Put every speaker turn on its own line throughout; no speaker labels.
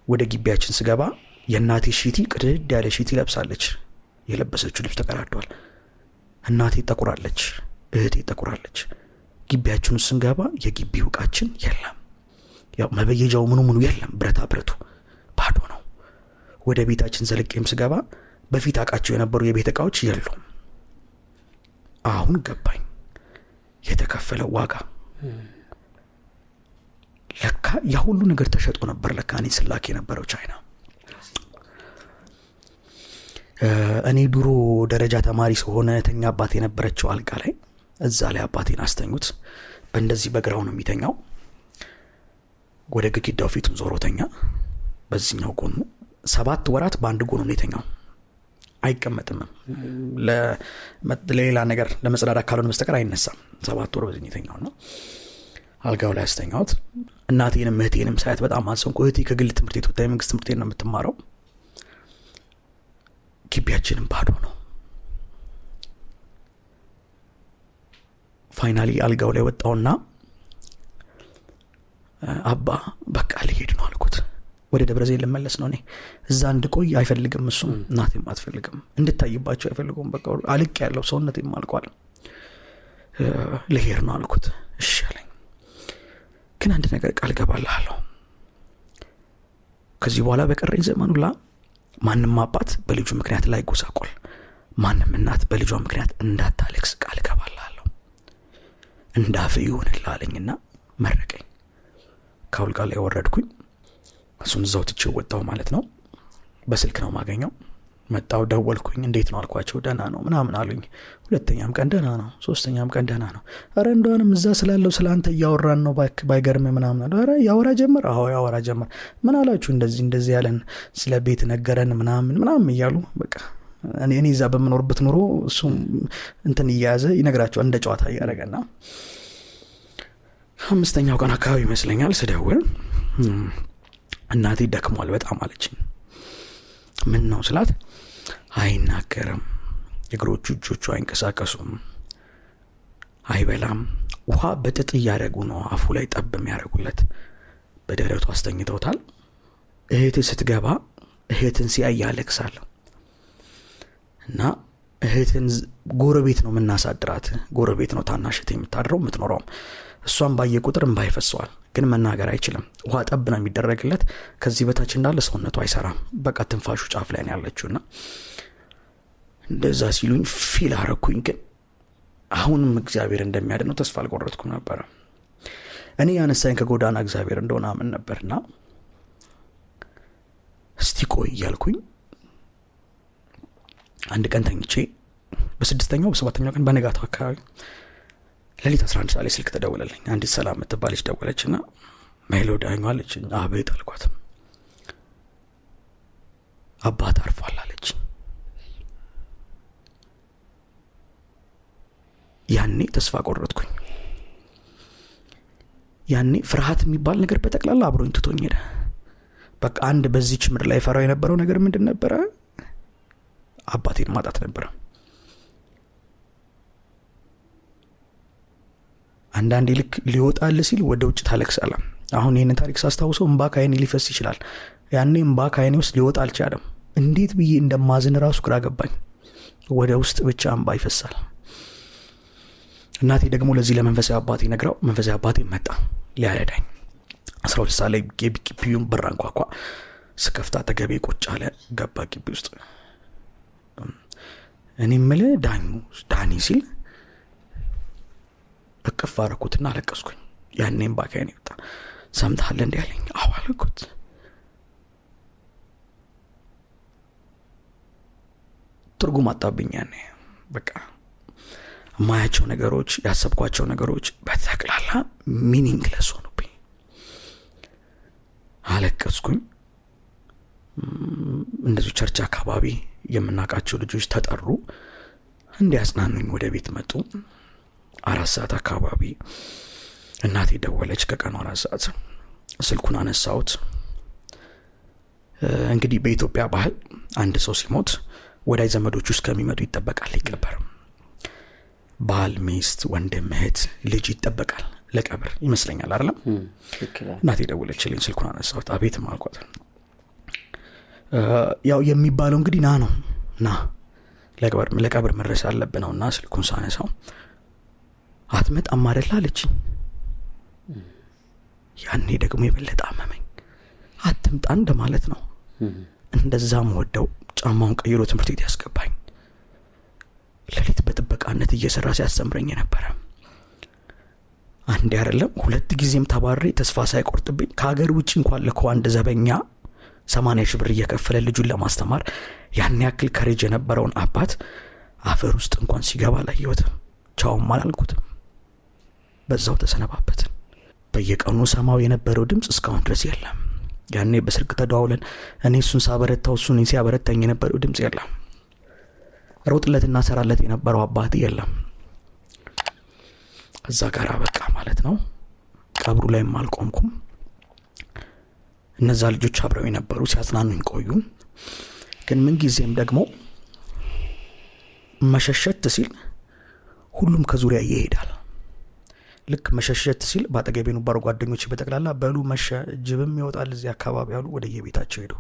ወደ ግቢያችን ስገባ የእናቴ ሺቲ ቅድድ ያለ ሺቲ ለብሳለች። የለበሰችው ልብስ ተቀራርዷል። እናቴ ጠቁራለች፣ እህቴ ጠቁራለች። ግቢያችን ስንገባ የግቢው ዕቃችን የለም። ያው መበየጃው ምኑ የለም፣ ብረታ ብረቱ ባዶ ነው። ወደ ቤታችን ዘልቄም ስገባ በፊት አቃቸው የነበሩ የቤት ዕቃዎች የሉም። አሁን ገባኝ የተከፈለው ዋጋ። ለካ ያ ሁሉ ነገር ተሸጦ ነበር። ለካ እኔ ስላክ የነበረው ቻይና። እኔ ድሮ ደረጃ ተማሪ ስለሆነ ተኛባት የነበረችው አልጋ ላይ እዛ ላይ አባቴን አስተኙት። በእንደዚህ በግራው ነው የሚተኛው። ወደ ግድግዳው ፊቱን ዞሮ ተኛ። በዚህኛው ጎኑ 7 ወራት በአንድ ጎኑ ነው የተኛው። አይቀመጥም። ለሌላ ነገር ለመጽዳዳት ካልሆነ በስተቀር አይነሳም። 7 ወር በዚህ የተኛውና አልጋው ላይ አስተኛሁት። እናቴንም እህቴንም ሳያት በጣም አዘንኩ። እህቴ ከግል ትምህርት ቤት ወጣ፣ የመንግስት ትምህርት ቤት ነው የምትማረው። ግቢያችንም ባዶ ነው። ፋይናሊ አልጋው ላይ ወጣውና አባ በቃ ልሄድ ነው አልኩት። ወደ ደብረዘይት ልመለስ ነው። እኔ እዛ እንድቆይ አይፈልግም እሱ፣ እናቴም አትፈልግም፣ እንድታይባቸው አይፈልጉም። በቃ አልቅ ያለው ሰውነቴም አልቋል። ልሄድ ነው አልኩት። እሺ አለኝ። ግን አንድ ነገር ቃል ገባልሃለሁ፣ ከዚህ በኋላ በቀረኝ ዘመን ሁላ ማንም አባት በልጁ ምክንያት ላይ ጎሳቆል፣ ማንም እናት በልጇ ምክንያት እንዳታለቅስ ቃል ገባልሃለሁ። እንዳፍ ይሁንልህ አለኝና መረቀኝ። ከአልጋ ላይ ወረድኩኝ። እሱን እዛው ትቼው ወጣሁ ማለት ነው። በስልክ ነው ማገኘው። መጣው፣ ደወልኩኝ። እንዴት ነው አልኳቸው። ደህና ነው ምናምን አሉኝ። ሁለተኛም ቀን ደህና ነው፣ ሶስተኛም ቀን ደህና ነው። አረ እንደውንም እዛ ስላለው ስላንተ ያወራን ነው ባይገርም ምናምን አሉ። አረ ያወራ ጀመር። አዎ ያወራ ጀመር። ምን አላችሁ? እንደዚህ ያለን ስለ ቤት ነገረን ምናምን እያሉ በቃ እኔ እዛ በመኖርበት ኑሮ እሱ እንትን እያያዘ ይነግራቸዋል እንደ ጨዋታ እያደረገና 5ኛው ቀን አካባቢ ይመስለኛል ስደውል እናቴ ደክሟል በጣም አለችኝ። ምን ነው ስላት አይናገርም፣ እግሮቹ እጆቹ አይንቀሳቀሱም፣ አይበላም፣ ውሃ በጥጥ እያደረጉ ነው አፉ ላይ ጠብ የሚያደርጉለት፣ በደረቱ አስተኝተውታል። እህት ስትገባ እህትን ሲያይ ያለቅሳል እና እህትን ጎረቤት ነው የምናሳድራት። ጎረቤት ነው ታናሽት የምታድረው የምትኖረው። እሷን ባየ ቁጥር እንባ ይፈሰዋል፣ ግን መናገር አይችልም። ውሃ ጠብ ነው የሚደረግለት። ከዚህ በታች እንዳለ ሰውነቱ አይሰራም። በቃ ትንፋሹ ጫፍ ላይ ነው ያለችውና እንደዛ ሲሉኝ ፊል አረኩኝ። ግን አሁንም እግዚአብሔር እንደሚያድነው ተስፋ አልቆረጥኩም ነበር። እኔ ያነሳኝ ከጎዳና እግዚአብሔር እንደሆነ አምን ነበርና እስቲ ቆይ እያልኩኝ አንድ ቀን ተኝቼ በ6ኛው በ7ኛው ቀን በነጋታው አካባቢ ለሊት 11 ሰዓት ላይ ስልክ ተደወለልኝ። አንዲት ሰላም የምትባለች ደወለችና ሜሎዲ አለች። አቤት አልኳት። አባት አርፏል አለች። ያኔ ተስፋ ቆረጥኩኝ። ያኔ ፍርሃት የሚባል ነገር በጠቅላላ አብሮኝ ትቶኝ ሄደ። በቃ አንድ በዚህ ምድር ላይ ፈራው የነበረው ነገር ምንድን ነበረ? አባቴን ማጣት ነበረ። አንዳንዴ ልክ ሊወጣል ሲል ወደ ውጭ ታለቅሳለህ። አሁን ይሄንን ታሪክ ሳስታውሰው እንባ ከዓይኔ ሊፈስ ይችላል። ያኔ እንባ ከዓይኔ ውስጥ ሊወጣ አልቻለም። እንዴት ብዬ እንደማዝን ራሱ ግራ ገባኝ። ወደ ውስጥ ብቻ እንባ ይፈሳል። እናቴ ደግሞ ለዚህ ለመንፈሳዊ አባቴ ነግራው መንፈሳዊ አባቴ መጣ ሊያረዳኝ። 12 ሰዓት ላይ ግቢውን በር አንኳኳ። ስከፍታ ተገቤ ቁጭ አለ። ገባ ግቢ ውስጥ። እኔ የምልህ ዳኒ ሲል እቅፍ አደረኩትና አለቀስኩኝ። ያኔም ባካዬን ይወጣ። ሰምተሃል እንዴ አለኝ። አዎ አልኩት። ትርጉም አጣብኝ። ያኔ በቃ ማያቸው ነገሮች፣ ያሰብኳቸው ነገሮች በተክላላ ሚኒንግለስ ሆኑብኝ። አለቀስኩኝ። እንደዚህ ቸርች አካባቢ የምናቃቸው ልጆች ተጠሩ፣ እንዲያጽናኑኝ ወደ ቤት መጡ። 4 ሰዓት አካባቢ እናቴ ደወለች። ከቀኑ 4 ሰዓት ስልኩን አነሳሁት። እንግዲህ በኢትዮጵያ ባህል አንድ ሰው ሲሞት ወዳጅ ዘመዶቹ እስከሚመጡ ይጠበቃል፣ ይቀበር። ባል፣ ሚስት፣ ወንድም፣ እህት፣ ልጅ ይጠበቃል ለቀብር ይመስለኛል አይደለም? እናቴ ደወለችልኝ። ስልኩን አነሳሁት። አቤት ማልኳት። ያው የሚባለው እንግዲህ ና ለቀብር መድረስ አለብን ነውና ስልኩን ሳነሳው አትመጣም አይደል አለችኝ። ያኔ ደግሞ የበለጠ አመመኝ። አትምጣ እንደማለት ነው። እንደዛም ወደው ጫማውን ቀይሮ ትምህርት ቤት ያስገባኝ። ለሊት በጥበቃነት እየሰራ ሲያስተምረኝ ነበር። አንዴ አይደለም 2 ጊዜም ተባረረ። ተስፋ ሳይቆርጥብኝ ከሀገር ውጪ እንኳን ለኮ አንድ ዘበኛ 80 ሺህ ብር እየከፈለ ልጁን ለማስተማር ያን ያክል ከሬጅ የነበረውን አባት አፈር ውስጥ እንኳን ሲገባ ላየሁትም ቻውም አላልኩትም። በዛው ተሰነባበትን። በየቀኑ ሰማው የነበረው ድምጽ እስካሁን ድረስ የለም። ያኔ በስልክ ተደዋውለን እኔ እሱን ሳበረታው እሱን ሲያበረታኝ የነበረው ድምጽ የለም። ሮጥለትና ሰራለት የነበረው አባት የለም። እዛ ጋር በቃ ማለት ነው። ቀብሩ ላይም አልቆምኩም። እነዛ ልጆች አብረው የነበሩ ሲያጽናኑኝ ቆዩ። ግን ምን ጊዜም ደግሞ መሸሸት ሲል ሁሉም ከዙሪያ ይሄዳል። ልክ መሸሸት ሲል ባጠገቤ የነበሩ ጓደኞቼ በተቀላላ በሉ መሸ ጅብም ይወጣል እዚህ አካባቢ ያሉ ወደ የቤታቸው ሄዱ።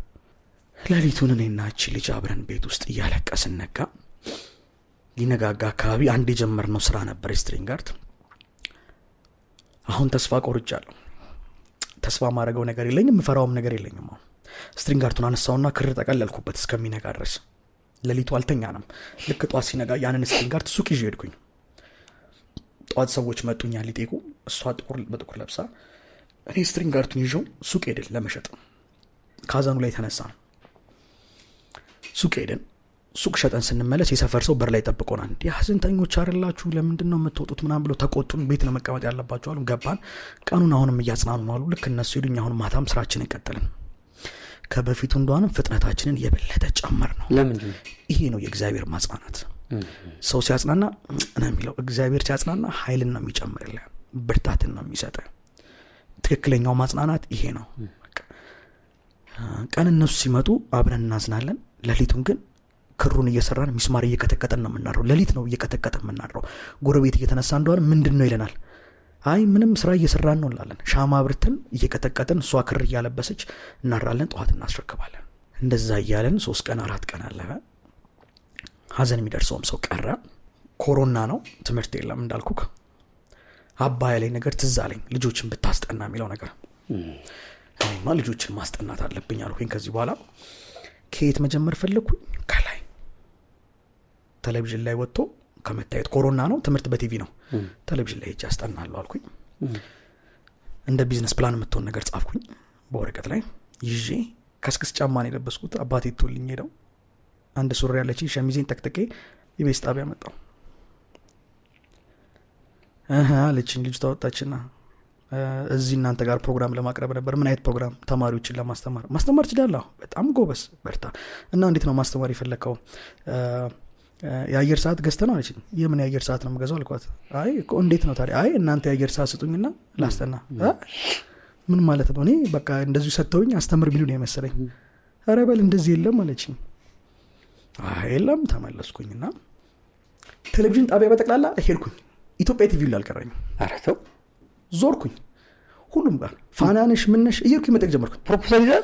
ለሊቱን እኔና እቺ ልጅ አብረን ቤት ውስጥ እያለቀስን ነጋ። ሊነጋጋ አካባቢ አንድ የጀመርነው ስራ ነበር ስትሪንግ አርት። አሁን ተስፋ ቆርጫለሁ። ተስፋ ማድረገው ነገር የለኝም፣ ምፈራውም ነገር የለኝም። ስትሪንግ አርቱን አነሳውና ክር ጠቀለልኩበት እስከሚነጋ ድረስ። ለሊቱ አልተኛንም። ልክ ጧት ሲነጋ ያንን ስትሪንግ አርት ሱቅ ይዤ ሄድኩኝ። ጧት ሰዎች መጡኛ ሊጤቁ። እሷ በጥቁር ለብሳ እኔ ስትሪንግ አርቱን ይዤው ሱቅ ሄድን ለመሸጥ። ካዛኑ ላይ ተነሳ። ሱቅ ሄድን። ሱቅ ሸጠን ስንመለስ የሰፈር ሰው በር ላይ ጠብቆናል። ሐዘንተኞች አይደላችሁ ለምንድነው የምትወጡት ምናምን ብለው ተቆጡን። ቤት ነው መቀመጥ ያለባችሁ አሉ። ገባን። ቀኑን አሁንም እያጽናኑ አሉ። ልክ እነሱ ሄዱኝ። አሁን ማታም ስራችንን ቀጠልን። ከበፊቱ እንደሆነ ፍጥነታችንን የበለጠ ጨመር ነው።
ለምን?
ይሄ ነው የእግዚአብሔር ማጽናናት። ሰው ሲያጽናና ነው የሚለው። እግዚአብሔር ሲያጽናና ኃይልን ነው የሚጨምርልህ፣ ብርታትን ነው የሚሰጠው። ትክክለኛው ማጽናናት ይሄ ነው። ቀን እነሱ ሲመጡ አብረን እናዝናለን። ለሊቱን ግን ክሩን እየሰራን ሚስማር እየከተከተን ነው የምናድረው። ለሊት ነው እየከተከተን የምናድረው። ጎረቤት እየተነሳ እንደሆነ ምንድነው ይለናል። አይ ምንም ስራ እየሰራን ነው እንላለን። ሻማ አብርተን እየከተከተን እሷ ክር እያለበሰች እናራለን። ጠዋት እናስረክባለን። እንደዛ እያለን 3 ቀን 4 ቀን አለፈ። ሀዘን የሚደርሰውም ሰው ቀረ። ኮሮና ነው፣ ትምህርት የለም እንዳልኩክ። አባያ ላይ ነገር ትዝ አለኝ፣ ልጆችን ብታስጠና የሚለው ነገር። እኔማ ልጆችን ማስጠናት አለብኝ አልኩኝ። ከዚህ በኋላ ከየት መጀመር ፈለኩኝ? ከላይ ቴሌቪዥን ላይ ወጥቶ ከመታየት። ኮሮና ነው፣ ትምህርት በቲቪ ነው። ቴሌቪዥን ላይ ሄጄ አስጠናለሁ አልኩኝ። እንደ ቢዝነስ ፕላን የምትሆን ነገር ጻፍኩኝ በወረቀት ላይ ይዤ። ከስክስ ጫማ ነው የለበስኩት። አባቴ ትቶልኝ ሄደው። አንድ ሱሪ ያለችኝ ሸሚዜን ጠቅጥቄ የቤት ጣቢያ መጣሁ። አለችኝ ልጅ ታወጣችና እዚህ እናንተ ጋር ፕሮግራም ለማቅረብ ነበር። ምን አይነት ፕሮግራም? ተማሪዎችን ማስተማር ትችላለህ? በጣም ጎበስ በርታ። እና እንዴት ነው ማስተማር የፈለከው? የአየር ሰዓት ገዝተህ ነው አለችኝ። የምን የአየር ሰዓት ነው የምገዛው አልኳት። አይ እኮ እንዴት ነው ታዲያ? አይ እናንተ የአየር ሰዓት ስጡኝና ላስጠና። ምን ማለት ነው? እኔ በቃ እንደዚሁ ሰጥተውኝ አስተምር ቢሉ ነው የመሰለኝ። ኧረ በል እንደዚህ የለም አለችኝ። አይ የለም ተመለስኩኝና ቴሌቪዥን ጣቢያ በጠቅላላ ሄድኩኝ። ኢትዮጵያ ቲቪ ላይ አልቀረኝም።
ኧረ ተው።
ዞርኩኝ ሁሉም ጋር። ፋናነሽ ምንነሽ እየርኩኝ መጠቅ ጀመርኩኝ።
ፕሮፖዛል ይዘህ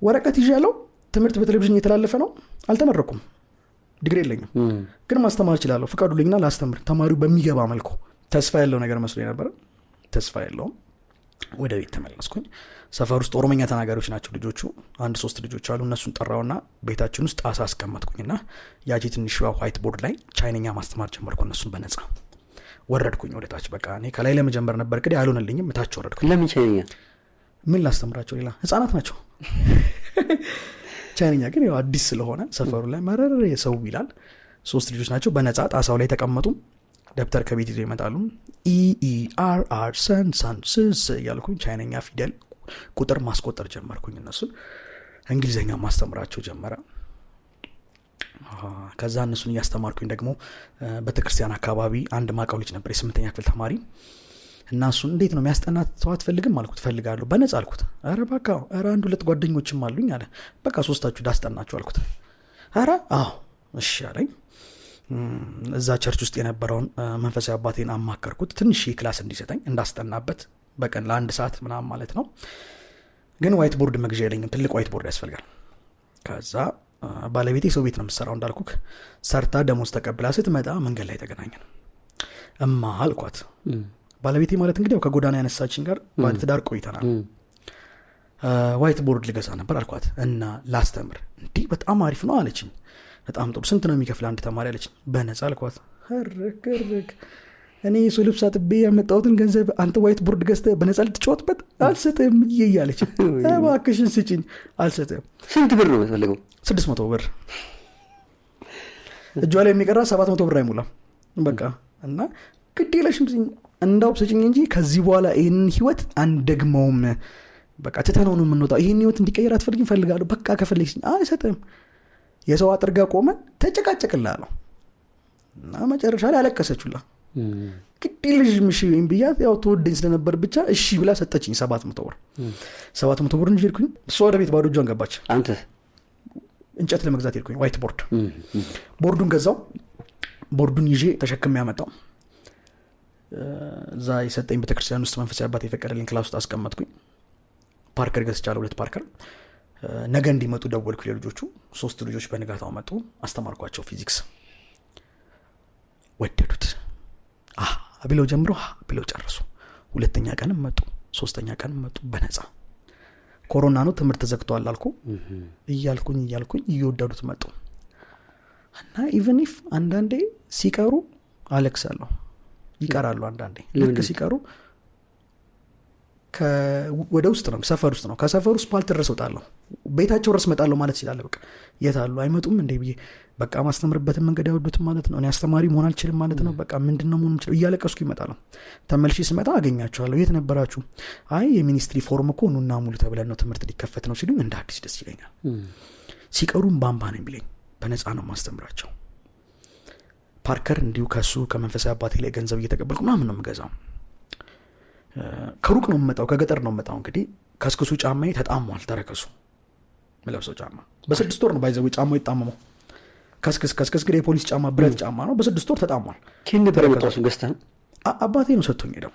ወረቀት ይዣለሁ። ትምህርት በቴሌቪዥን እየተላለፈ ነው። አልተመረኩም፣ ዲግሪ የለኝም፣ ግን ማስተማር እችላለሁ። ፍቃዱልኝና ላስተምር ተማሪው በሚገባ መልኩ። ተስፋ ያለው ነገር መስሎኝ ነበር። ተስፋ ያለው። ወደ ቤት ተመለስኩኝ። ሰፈር ውስጥ ኦሮሞኛ ተናጋሪዎች ናቸው ልጆቹ። 1-3 ልጆች አሉ። እነሱን ጠራውና ቤታችን ውስጥ ጣሳ አስቀመጥኩኝና ያቺ ትንሽ ዋይት ቦርድ ላይ ቻይንኛ ማስተማር ጀመርኩ። እነሱን በነጻ ወረድኩኝ ወደ ታች። በቃ እኔ ከላይ ለመጀመር ነበር ግን ያልሆነልኝም። ታች ወረድኩኝ።
ለምን ቻይንኛ?
ምን ላስተምራቸው? ሌላ ህፃናት ናቸው። ቻይንኛ ግን ያው አዲስ ስለሆነ ሰፈሩ ላይ መረረ የሰው ይላል። 3 ልጆች ናቸው። በነጻ ጣሳው ላይ ተቀመጡ። ደብተር ከቤት ይዘው ይመጣሉ። EERR ሰን ስስ ያልኩኝ ቻይንኛ ፊደል ቁጥር ማስቆጠር ጀመርኩኝ። እነሱን እንግሊዘኛ ማስተምራቸው ጀመረ። ከዛ እነሱን እያስተማርኩኝ ደግሞ በተክርስቲያን አካባቢ አንድ ማቀው ልጅ ነበር፣ የ8ኛ ክፍል ተማሪ። እና እሱን እንዴት ነው የሚያስጠናት ሰው አትፈልግም አልኩት። ፈልጋለሁ በነጻ አልኩት። ኧረ በቃ ኧረ 1-2 ጓደኞችም አሉኝ አለ። በቃ 3ታችሁ ዳስጠናችሁ አልኩት። ኧረ አዎ እሺ አለኝ። እዛ ቸርች ውስጥ የነበረውን መንፈሳዊ አባቴን አማከርኩት ትንሽ ክላስ እንዲሰጠኝ እንዳስጠናበት በቀን ለ1 ሰዓት ምናምን ማለት ነው። ግን ዋይት ቦርድ መግዣ የለኝም፣ ትልቅ ዋይት ቦርድ ያስፈልጋል። ከዛ ባለቤቴ ሰው ቤት ነው የምትሰራው እንዳልኩክ ሰርታ ደሞዝ ተቀብላ ስትመጣ መንገድ ላይ ተገናኘን። እማ አልኳት ባለቤቴ ማለት እንግዲህ ከጎዳና ያነሳችን ጋር ባለትዳር ቆይተናል። ዋይት ቦርድ ልገዛ ነበር አልኳት እና ላስተምር። እንዴ በጣም አሪፍ ነው አለችኝ። በጣም ጥሩ ስንት ነው የሚከፍል አንድ ተማሪ አለችኝ። በነፃ አልኳት። ህርክ እኔ የሰው ልብስ አጥቤ ያመጣሁትን ገንዘብ አንተ ዋይት ቦርድ ገዝተህ በነፃ ልትጫወትበት አልሰጥም እያለች እባክሽን ስጭኝ። አልሰጥም።
ስንት ብር ነው የምትፈልገው?
600 ብር እጇ ላይ የሚቀራ 700 ብር አይሞላም። በቃ እና ግድ የለሽም እንዳው ስጭኝ እንጂ ከዚህ በኋላ ይህን ህይወት አንደግመውም። በቃ ትተነው ነው የምንወጣው። ይህን ህይወት እንዲቀየር አትፈልጊም? ፈልጋለሁ። በቃ ከፈለግሽ አልሰጥም። የሰው አጥርጋ ቆመን ተጨቃጨቅላለሁ እና መጨረሻ ላይ አለቀሰችላ። ግድ የለሽም ብያት ያው ተወደኝ ስለነበር ብቻ እሺ ብላ ሰጠችኝ 700 ብር። 700 ብር እንጂ ሄድኩኝ። እሷ ወደ ቤት ባዶ እጇን ገባች።
አንተ
እንጨት ለመግዛት ሄድኩኝ። ዋይት ቦርድ ቦርዱን ገዛው። ቦርዱን ይዤ ተሸክሜ ያመጣው እዛ የሰጠኝ ቤተክርስቲያን ውስጥ መንፈሳዊ አባት የፈቀደልኝ ክላስ ውስጥ አስቀመጥኩኝ። ፓርከር ገዝቻለሁ 2 ፓርከር። ነገ እንዲመጡ ደወልኩ ለልጆቹ። 3 ልጆች በንጋታው መጡ። አስተማርኳቸው ፊዚክስ። ወደዱት። ብለው ጀምሮ ብለው ጨረሱ። 2ኛ ቀንም መጡ፣ 3ኛ ቀንም መጡ በነፃ። ኮሮና ነው ትምህርት ተዘግቷል አልኩ እያልኩኝ እየወደዱት መጡ። እና ኢቭን ኢፍ አንዳንዴ ሲቀሩ አለቅሳለሁ። ይቀራሉ አንዳንዴ ልክ ሲቀሩ ወደ ውስጥ ነው ሰፈር ውስጥ ነው። ከሰፈር ውስጥ ፓልት ድረስ ወጣለሁ። ቤታቸው ድረስ መጣለሁ ማለት ይችላል። በቃ የታሉ አይመጡም እንዴ ብዬ በቃ ማስተምርበትን መንገድ ያወዱት ማለት ነው። እኔ አስተማሪ መሆን አልችልም ማለት ነው። በቃ ምንድነው መሆን የምችለው እያለቀስኩ ይመጣሉ። ተመልሼ ስመጣ አገኛቸዋለሁ። የት ነበራችሁ? አይ የሚኒስትሪ ፎርም እኮ ኑና ሙሉ ተብለን ነው ትምህርት ሊከፈት ነው ሲሉኝ እንደ አዲስ ደስ ይለኛል። ሲቀሩም ባምባ ነው የሚለኝ። በነፃ ነው ማስተምራቸው። ፓርከር እንዲሁ ከሱ ከመንፈሳዊ አባቴ ላይ ገንዘብ እየተቀበልኩ ምናምን ነው የምገዛው። ከሩቅ ነው የምመጣው፣ ከገጠር ነው የምመጣው። እንግዲህ ከስክሱ ጫማዬ ተጣሟል። ተረከሱ መለብሰው ጫማ በ6 ወር ነው ባይዘው ጫማው ይጣመመው። ከስክስ ግን የፖሊስ ጫማ ብረት ጫማ ነው። በ6 ወር ተጣሟል።
ኪን ነበር የመጣው ገዝተህ?
አባቴ ነው ሰጥቶኝ ሄደው።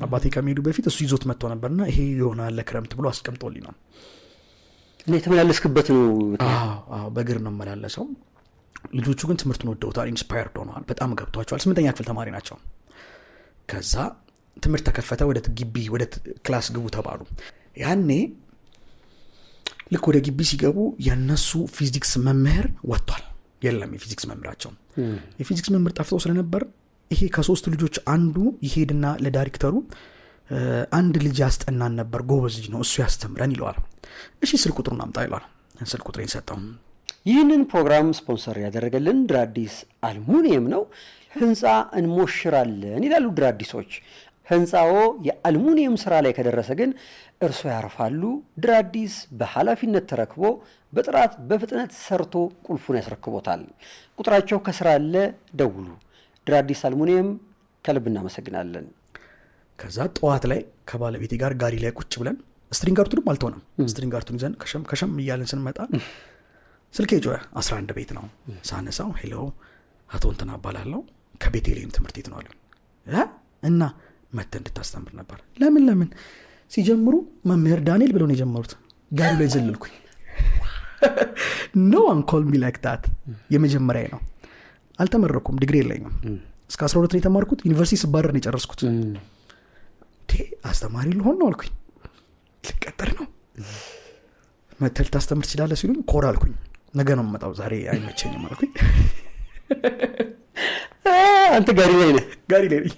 አባቴ ከመሄዱ በፊት እሱ ይዞት መጥቶ ነበርና ይሄ ይሆናል ለክረምት ብሎ አስቀምጦልኝ ነው።
እኔ ተመላለስክበት ነው?
አዎ በእግር ነው መላለሰው። ልጆቹ ግን ትምህርቱን ወደውታል። ኢንስፓየርድ ሆነዋል። በጣም ገብቷቸዋል። 8ኛ ክፍል ተማሪ ናቸው። ከዛ ትምህርት ተከፈተ። ወደ ግቢ ወደ ክላስ ግቡ ተባሉ። ያኔ ልክ ወደ ግቢ ሲገቡ የነሱ ፊዚክስ መምህር ወጥቷል። የለም የፊዚክስ መምህራቸው። የፊዚክስ መምህር ጠፍቶ ስለነበር ይሄ ከ3 ልጆች አንዱ ይሄድና ለዳይሬክተሩ አንድ ልጅ ያስጠናን ነበር፣ ጎበዝ ልጅ ነው፣ እሱ ያስተምረን ይለዋል። እሺ ስልክ ቁጥሩን አምጣ ይለዋል። ስልክ ቁጥሬን ሰጠው።
ይህንን ፕሮግራም ስፖንሰር ያደረገልን ድራዲስ አልሙኒየም ነው። ህንፃ እንሞሽራለን ይላሉ ድራዲሶች። ህንፃው የአልሙኒየም ስራ ላይ ከደረሰ ግን እርሶ ያርፋሉ። ድራዲስ በኃላፊነት ተረክቦ በጥራት በፍጥነት ሰርቶ ቁልፉን ያስረክቦታል። ቁጥራቸው ከስራ አለ፣ ደውሉ። ድራዲስ አልሙኒየም ከልብ እናመሰግናለን።
ከዛ ጠዋት ላይ ከባለቤቴ ጋር ጋሪ ላይ ቁጭ ብለን ስትሪንጋርቱንም አልተሆነም ስትሪንጋርቱን ይዘን ከሸም እያለን ስንመጣ ስልኬ ጮኸ። 11 ቤት ነው። ሳነሳው ሄሎ አቶ እንትና እባላለሁ ከቤቴሌም ትምህርት ቤት ነው አሉ። እና መተህ እንድታስተምር ነበር። ለምን ሲጀምሩ መምህር ዳንኤል ብለው ነው የጀመሩት። ጋሪ ላይ ዘለልኩኝ። no one call me like that። የመጀመሪያ ነው። አልተመረኩም፣ ዲግሪ የለኝም። እስከ 12 ነው የተማርኩት። ዩኒቨርሲቲ ስባረር ነው የጨረስኩት። አስተማሪ ልሆን ነው አልኩኝ። ልቀጠር ነው። መተህ ልታስተምር ትችላለህ ሲሉኝ ኮራ አልኩኝ። ነገ ነው የምመጣው ዛሬ አይመቸኝም አልኩኝ።
አንተ ጋሪ ላይ ነህ?
ጋሪ ላይ ነኝ።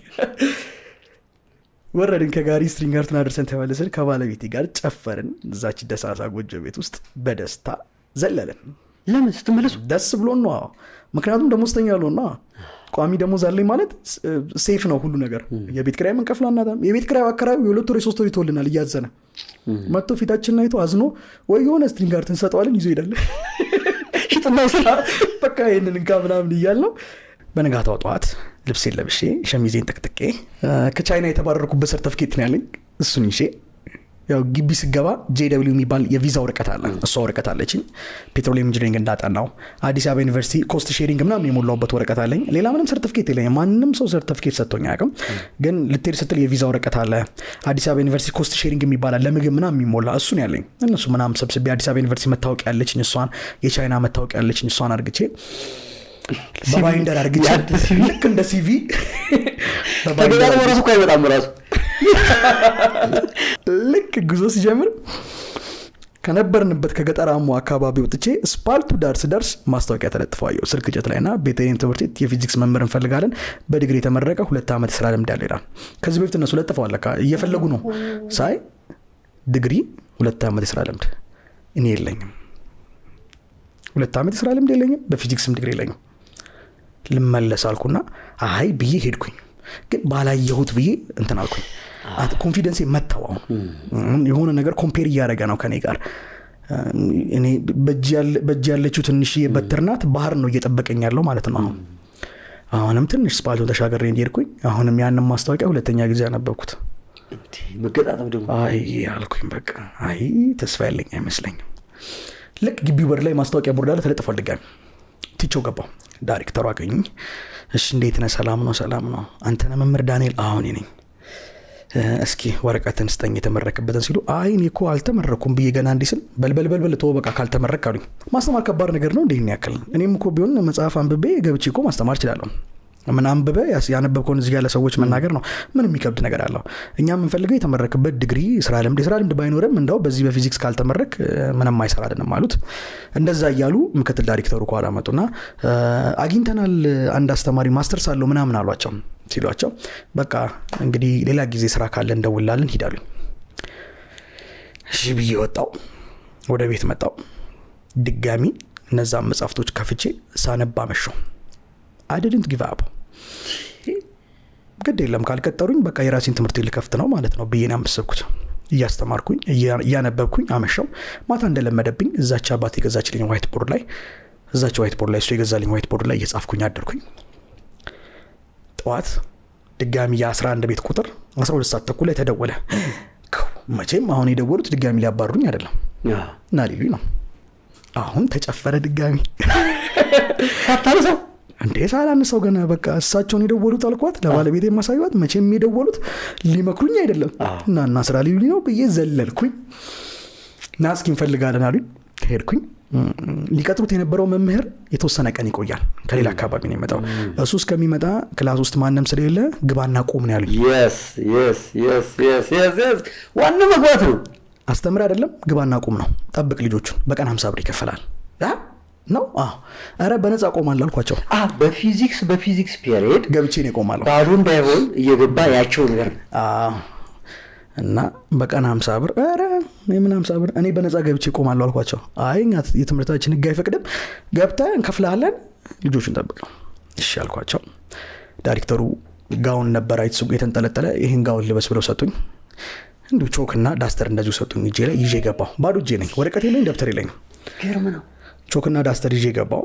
ወረድን። ከጋሪ ስትሪንጋርቱን አድርሰን ተመለስን። ከባለቤቴ ጋር ጨፈርን። እዛች ደሳሳ ጎጆ ቤት ውስጥ በደስታ ዘለልን።
ለምን ስትመለሱ?
ደስ ብሎን ነው። ምክንያቱም ደሞዝተኛ ያለውና ቋሚ ደሞዝ አለኝ ማለት ሴፍ ነው ሁሉ ነገር። የቤት ኪራይ መንከፍላ እናታም የቤት ኪራይ አከራዩ የ2 ወር 3 ወር ይተውልናል እያዘነ መጥቶ ፊታችንን አይቶ አዝኖ ወይ የሆነ ስትሪንጋርቱን ሰጠዋልን ይዞ ይሄዳል።
ሽጥና ይሰራ
በቃ ይሄንን እንካ ምናምን እያልነው በነጋታው ጠዋት ልብሴን ለብሼ ሸሚዜን ጠቅጥቄ ከቻይና የተባረርኩበት ሰርተፊኬት ነው ያለኝ። እሱን ይዤ ያው ግቢ ስገባ JW የሚባል የቪዛ ወረቀት አለ እሷ ወረቀት አለችኝ ፔትሮሊየም ኢንጂነሪንግ እንዳጠናው አዲስ አበባ ዩኒቨርሲቲ ኮስት ሼሪንግ ምናምን የሞላውበት ወረቀት አለኝ ሌላ ምንም ሰርቲፊኬት የለኝም ማንንም ሰው ሰርቲፊኬት ሰጥቶኝ አያውቅም ግን ልትሄድ ስትል የቪዛ ወረቀት አለ አዲስ አበባ ዩኒቨርሲቲ ኮስት ሼሪንግ የሚባል አለ ለምግብ ምናምን የሚሞላ እሱን ያለኝ እነሱ ምናምን ሰብስቤ አዲስ አበባ ዩኒቨርሲቲ መታወቂያ ያለችኝ እሷን የቻይና መታወቂያ ያለችኝ እሷን አርግቼ በባይንደር አርግቼ ልክ እንደ CV
በባይንደር ወራሱ ቆይ በጣም ራሱ
ልክ ጉዞ ሲጀምር ከነበርንበት ከገጠራሙ አካባቢ ወጥቼ ስፓልቱ ዳርስ ማስታወቂያ ተለጥፈዋየው ስልክ ጀት ላይና ቤተይን ትምህርት ቤት የፊዚክስ መምህር እንፈልጋለን በዲግሪ የተመረቀ 2 ዓመት ስራ ልምድ ያለው ይላል ከዚህ በፊት እነሱ ለጥፈዋል ለካ እየፈለጉ ነው ሳይ ዲግሪ 2 ዓመት ስራ ልምድ እኔ የለኝም 2 ዓመት ስራ ልምድ የለኝም በፊዚክስም ዲግሪ የለኝም ልመለስ አልኩና አይ ብዬ ሄድኩኝ ግን ባላየሁት ብዬ እንትን አልኩኝ ኮንፊደንስ መጣው የሆነ ነገር ኮምፔር ያደረገ ነው ከኔ ጋር እኔ በእጅ ያለችው ትንሽ የበትርናት ባህር ነው እየጠበቀኝ ያለው ማለት ነው አሁንም ትንሽ ስፓልቱን ተሻገሬ እንዲርኩኝ አሁንም ያንን ማስታወቂያ ሁለተኛ ጊዜ አነበብኩት
እንዴ መገጣጠም ደግሞ
አይ አልኩኝ በቃ አይ ተስፋ ያለኝ አይመስለኝም ልክ ግቢው በር ላይ ማስታወቂያ ቦርድ ላይ ተለጥፏል ድጋሚ ትቼው ገባው ዳይሬክተሩ አገኘኝ እሺ እንዴት ነህ ሰላም ነው አንተ ነህ መምህር ዳንኤል አሁን ነኝ እስኪ ወረቀትን ስጠኝ የተመረከበትን ሲሉ አይ እኔ እኮ አልተመረኩም ብዬ ገና እንዲስል በልበል ተው በቃ ካልተመረክ አሉኝ ማስተማር ከባድ ነገር ነው እንዴ ያክል እኔም እኮ ቢሆን መጽሐፍ አንብቤ ገብቼ እኮ ማስተማር እችላለሁ ምን አንብበ ያነበብከውን እዚህ ያለ ሰዎች መናገር ነው ምን የሚከብድ ነገር አለው እኛ የምንፈልገው የተመረከበት ዲግሪ ስራ ልምድ ባይኖርም እንደው በዚህ በፊዚክስ ካልተመረክ ምንም አይሰራ አይደለም ማለት እንደዛ እያሉ ምክትል ዳይሬክተሩ ቋላ መጡና አግኝተናል አንድ አስተማሪ ማስተርስ አለው ምናምን አሏቸው ሲሏቸው በቃ እንግዲህ ሌላ ጊዜ ስራ ካለ እንደውላለን ሄዳሉኝ እሺ ብዬ ወጣው ወደ ቤት መጣው ድጋሚ እነዛ መጽሐፍቶች ከፍቼ ሳነባ መሸው I didn't give up ግድ የለም ካልቀጠሩኝ በቃ የራሴን ትምህርት ልከፍት ነው ማለት ነው ብዬና መስብኩት እያስተማርኩኝ እያነበብኩኝ አመሸው ማታ እንደለመደብኝ እዛች አባቴ ገዛችልኝ ዋይት ቦርድ ላይ እሱ የገዛልኝ ዋይት ቦርድ ላይ እየጻፍኩኝ አደርኩኝ ጠዋት ድጋሚ የ11 ቤት ቁጥር 12 ሰዓት ተኩል ላይ ተደወለ መቼም አሁን የደወሉት ድጋሚ ሊያባሩኝ አይደለም እና ሊሉኝ ነው አሁን ተጨፈረ ድጋሚ
ሳታነሳው
እንዴ ሳላነሳው ገና በቃ እሳቸውን የደወሉት አልኳት ለባለቤቴ ማሳዩት መቼም የደወሉት ሊመክሩኝ አይደለም እና ስራ ሊሉኝ ነው ብዬ ዘለልኩኝ ናስኪ እንፈልጋለን አሉኝ ሄድኩኝ ሊቀጥሩት የነበረው መምህር የተወሰነ ቀን ይቆያል ከሌላ አካባቢ ነው የመጣው እሱ እስከሚመጣ ክላስ ውስጥ ማንንም ስለሌለ ግባና ቆም ነው ያሉኝ
yes ዋና መግባት ነው
አስተምር አይደለም ግባና ቆም ነው ጠብቅ ልጆቹን በቀን 50 ብር ይከፈላል ነው አረ በነፃ ቆማለሁ አልኳቸው
በፊዚክስ ፒሪየድ
ገብቼ ነው ቆማለሁ
ባዶ እንዳይሆን እየገባ ያቸው ነገር
እና በቀን 50 ብር አረ ምን 50 ብር እኔ በነፃ ገብቼ ቆማለሁ አልኳቸው አይኛ የትምህርታችን ህግ አይፈቅድም ገብተን እንከፍላለን ልጆቹን ጠብቀው እሺ አልኳቸው ዳይሬክተሩ ጋውን ነበር አይጽጉ የተንጠለጠለ ይሄን ጋውን ልበስ ብለው ሰጡኝ እንዱ ቾክና ዳስተር እንደዚሁ ሰጡኝ እጄ ላይ ይዤ ገባው ባዶ እጄ ነኝ ወረቀት የለኝ ደብተር የለኝ
ገርም ነው
ቾክና ዳስተር ይዤ ገባው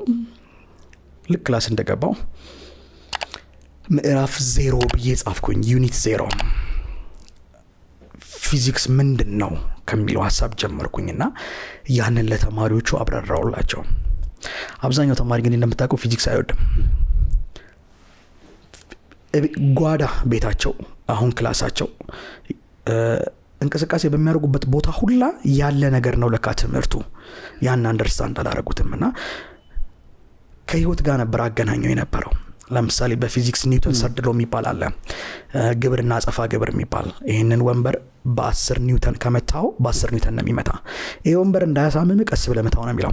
ልክ ክላስ እንደገባው ምዕራፍ 0 ብዬ ጻፍኩኝ ዩኒት 0 ፊዚክስ ምንድነው ከሚለው ሐሳብ ጀመርኩኝና ያንን ለተማሪዎቹ አብራራውላቸው አብዛኛው ተማሪ ግን እንደምታውቀው ፊዚክስ አይወድም ጓዳ ቤታቸው አሁን ክላሳቸው እንቅስቃሴ በሚያደርጉበት ቦታ ሁላ ያለ ነገር ነው ለካ ትምህርቱ ያን አንደርስታንድ አላደረጉትምና ከህይወት ጋር ነበር አገናኘው የነበረው ለምሳሌ በፊዚክስ ኒውተን ሰርድሎ የሚባል አለ ግብርና አጸፋ ግብር የሚባል ይሄንን ወንበር በ10 ኒውተን ከመታው በ10 ኒውተን ነው የሚመታ ይሄ ወንበር እንዳያሳምም ቀስ ብለ መታው ነው የሚለው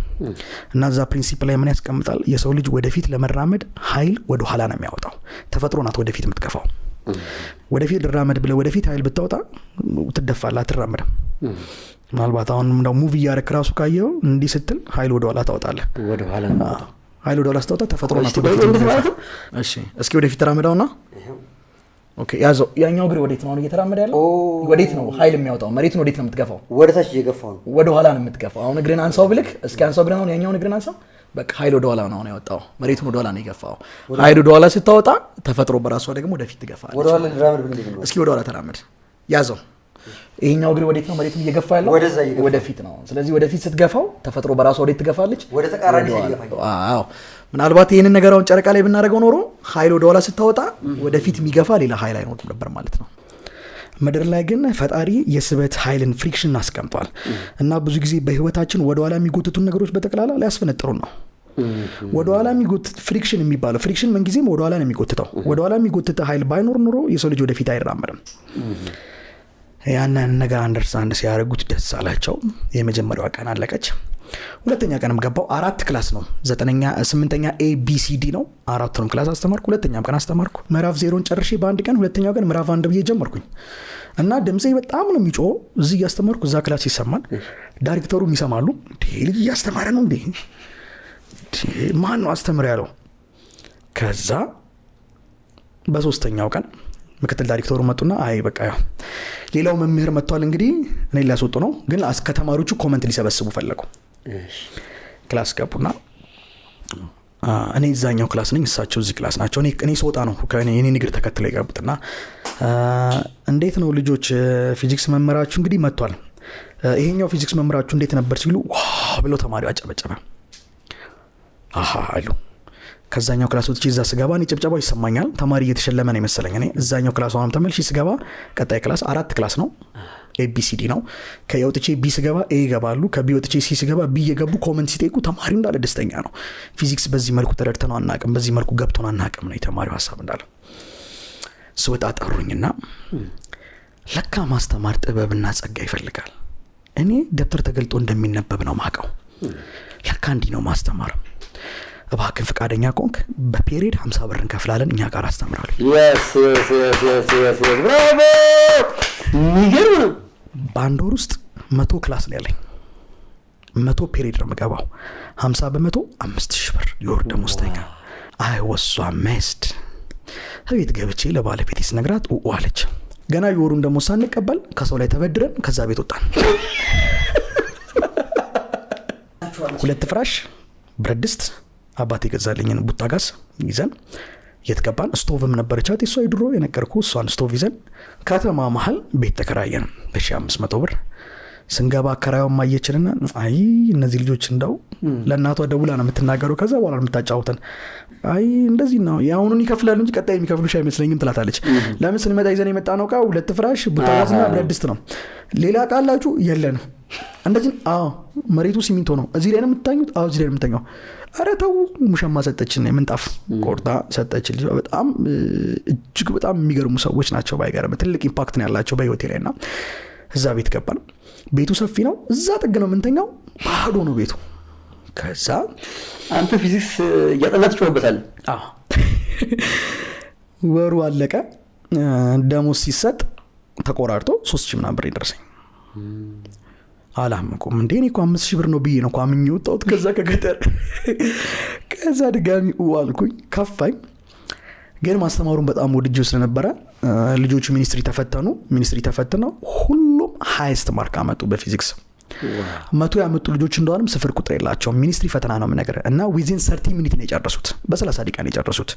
እና ዛ ፕሪንሲፕል ላይ ምን ያስቀምጣል የሰው ልጅ ወደፊት ለመራመድ ኃይል ወደ ኋላ ነው የሚያወጣው ተፈጥሮ ናት ወደፊት የምትገፋው ወደፊት ልራመድ ብለ ወደፊት ኃይል ብታወጣ ትደፋላ አትራመድም ምናልባት አሁን እንደው ሙቪ ያረክ ራሱ ካየው እንዲህ ስትል ኃይል ወደ ኋላ ታወጣለህ
ወደ ኋላ
ኃይል ወደ ኋላ ስታወጣ ተፈጥሮ ናት እሺ እስኪ ወደፊት ተራመዳውና ኦኬ ያዘው ያኛው ግሬ ወዴት ነው እየተራመደ ያለው ወዴት ነው ኃይል የሚያወጣው መሬቱን ወዴት ነው የምትገፋው
ወደ ታች እየገፋው
ወደ ኋላ ነው የምትገፋው አሁን እግሬን አንሳው ብልክ እስኪ አንሳው ብለህ ነው ያኛውን እግሬን አንሳው በቃ ኃይል ወደ ኋላ ነው ያወጣው መሬቱን ወደ ኋላ ነው የገፋው ኃይል ወደ ኋላ ስታወጣ ተፈጥሮ በራሷ ደግሞ ወደፊት ትገፋለች
ወደ ኋላ ተራመድ ብንድነው
እስኪ ወደ ኋላ ተራመድ ያዘው ይሄኛው እግር ወዴት ነው መሬቱን እየገፋ ያለው ወደፊት ነው ስለዚህ ወደፊት ስትገፋው ተፈጥሮ በራሷ ወዴት ትገፋለች
ወደ ተቃራኒ ይገፋል
አዎ ምናልባት ይሄንን ነገር አሁን ጨረቃ ላይ ብናደርገው ኖሮ ኃይል ወደ ኋላ ስታወጣ ወደፊት የሚገፋ ሌላ ኃይል አይኖርም ነበር ማለት ነው ምድር ላይ ግን ፈጣሪ የስበት ኃይልን ፍሪክሽን አስቀምጧል እና ብዙ ጊዜ በህይወታችን ወደ ኋላ የሚጎትቱን ነገሮች በተቀላላ ሊያስፈነጥሩ ነው ወደ ኋላ የሚጎትት ፍሪክሽን የሚባለው ፍሪክሽን ምን ጊዜም ወደ ኋላ ነው የሚጎትተው ወደ ኋላ የሚጎትተ ኃይል ባይኖር ኖሮ የሰው ልጅ ወደፊት አይራመድም ያንን ነገር አንደርስታንድ ሲያደርጉት ደስ አላቸው የመጀመሪያው ቀን አለቀች ሁለተኛ ቀንም ገባው 4 ክላስ ነው 9ኛ 8ኛ ABCD ነው አራቱንም ክላስ አስተማርኩ ሁለተኛም ቀን አስተማርኩ ምዕራፍ 0ን ጨርሼ በአንድ ቀን ሁለተኛው ቀን ምዕራፍ 1 ብዬ ጀመርኩኝ እና ድምጼ በጣም ነው የሚጮህ እዚህ ያስተማርኩ እዛ ክላስ ይሰማል ዳይሬክተሩ ይሰማሉ ልጅ ያስተማረ ነው እንዴ ማን ነው አስተምር ያለው ከዛ በሶስተኛው ቀን ምክትል ዳይሬክተሩ መጡና አይ በቃ ሌላው መምህር መጥቷል እንግዲህ እኔ ሊያስወጡ ነው ግን አስከተማሪዎቹ ኮሜንት ሊሰበስቡ ፈለጉ ክላስ ገቡና እኔ እዛኛው ክላስ ነኝ እሳቸው እዚህ ክላስ ናቸው እኔ ስወጣ ነው ከኔ ንግር ተከትለው ይገቡትና እንዴት ነው ልጆች ፊዚክስ መምህራችሁ እንግዲህ መጥቷል ይሄኛው ፊዚክስ መምህራችሁ እንዴት ነበር ሲሉ ዋው ብሎ ተማሪው አጨበጨበ አሉ ከዛኛው ክላስ ወጥቼ እዛ ስገባ እኔ ጨብጨባው ይሰማኛል ተማሪ እየተሸለመ ነው መሰለኝ እኔ እዛኛው ክላስ አሁን ተመልሼ ስገባ ቀጣይ ክላስ 4 ክላስ ነው ABCD ነው ከየወጥቼ B ስገባ A ይገባሉ ከቢወጥቼ C ስገባ B እየገቡ ኮሜንት ሲጠይቁ ተማሪው እንዳለ ደስተኛ ነው ፊዚክስ በዚህ መልኩ ተረድተነው አናውቅም በዚህ መልኩ ገብቶን አናውቅም ነው የተማሪው ሐሳብ እንዳለ ስወጣ ጠሩኝና ለካ ማስተማር ጥበብና ጸጋ ይፈልጋል እኔ ደብተር ተገልጦ እንደሚነበብ ነው ማቀው ለካ እንዲ ነው ማስተማር እባክህ ፍቃደኛ ኮንክ በፔሪድ 50 ብር እንከፍላለን እኛ ጋር አስተምራለሁ
yes ብራቮ ሚገርም
በአንድ ወር ውስጥ 100 ክላስ ላይ ያለኝ 100 ፔሪድ ነው መገባው 50 በመቶ 5000 ብር የወር ደሞዝተኛ I was so amazed ህይወት ገብቼ ለባለቤቴ ስነግራት አለች ገና የወሩን ደሞዝ ሳንቀበል ከሰው ላይ ተበድረን ከዛ ቤት ወጣን ሁለት ፍራሽ ብረድስት አባቴ ገዛልኝን ቡታጋስ ይዘን የተገባን ስቶቭም ነበርቻት እሷ ይድሮ የነገርኩ እሷን ስቶቭ ይዘን ከተማ መሃል ቤት ተከራየን በ1500 ብር ስንገባ አከራዩው ማየችልና አይ እነዚህ ልጆች እንደው ለእናቷ ደውላ ነው የምትናገረው ከዛ በኋላ ነው የምታጫውተን አይ እንደዚህ ነው ያውኑን ይከፍላሉ እንጂ ቀጣይ የሚከፍሉሽ አይመስለኝም ትላታለች ለምን ስንመጣ ይዘን የመጣ ነው ቃ ሁለት ፍራሽ ቡታጋስና ብረድስት ነው ሌላ ቃላችሁ የለንም እንደዚህ መሬቱ ሲሚንቶ ነው እዚህ ላይ ነው የምታኙት እዚህ ላይ ነው የምታኙት አረ ተው ሙሽማ ሰጠችን ምንጣፍ ቆርጣ ሰጠችን በጣም እጅግ በጣም የሚገርሙ ሰዎች ናቸው ባይገርም ትልቅ ኢምፓክት ነው ያላቸው በህይወቴ ላይና እዛ ቤት ገባን ቤቱ ሰፊ ነው እዛ ጥግ ነው ምንተኛው ባዶ ነው ቤቱ ከዛ
አንተ ፊዚክስ ያጠናት ጮህበታል
ወሩ አለቀ ደሞዝ ሲሰጥ ተቆራርጦ 3000 ምናምን ብር ይደርሰኝ አላምኩም እንዴ እኔ እኮ 5000 ብር ነው ብዬ ነው ቋምኝ ወጣሁት ከዛ ከገጠር ከዛ ድጋሚ ዋልኩኝ ከፋኝ ግን ማስተማሩን በጣም ወድጄው ስለነበረ ልጆቹ ሚኒስትሪ ተፈተኑ ሁሉም ሃይስት ማርክ አመጡ በፊዚክስ 100 ያመጡ ልጆች እንደሆነም ስፍር ቁጥር የላቸው ሚኒስትሪ ፈተና ነው ነገር እና within 30 ሚኒት ነው የጨረሱት በ30 ደቂቃ ነው የጨረሱት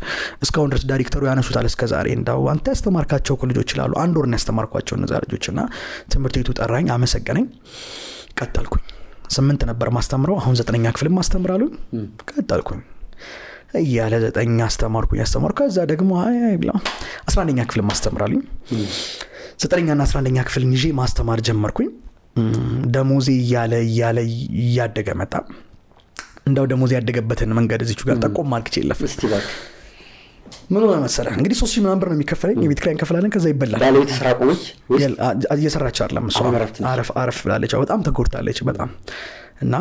እስካሁን ድረስ ዳይሬክተሩ ያነሱታል እስከ ዛሬ እንዳው አንተ ያስተማርካቸው ልጆች ይላሉ አንድ ወር ነው ያስተማርኳቸው እነዛ ልጆችና ትምህርት ቤቱ ጠራኝ አመሰገነኝ ቀጠልኩኝ 8 ነበር ማስተምረው አሁን 9ኛ ክፍል ማስተምራለሁ ቀጠልኩኝ ያለ 9 አስተማርኩኝ ከዛ ደግሞ አይ ብላ 11ኛ ክፍል ማስተምራለሁ 9ኛ እና 11ኛ ክፍል ይዤ ማስተማር ጀመርኩኝ ደሞዜ ያደገ መጣ እንዳው ደሞዜ ያደገበትን መንገድ እዚቹ ጋር ጠቆም ማርክ ይችላል
ፌስቲቫል
ምን ሆነ መሰለህ እንግዲህ 3000 ምናምን ብር ነው የሚከፈለኝ የቤት ኪራይ እንከፍላለን ከዛ ይበላል
ባለቤት ስራ ቆመች
እየሰራች አይደለም እሷ አረፍ ብላለች በጣም ተጎድታለች በጣም እና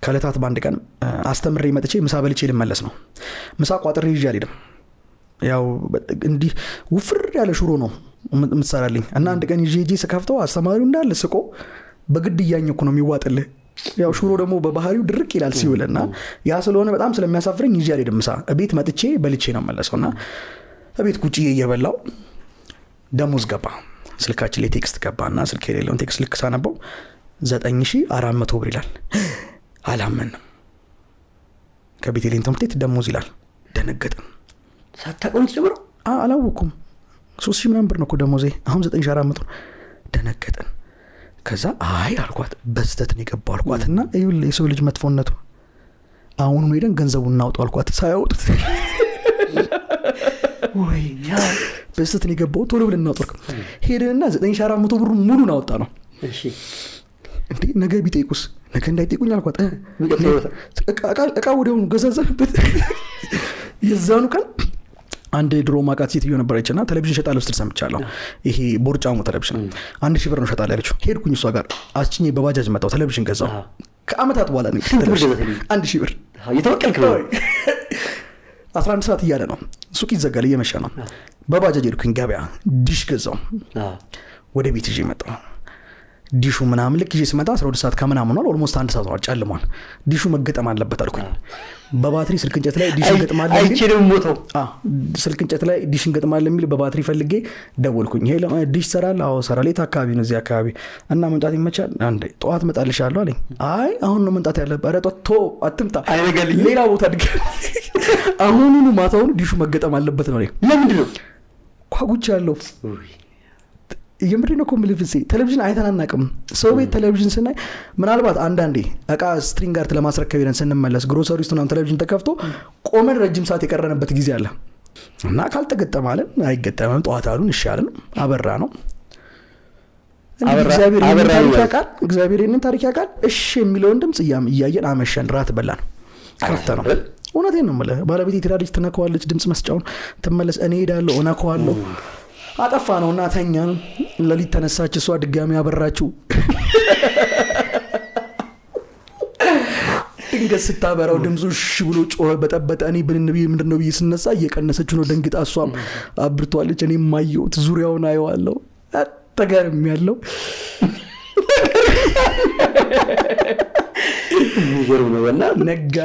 ከለታት ባንድ ቀን አስተምሬ መጥቼ ምሳ በልቼ ልመለስ ነው ምሳ ቋጥሬ ይዤ አልሄድም ያው እንዲህ ውፍር ያለ ሽሮ ነው ምትሰራልኝ እና አንድ ቀን ይዤ ስከፍተው አስተማሪው እንዳለ ስቆ በግድ ያኛኩ ነው የሚዋጥልህ ያው ሽሮ ደግሞ በባህሪው ድርቅ ይላል ሲውልና ያ ስለሆነ በጣም ስለሚያሳፍረኝ ይዤ አልሄድም ምሳ ቤት መጥቼ በልቼ ነው መለሰውና ቤት ቁጭ እየበላው ደሞዝ ገባ ስልካችን ላይ ቴክስት ገባና ስልክ የሌለውን ቴክስት ልክ ሳነበው 9400 ብር ይላል አላመንም ከቤት የሌለኝ ትምህርት ቤት ደሞዝ ይላል ደነገጥን
ሳታቆም ተጨምሮ
አላወኩም 3000 ምናምን ብር ነው ደሞዜ አሁን 9400 ደነገጥን። ከዛ አይ አልኳት በስተት ነው የገባው አልኳትና ይኸውልህ የሰው ልጅ መጥፎነቱ አሁን ነው ሄደን ገንዘቡን እናውጣው አልኳት። ሳያውጡት
ወይ ያ
በስተት ነው የገባው ቶሎ ብለን እናውጣው ሄደንና 9400 ብር ሙሉን አወጣ ነው።
እሺ
እንዴ ነገ ቢጠይቁስ ነገ እንዳይጠይቁኝ አልኳት። እቃ ወዲያውኑ ገዛዛበት። የዛኑ ቀን አንድ ድሮ ማቃት ሴትዮ ነበረችና ቴሌቪዥን ሸጣለሁ ስትል ሰምቻለሁ። ይሄ ቦርጫሙ ቴሌቪዥን 1000 ብር ነው ሸጣለሁ ያለችው። ሄድኩኝ እሷ ጋር አስጭኝ በባጃጅ መጣው ቴሌቪዥን ገዛው። ከአመታት በኋላ ነው 1000 ብር
የተወከልክ ነው።
11 ሰዓት እያለ ነው ሱቅ ይዘጋል እየመሸ ነው። በባጃጅ ሄድኩኝ ገበያ ዲሽ ገዛው። ወደ ቤት ይዤ መጣሁ። ዲሹ ምናምን ልክ ይዤ ስመጣ 12 ሰዓት ከምናምን ነው ኦልሞስት 1 ሰዓት ነው ጨልሟል። ዲሹ መገጠም አለበት አልኩኝ። በባትሪ ስልክ እንጨት ላይ ዲሽ እንገጥማለን የሚል
አይችልም ሞተው
ስልክ እንጨት ላይ ዲሽ እንገጥማለን የሚል በባትሪ ፈልጌ ደወልኩኝ። ይሄ ዲሽ ሰራል? አዎ ሰራል። የት አካባቢ ነው? እዚህ አካባቢ። እና መምጣት ይመቻል? አንዴ ጠዋት መጣልሻለሁ አለኝ። አይ አሁን ነው መምጣት ያለበት። ኧረ ቶ አትምጣ
አይነገልኝ
ሌላ ቦታ ድግ አሁኑኑ ማታውን ዲሹ መገጠም አለበት ነው።
ለምንድን ነው
ጓጉቻለሁ። የምድር ነው ኮምፕሊፍሲ ቴሌቪዥን አይተናናቅም። ሰው ቤት ቴሌቪዥን ስናይ ምናልባት አንዳንዴ እቃ ስትሪንግ ጋር ለማስረከብ ይረን ስንመለስ ግሮሰሪ ውስጥ ነው ቴሌቪዥን ተከፍቶ ቆመን ረጅም ሰዓት የቀረነበት ጊዜ አለ እና ካልተገጠማለን አይገጠምም። ጠዋታሉን ይሻላል አበራ ነው እግዚአብሔር ይሄንን ታሪክ ያውቃል። እሺ የሚለውን ድምጽ እያየን አመሸን። ራት በላን ከፍተ ነው። እውነቴን ነው የምልህ። ባለቤቴ ትራዲሽ ትነካዋለች ድምጽ መስጫውን ትመለስ። እኔ ሄዳለሁ እነካዋለሁ። አጠፋ ነውና ተኛን። ለሊት ተነሳች እሷ ድጋሚ አበራችው። ድንገት ስታበራው ድምፁ እሺ ብሎ ጮኸ በጠበጠ። እኔ ምንድነው ብዬ ስነሳ እየቀነሰች ነው ደንግጣ። እሷም አብርቷለች። እኔም ማየሁት ዙሪያውን አየዋለሁ። ተገርም ያለው ነጋ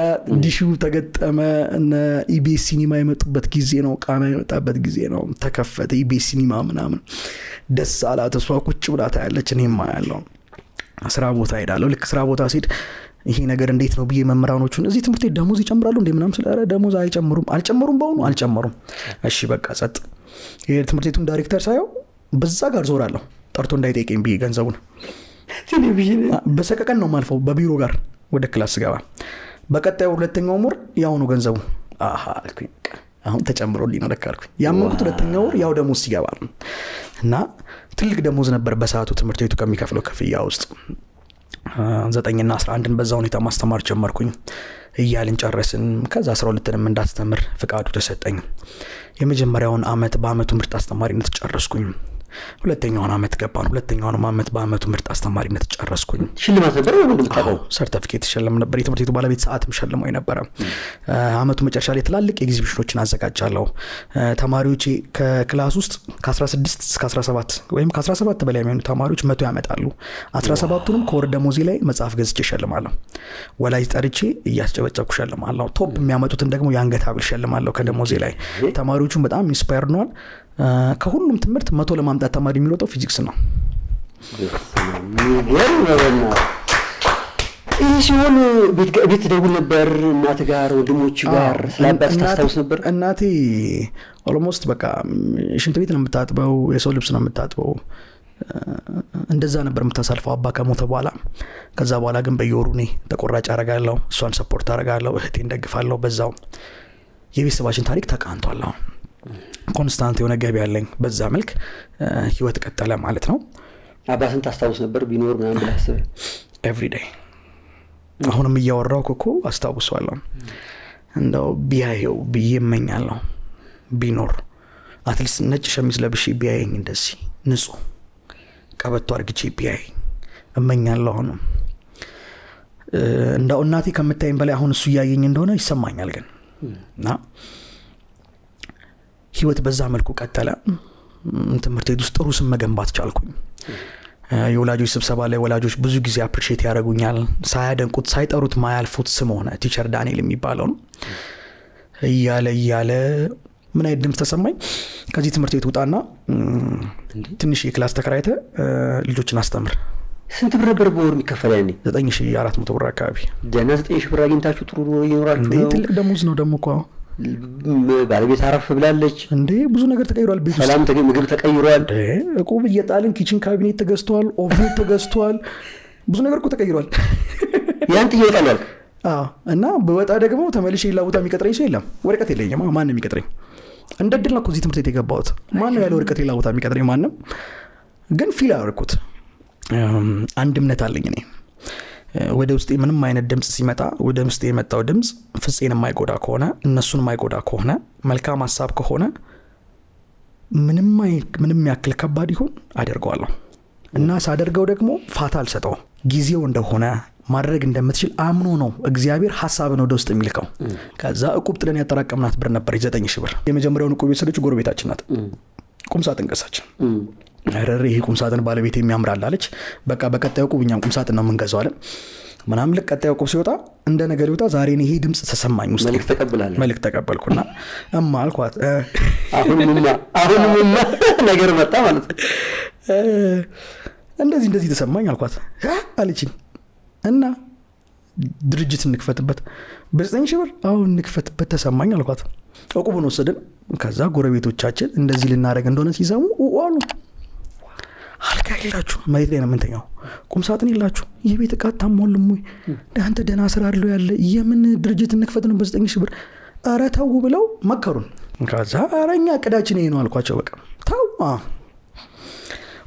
ዲሹ ተገጠመ። እነ ኢቢኤስ ሲኒማ የመጡበት ጊዜ ነው። ቃና የመጣበት ጊዜ ነው። ተከፈተ ኢቢኤስ ሲኒማ ምናምን ደስ አላት። እሷ ቁጭ ብላ ታያለች። እኔም አያለሁ። ስራ ቦታ ሄዳለሁ። ልክ ስራ ቦታ ሲሄድ ይሄ ነገር እንዴት ነው ብዬ መምህራኖቹን እዚህ ትምህርት ቤት ደሞዝ ይጨምራሉ እንዴ ምናምን ስለ ደሞዝ አልጨመሩም በእውኑ አልጨመሩም። እሺ በቃ ጸጥ። ይሄ ትምህርት ቤቱን ዳይሬክተር ሳየው በዛ ጋር ዞራለሁ ጠርቶ እንዳይጠይቀኝ ብዬ ገንዘቡን ቴሌቪዥን በሰቀቀን ነው ማልፈው በቢሮ ጋር ወደ ክላስ ገባ። በቀጣዩ ሁለተኛው ወር ያው ነው ገንዘቡ። አልኩኝ አሁን ተጨምሮልኝ ነው ለካልኩኝ። ያመንኩት ሁለተኛው ወር ያው ደሞዝ ሲገባ እና ትልቅ ደሞዝ ነበር በሰዓቱ ትምህርት ቤቱ ከሚከፍለው ክፍያ ውስጥ 9 እና 11ን በዛው ሁኔታ ማስተማር ጀመርኩኝ። እያልን ጨረስን። ከዛ 12ንም እንዳስተምር ፍቃዱ ተሰጠኝ። የመጀመሪያውን አመት በአመቱ ምርጥ አስተማሪነት ጨረስኩኝ። ሁለተኛውን አመት ገባን። ሁለተኛውን አመት በአመቱ ምርጥ አስተማሪነት ጨረስኩኝ።
ሽልማት ነበር ወንድም ታው
ሰርቲፊኬት ሸለም ነበር። የትምህርት ቤቱ ባለቤት ሰዓትም ሸልሞኝ ነበር። አመቱ መጨረሻ ላይ ትላልቅ ኤግዚቢሽኖችን አዘጋጃለሁ። ተማሪዎች ከክላስ ውስጥ ከ16 እስከ 17 ወይም ከ17 በላይ የሚሆኑ ተማሪዎች 100 ያመጣሉ። 17ቱንም ከወር ደሞዜ ላይ መጽሐፍ ገዝቼ ሸልማለሁ። ወላጅ ጠርቼ እያስጨበጨብኩ ሸልማለሁ። ቶፕ የሚያመጡትን ደግሞ የአንገት ሐብል ሸልማለሁ ከደሞዜ ላይ። ተማሪዎቹም በጣም ኢንስፓየርድ ሆነዋል። ከሁሉም ትምህርት 100 ለማምጣት ተማሪ የሚሮጠው ፊዚክስ ነው።
ይህ ሲሆን ቤት ደውል ነበር እናት ጋር ወንድሞች ጋር ስላባስ ታስታውስ ነበር?
እናቴ ኦልሞስት በቃ ሽንት ቤት ነው የምታጥበው፣ የሰው ልብስ ነው የምታጥበው። እንደዛ ነበር የምታሳልፈው አባ ከሞተ በኋላ። ከዛ በኋላ ግን በየወሩ እኔ ተቆራጭ አደርጋለሁ፣ እሷን ሰፖርት አደርጋለሁ፣ እህቴን ደግፋለሁ። በዛው የቤተሰባችን ታሪክ ተቃንቷል። ኮንስታንት የሆነ ገቢ ያለኝ በዛ መልክ ህይወት ቀጠለ ማለት ነው።
አባስን ታስታውስ ነበር ቢኖር ምናምን ብለህ አስበህ?
ኤቭሪ ዴይ አሁንም እያወራሁ እኮ አስታውሰዋለሁ። እንደው ቢያየው ብዬ እመኛለሁ። ቢኖር አትሊስት ነጭ ሸሚዝ ለብሼ ቢያየኝ እንደዚህ ንጹህ ቀበቶ አድርጌ ቢያየኝ እመኛለሁ። አሁንም እንደው እናቴ ከምታየኝ በላይ አሁን እሱ ያየኝ እንደሆነ ይሰማኛል። ግን እና ህይወት በዛ መልኩ ቀጠለ። ትምህርት ቤት ውስጥ ጥሩ ስም መገንባት ቻልኩኝ። የወላጆች ስብሰባ ላይ ወላጆች ብዙ ጊዜ አፕሪሺየት ያደርጉኛል። ሳያደንቁት ሳይጠሩት ማያልፉት ስም ሆነ ቲቸር ዳንኤል የሚባለው ነው። እያለ ምን አይነት ድምፅ ተሰማኝ። ከዚህ ትምህርት ቤት ውጣና ትንሽ የክላስ ተከራይተ ልጆችን አስተምር።
ስንት ብር ነበር በወር የሚከፈል ያኔ?
9400 ብር አካባቢ።
ደህና 9000 ብር አግኝታችሁ ጥሩ ኑሮ ይኖራችሁ?
ትልቅ ደሞዝ ነው ደግሞ እኮ
ባለቤት አረፍ ብላለች
እንዴ ብዙ ነገር ተቀይሯል ቤት
ሰላም ምግብ ተቀይሯል
እቁብ እየጣልን ኪችን ካቢኔት ተገዝቷል ኦቭን ተገዝቷል ብዙ ነገር እኮ ተቀይሯል
ያን ትይወጣል
እና በወጣ ደግሞ ተመልሼ ሌላ የሚቀጥረኝ ሰው የለም ወረቀት የለኝም ማንም የሚቀጥረኝ እንደ ድል ነው እዚህ ትምህርት ቤት የገባሁት ማንም ያለ ወረቀት ሌላ ቦታ የሚቀጥረኝ ማንም ግን ፊል አደረኩት አንድ እምነት አለኝ እኔ ወደ ውስጤ ምንም አይነት ድምጽ ሲመጣ ወደ ውስጤ የመጣው ድምጽ ፍፄን የማይጎዳ ከሆነ እነሱን የማይጎዳ ከሆነ መልካም ሐሳብ ከሆነ ምንም ያክል ከባድ ይሁን አደርገዋለሁ እና ሳደርገው ደግሞ ፋታ አልሰጠው ጊዜው እንደሆነ ማድረግ እንደምትችል አምኖ ነው እግዚአብሔር ሐሳብን ወደ ውስጥ የሚልከው ከዛ እቁብ ጥለን ያጠራቀምናት ብር ነበር 9000 ብር የመጀመሪያውን እቁብ የወሰደችው ጎረቤታችን ናት ቁምሳጥን ገዛችን አረረ ይሄ ቁምሳጥን ባለቤት የሚያምራል አለች በቃ በቀጣዩ እቁብ እኛም ቁምሳጥን ነው የምንገዛው አለ ምናምን ለቀጣዩ እቁብ ሲወጣ እንደ ነገር ይወጣ ዛሬ ነው ይሄ ድምጽ ተሰማኝ ውስጥ መልክ ተቀበልኩና እማ አልኳት
አሁንማ ነገር መጣ ማለት
እንደዚህ ተሰማኝ አልኳት አለችኝ እና ድርጅት እንክፈትበት በ9000 ብር አሁን እንክፈትበት ተሰማኝ አልኳት እቁቡን ወሰድን ከዛ ጎረቤቶቻችን እንደዚህ ልናረግ እንደሆነ ሲሰሙ አሉ አልጋ የላችሁ መሬት ላይ ነው የምንተኛው ቁምሳጥን የላችሁ የቤት ዕቃ ታሟልም ወይ አንተ ደህና ስራ አይደል ያለ የምን ድርጅት እንክፈት ነው በ9000 ብር ኧረ ተው ብለው መከሩን ከዛ አረኛ ቅዳችን ይሄ ነው አልኳቸው በቃ ተው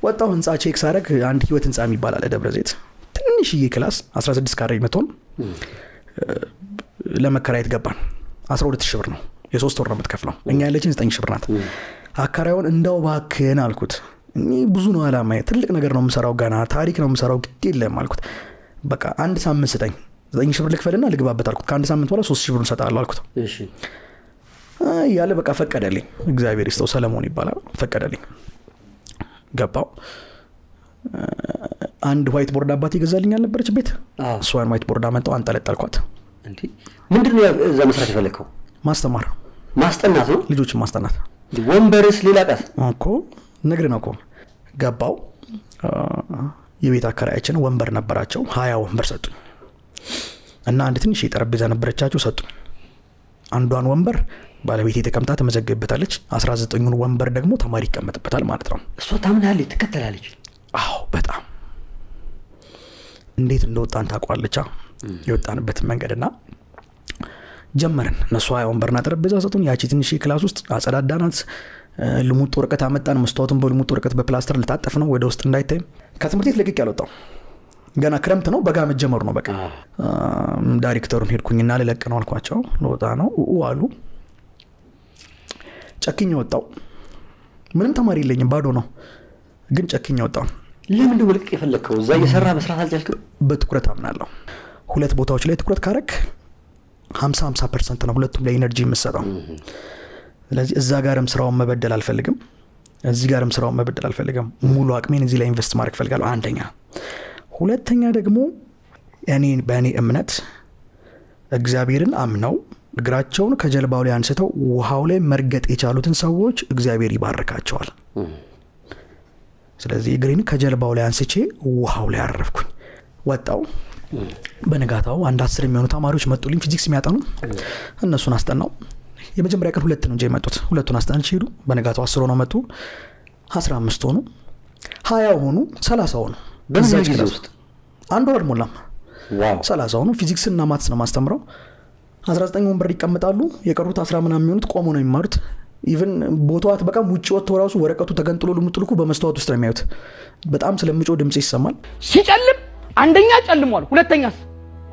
ወጣው ህንጻ ቼክ ሳረግ አንድ ህይወት ህንጻ የሚባል አለ ደብረ ዘይት ትንሽዬ ክላስ 16 ካሬ መቶን ለመከራየት ገባን 12000 ብር ነው የ3 ወር ነው የምትከፍለው እኛ ያለችን 9000 ብር ናት አካራዩን እንደው ባከን አልኩት እኔ ብዙ ነው አላማዬ ትልቅ ነገር ነው የምሰራው ገና ታሪክ ነው የምሰራው ግድ የለም አልኩት በቃ አንድ ሳምንት ስጠኝ 9000 ብር ልክፈልና ልግባበት አልኩት ከአንድ ሳምንት በኋላ 3000 ብር እንሰጣለሁ አልኩት እሺ ያለ በቃ ፈቀደልኝ እግዚአብሔር ይስጠው ሰለሞን ይባላል ፈቀደልኝ ገባው አንድ ዋይት ቦርድ አባቴ ገዛልኝ አልነበረች ቤት እሷን ዋይት ቦርድ አመጣው አንጠለጠልኳት
እንዴ ምንድነው እዛ መስራት የፈለከው
ማስተማር
ማስጠናት ነው ልጆችን
ማስጠናት
ወንበርስ ሌላ ቀስ
እኮ ነግሬ ነው እኮ ገባው የቤት አከራያችን ወንበር ነበራቸው 20 ወንበር ሰጡኝ እና አንድ ትንሽ የጠረጴዛ ነበረቻቸው ሰጡኝ አንዷን ወንበር ባለቤቴ ተቀምጣ ተመዘግበታለች 19ኙን ወንበር ደግሞ ተማሪ ይቀመጥበታል ማለት ነው
እሷ ታምናለች ትከተላለች
አዎ በጣም እንዴት እንደወጣን ታቋለች የወጣንበት መንገድና ጀመረን እነሱ ወንበርና ጠረጴዛ ሰጡን ያቺ ትንሽ ክላስ ውስጥ አጸዳዳናት ልሙጥ ወረቀት አመጣን መስታወቱን በልሙጥ ወረቀት በፕላስተር ልታጠፍ ነው ወደ ውስጥ እንዳይታይ ከትምህርት ቤት ለቅቄ ያልወጣው ገና ክረምት ነው በጋ መጀመሩ ነው በቃ ዳይሬክተሩን ሄድኩኝና ለለቅ ነው አልኳቸው ለወጣ ነው አሉ ጨክኝ ወጣው ምንም ተማሪ የለኝም ባዶ ነው ግን ጨክኝ ወጣው
ለምን ነው ልቅ የፈለከው እዛ እየሰራ መስራት አልቻልክም
በትኩረት አምናለሁ ሁለት ቦታዎች ላይ ትኩረት ካረክ 50% ነው ሁለቱም ላይ ኤነርጂ የምሰጠው ስለዚህ እዛ ጋርም ስራውን መበደል አልፈልግም እዚህ ጋርም ስራውን መበደል አልፈልግም ሙሉ አቅሜን እዚህ ላይ ኢንቨስት ማድረግ ፈልጋለሁ አንደኛ ሁለተኛ ደግሞ በእኔ እምነት እግዚአብሔርን አምነው እግራቸውን ከጀልባው ላይ አንስተው ውሃው ላይ መርገጥ የቻሉትን ሰዎች እግዚአብሔር ይባርካቸዋል ስለዚህ እግሬን ከጀልባው ላይ አንስቼ ውሃው ላይ አረፍኩኝ ወጣው በነጋታው አንድ 10 የሚሆኑ ተማሪዎች መጡልኝ ፊዚክስ የሚያጠኑ እነሱን አስጠናው የመጀመሪያ ቀን 2 ነው እንጂ የመጡት ሁለቱን አስጠንቼ ሄዱ በነጋታው 10 ሆነው መጡ 15 ሆኑ 20 ሆኑ 30 ሆኑ
በዛች ክላስ ውስጥ
አንድ ወር ሞላም ዋው 30 ሆኑ ፊዚክስ እና ማትስ ነው ማስተምረው 19 ወንበር ይቀመጣሉ የቀሩት 10 ምናምን የሚሆኑት ቆሞ ነው የሚማሩት ኢቭን ቦታዋት በቃ ውጪ ወጥቶ ራሱ ወረቀቱ ተገንጥሎ ልሙጥልኩ በመስተዋት ውስጥ ነው የሚያዩት በጣም ስለምጮ ድምጽ ይሰማል
ሲጨልም አንደኛ ጨልሟል ሁለተኛስ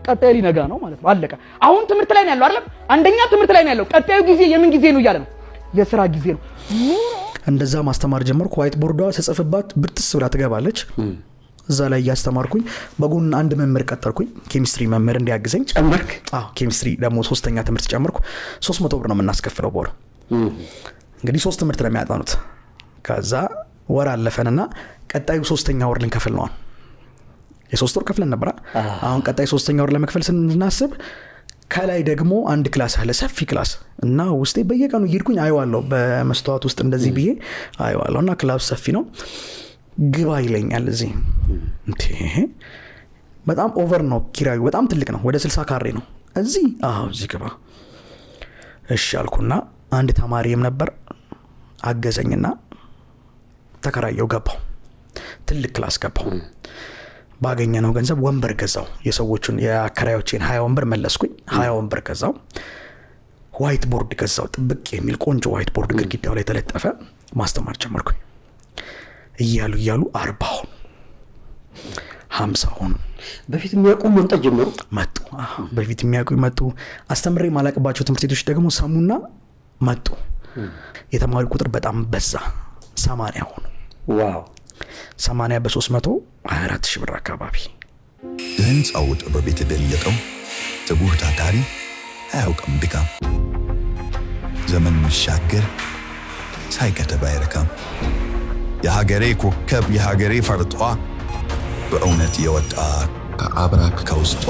ቀጣይ ሊነጋ ነው ማለት ነው አለቀ አሁን ትምህርት ላይ ነው ያለው አይደል አንደኛ ትምህርት ላይ ነው ያለው ቀጣዩ ጊዜ የምን ጊዜ ነው ይያለ ነው የሥራ ጊዜ ነው
እንደዛ ማስተማር ጀመርኩ ዋይት ቦርዷ ተጽፈባት ብርትስ ብላ ትገባለች እዛ ላይ ያስተማርኩኝ በጎን አንድ መምህር ቀጠርኩኝ ኬሚስትሪ መምህር እንዲያግዘኝ
ጨመርክ
ኬሚስትሪ ደግሞ ሶስተኛ ትምህርት ጨመርኩ 300 ብር ነው የምናስከፍለው በወር እንግዲህ 3 ትምህርት ነው የሚያጣኑት ከዛ ወር አለፈንና ቀጣዩ ሶስተኛ ወር ልንከፍል ነው የ3 ወር ከፍለን ነበር አሁን ቀጣይ ሶስተኛ ወር ለመክፈል ስናስብ ከላይ ደግሞ አንድ ክላስ አለ ሰፊ ክላስ እና ውስጤ በየቀኑ ይርኩኝ አይዋለሁ በመስተዋት ውስጥ እንደዚህ ብዬ አይዋለሁና ክላስ ሰፊ ነው ግባ ይለኛል እዚህ እንዴ በጣም ኦቨር ነው ኪራዩ በጣም ትልቅ ነው ወደ 60 ካሬ ነው እዚህ እዚህ ግባ እሺ አልኩና አንድ ተማሪም ነበር አገዘኝና ተከራየው ገባው ትልቅ ክላስ ገባው ባገኘነው ገንዘብ ወንበር ገዛው የሰዎችን የአከራዮችን 20 ወንበር መለስኩኝ 20 ወንበር ገዛው ዋይት ቦርድ ገዛው ጥብቅ የሚል ቆንጆ ዋይት ቦርድ ግድግዳው ላይ ተለጠፈ ማስተማር ጀመርኩኝ እያሉ 40 ሆኑ 50 ሆኑ
በፊት የሚያውቁ መምጣት ጀመሩ
መጡ በፊት የሚያውቁ መጡ አስተምሬ ማላቀባቸው ትምህርት ቤቶች ደግሞ ሰሙና መጡ የተማሪ ቁጥር በጣም በዛ 80 ሆኑ
ዋው
80 በ324 ሺህ ብር አካባቢ
የህንፃው ጥበብ የተገለጠው ትጉህ ታታሪ አያውቅም ድካም ዘመን መሻገር ሳይከተብ አይረካም የሀገሬ ኮከብ የሀገሬ ፈርጧ በእውነት የወጣ ከአብራክ ከውስጧ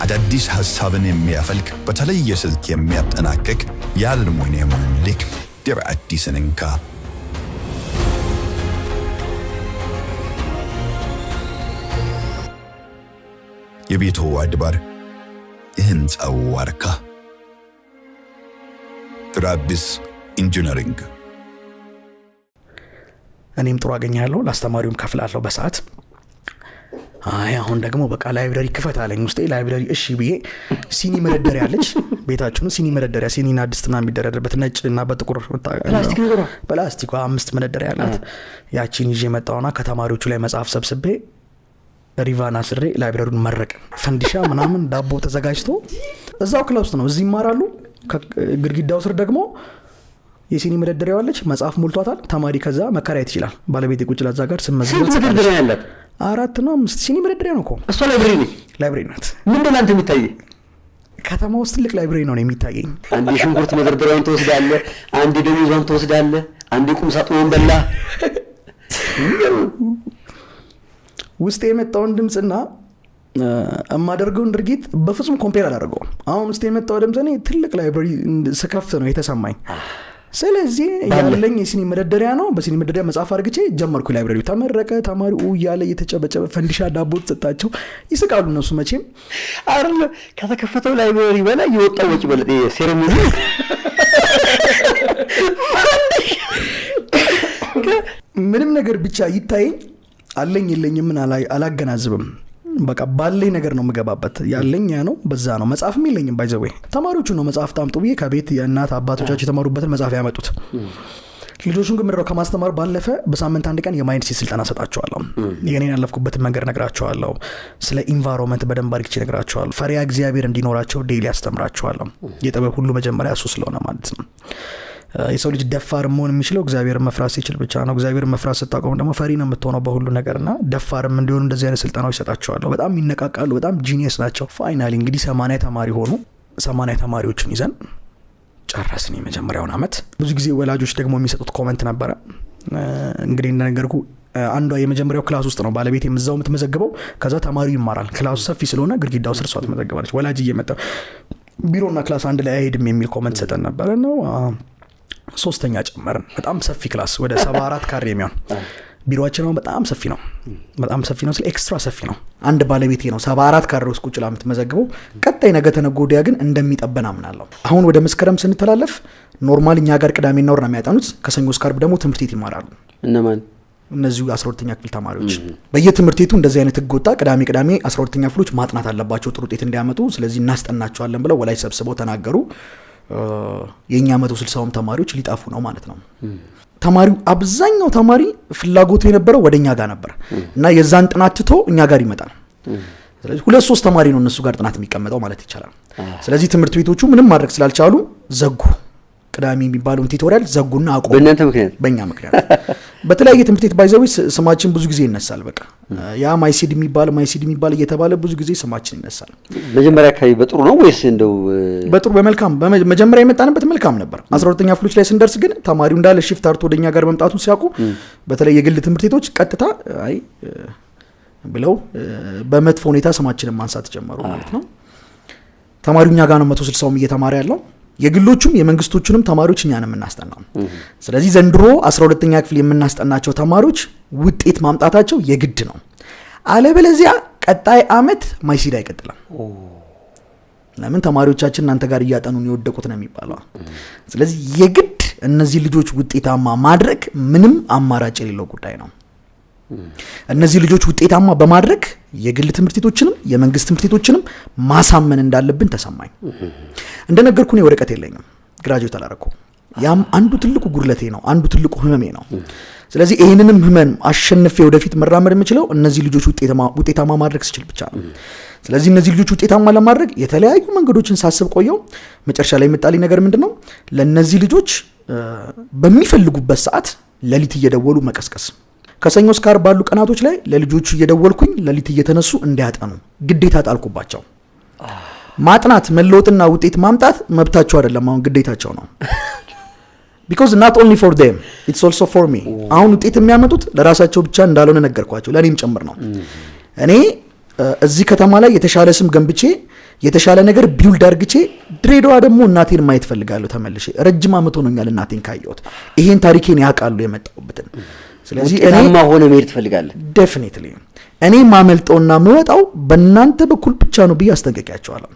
አዳዲስ ሐሳብን የሚያፈልቅ በተለየ ስልት የሚያጠናቅቅ የአልሙኒየም ልክ ድር አዲስን እንካ የቤቱ አድባር የህንፃው ዋርካ ትራዲስ ኢንጂነሪንግ
እኔም ጥሩ አገኛለሁ ላስተማሪውም ከፍላለሁ በሰዓት አይ አሁን ደግሞ በቃ ላይብረሪ ክፈት አለኝ ውስጤ ላይብረሪ እሺ ብዬ ሲኒ መደርደሪያ አለች ቤታችን ሲኒ መደርደሪያ ሲኒና ድስትና የሚደረደርበት ነጭና በጥቁር ፕላስቲክ 5 መደርደሪያ አላት ያቺን ይዤ መጣውና ከተማሪዎቹ ላይ መጽሐፍ ሰብስቤ ሪቫና ስሬ ላይብረሪውን መረቅ ፈንዲሻ ምናምን ዳቦ ተዘጋጅቶ እዛው ክላስ ውስጥ ነው እዚህ ይማራሉ ግድግዳው ስር ደግሞ የሲኒ መደርደሪያ አለች መጽሐፍ ሞልቷታል ተማሪ ከዛ መከራየት ይችላል ባለቤት ቁጭ ላዛ ጋር ስመዝገብ
ስንት መደርደሪያ ያላት
4 ነው 5 ሲኒ መደርደሪያ ነው እኮ
እሷ ላይብረሪ
ናት
ምንድን አንተ የሚታይ
ከተማ ውስጥ ትልቅ ላይብረሪ ነው የሚታየኝ
አንድ ሽንኩርት መደርደሪያውን ተወስዳለ አንድ ደሞዟን ተወስዳለ አንድ ቁም ሳጥኑን በላ ውስጥ የመጣውን ድምጽና እማደርገውን ድርጊት በፍጹም ኮምፔር አላደርገውም አሁን ውስጥ የመጣው ድምጽኔ ትልቅ ላይብረሪ ስከፍት ነው የተሰማኝ ስለዚህ ያለኝ የሲኒ መደርደሪያ ነው በሲኒ መደርደሪያ መጽሐፍ አርግቼ ጀመርኩ ላይብረሪው ተመረቀ ተማሪው ያለ የተጨበጨበ ፈንዲሻ ዳቦ ተጣጣቸው ይስቃሉ እነሱ መቼም አይደል ከተከፈተው ላይብረሪ በላይ የወጣው ወጪ በለጤ ሴሬሞኒ
ምንም ነገር ብቻ ይታይ አለኝ የለኝም ምን አላገናዝብም በቃ ባለኝ ነገር ነው መገባበት ያለኝ ያ ነው በዛ ነው መጽሐፍም የለኝም ባይዘው ተማሪዎቹ ነው መጽሐፍ ታምጡ ብዬ ከቤት የእናት አባቶቻቸው የተማሩበትን መጽሐፍ ያመጡት ልጆቹን ግን ምድረው ከማስተማር ባለፈ በሳምንት አንድ ቀን የማይንድ ሲ ስልጠና ሰጣቸዋለሁ የኔን ያለፍኩበትን መንገድ ነግራቸዋለሁ ስለ ኢንቫይሮንመንት በደንብ አድርጌ ነግራቸዋለሁ ፈሪያ እግዚአብሔር እንዲኖራቸው ዴይሊ አስተምራቸዋለሁ የጥበብ ሁሉ መጀመሪያ እሱ ስለሆነ ማለት ነው የሰው ልጅ ደፋር መሆን የሚችለው እግዚአብሔርን መፍራት ሲችል ብቻ ነው እግዚአብሔርን መፍራት ስታቆም ደግሞ ፈሪ ነው የምትሆነው በሁሉ ነገርና ደፋርም እንዲሆኑ እንደዚህ አይነት ስልጠናዎች ሰጣቸዋለሁ በጣም ይነቃቃሉ በጣም ጂኒየስ ናቸው ፋይናሊ እንግዲህ 80 ተማሪ ሆኑ 80 ተማሪዎችን ይዘን ጨረስን የመጀመሪያውን አመት ብዙ ጊዜ ወላጆች ደግሞ የሚሰጡት ኮሜንት ነበር እንግዲህ እንደነገርኩ አንዷ የመጀመሪያው ክላስ ውስጥ ነው ባለቤት የምዛው የምትመዘግበው ከዛ ተማሪው ይማራል ክላሱ ሰፊ ስለሆነ ግድግዳው ስር ሷት መዘገባለች ወላጅ እየመጣ ቢሮና ክላስ አንድ ላይ አይሄድም የሚል ኮሜንት ሰጠን ነበር ነው ሶስተኛ ጨመርን በጣም ሰፊ ክላስ ወደ 74 ካሬ የሚሆን ቢሮአችን ነው በጣም ሰፊ ነው ስለ ኤክስትራ ሰፊ ነው አንድ ባለቤቴ ነው 74 ካሬ ውስጥ ቁጭ ላምት መዘግበው ቀጣይ ነገ ተነጎዲያ ግን እንደሚጠበን አምናለሁ አሁን ወደ መስከረም ስንተላለፍ ኖርማል እኛ ጋር ቅዳሜና እሁድ ነው የሚያጠኑት ከሰኞ እስከ ዓርብ ደግሞ ትምህርት ቤት ይማራሉ
እነማን
እነዚህ 12ኛ ክፍል ተማሪዎች በየትምህርት ቤቱ እንደዚህ አይነት ህግ ወጣ ቅዳሜ 12ኛ ክፍሎች ማጥናት አለባቸው ጥሩ ውጤት እንዲያመጡ ስለዚህ እናስጠናቸዋለን ብለው ወላጅ ሰብስበው ተናገሩ የኛ 160 ተማሪዎች ሊጣፉ ነው ማለት ነው ተማሪው አብዛኛው ተማሪ ፍላጎቱ የነበረው ወደኛ ጋር ነበር እና የዛን ጥናት ትቶ እኛ ጋር ይመጣል ስለዚህ 2-3 ተማሪ ነው እነሱ ጋር ጥናት የሚቀመጠው ማለት ይቻላል ስለዚህ ትምህርት ቤቶቹ ምንም ማድረግ ስላልቻሉ ዘጉ ቅዳሜ የሚባለው ቲቶሪያል ዘጉና አቆሙ በእኛ ምክንያት በተለያየ ትምህርት ቤት ባይዘው ስማችን ብዙ ጊዜ ይነሳል በቃ ያ ማይሲድ የሚባል እየተባለ ብዙ ጊዜ ስማችን ይነሳል
መጀመሪያ ካይ በጥሩ ነው ወይስ እንደው
በጥሩ በመልካም መጀመሪያ የመጣንበት መልካም ነበር 12ኛ ክፍሎች ላይ ስንደርስ ግን ተማሪው እንዳለ ሺፍት አርቶ ወደኛ ጋር መምጣቱን ሲያውቁ በተለይ የግል ትምህርት ቤቶች ቀጥታ አይ ብለው በመጥፎ ሁኔታ ስማችንን ማንሳት ጀመሩ ማለት ነው ተማሪውኛ ጋር ነው 160 እየተማረ ያለው የግሎቹም የመንግስቶቹንም ተማሪዎች እኛ ነን የምናስጠናው ስለዚህ ዘንድሮ 12ኛ ክፍል የምናስጠናቸው ተማሪዎች ውጤት ማምጣታቸው የግድ ነው አለበለዚያ ቀጣይ አመት ማይሲዳ ይቀጥላል ለምን ተማሪዎቻችን እናንተ ጋር እያጠኑን ይወደቁት ነው የሚባለው ስለዚህ የግድ እነዚህ ልጆች ውጤታማ ማድረግ ምንም አማራጭ የሌለው ጉዳይ ነው እነዚህ ልጆች ውጤታማ በማድረግ የግል ትምህርት ቤቶችንም የመንግስት ትምህርት ቤቶችንም ማሳመን እንዳለብን ተሰማኝ እንደነገርኩ ነው ወረቀት የለኝም ግራጁዌት አላረኩም ያም አንዱ ትልቁ ጉርለቴ ነው አንዱ ትልቁ ህመሜ ነው ስለዚህ ይሄንንም ህመም አሸንፌ ወደፊት መራመድ የምችለው እነዚህ ልጆች ውጤታማ ማድረግ ስችል ብቻ ነው ስለዚህ እነዚህ ልጆች ውጤታማ ለማድረግ የተለያዩ መንገዶችን ሳስብ ቆየው መጨረሻ ላይ መጣልኝ ነገር ምንድነው ለነዚህ ልጆች በሚፈልጉበት ሰዓት ለሊት እየደወሉ መቀስቀስ ከሰኞ እስከ ዓርብ ባሉ ቀናቶች ላይ ለልጆቹ እየደወልኩኝ ለሊት እየተነሱ እንዲያጠኑ ግዴታ ጣልኩባቸው ማጥናት መለወጥና ውጤት ማምጣት መብታቸው አይደለም አሁን ግዴታቸው ነው because not only for them it's also for me አሁን ውጤት የሚያመጡት ለራሳቸው ብቻ እንዳልሆነ ነገርኳቸው ለኔም ጭምር ነው እኔ እዚህ ከተማ ላይ የተሻለ ስም ገንብቼ የተሻለ ነገር ቢውልድ አርግቼ ድሬዳዋ ደግሞ እናቴን ማየት ፈልጋለሁ ተመልሼ ረጅም አመት ሆኖኛል እናቴን ካየሁት ይሄን ታሪኬን ያውቃሉ የመጣሁበትን ስለዚህ
እኔማ ሆነ መሄድ ትፈልጋለህ
definitely እኔ ማመልጠውና ምወጣው በእናንተ በኩል ብቻ ነው ብዬ አስጠንቀቂያቸዋለሁ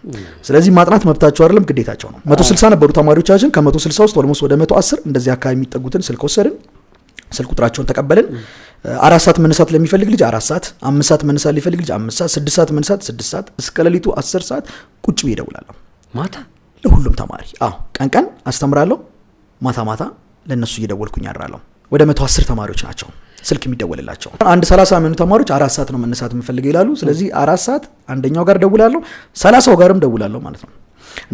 ስለዚህ ማጥናት መብታቸው አይደለም ግዴታቸው ነው 160 ነበሩ ተማሪዎቻችን ከ160 ውስጥ ኦልሞስት ወደ 110 እንደዚህ አካባቢ የሚጠጉትን ስልክ ወሰድን ስልክ ቁጥራቸውን ተቀበልን 4 ሰዓት መነሳት ለሚፈልግ ልጅ 4 ሰዓት 5 ሰዓት መነሳት ለሚፈልግ ልጅ 5 ሰዓት 6 ሰዓት መነሳት 6 ሰዓት እስከ ሌሊቱ 10 ሰዓት ቁጭ ብዬ እደውላለሁ
ማታ
ለሁሉም ተማሪ ቀን አስተምራለሁ ማታ ለነሱ እየደወልኩኝ አድራለሁ ወደ 110 ተማሪዎች ናቸው ስልክ የሚደወልላቸው አንድ 30 ሚኒት ተማሪዎች 4 ሰዓት ነው መነሳት የምፈልገው ይላሉ ስለዚህ 4 ሰዓት አንደኛው ጋር ደውላለሁ 30ው ጋርም ደውላለሁ ማለት ነው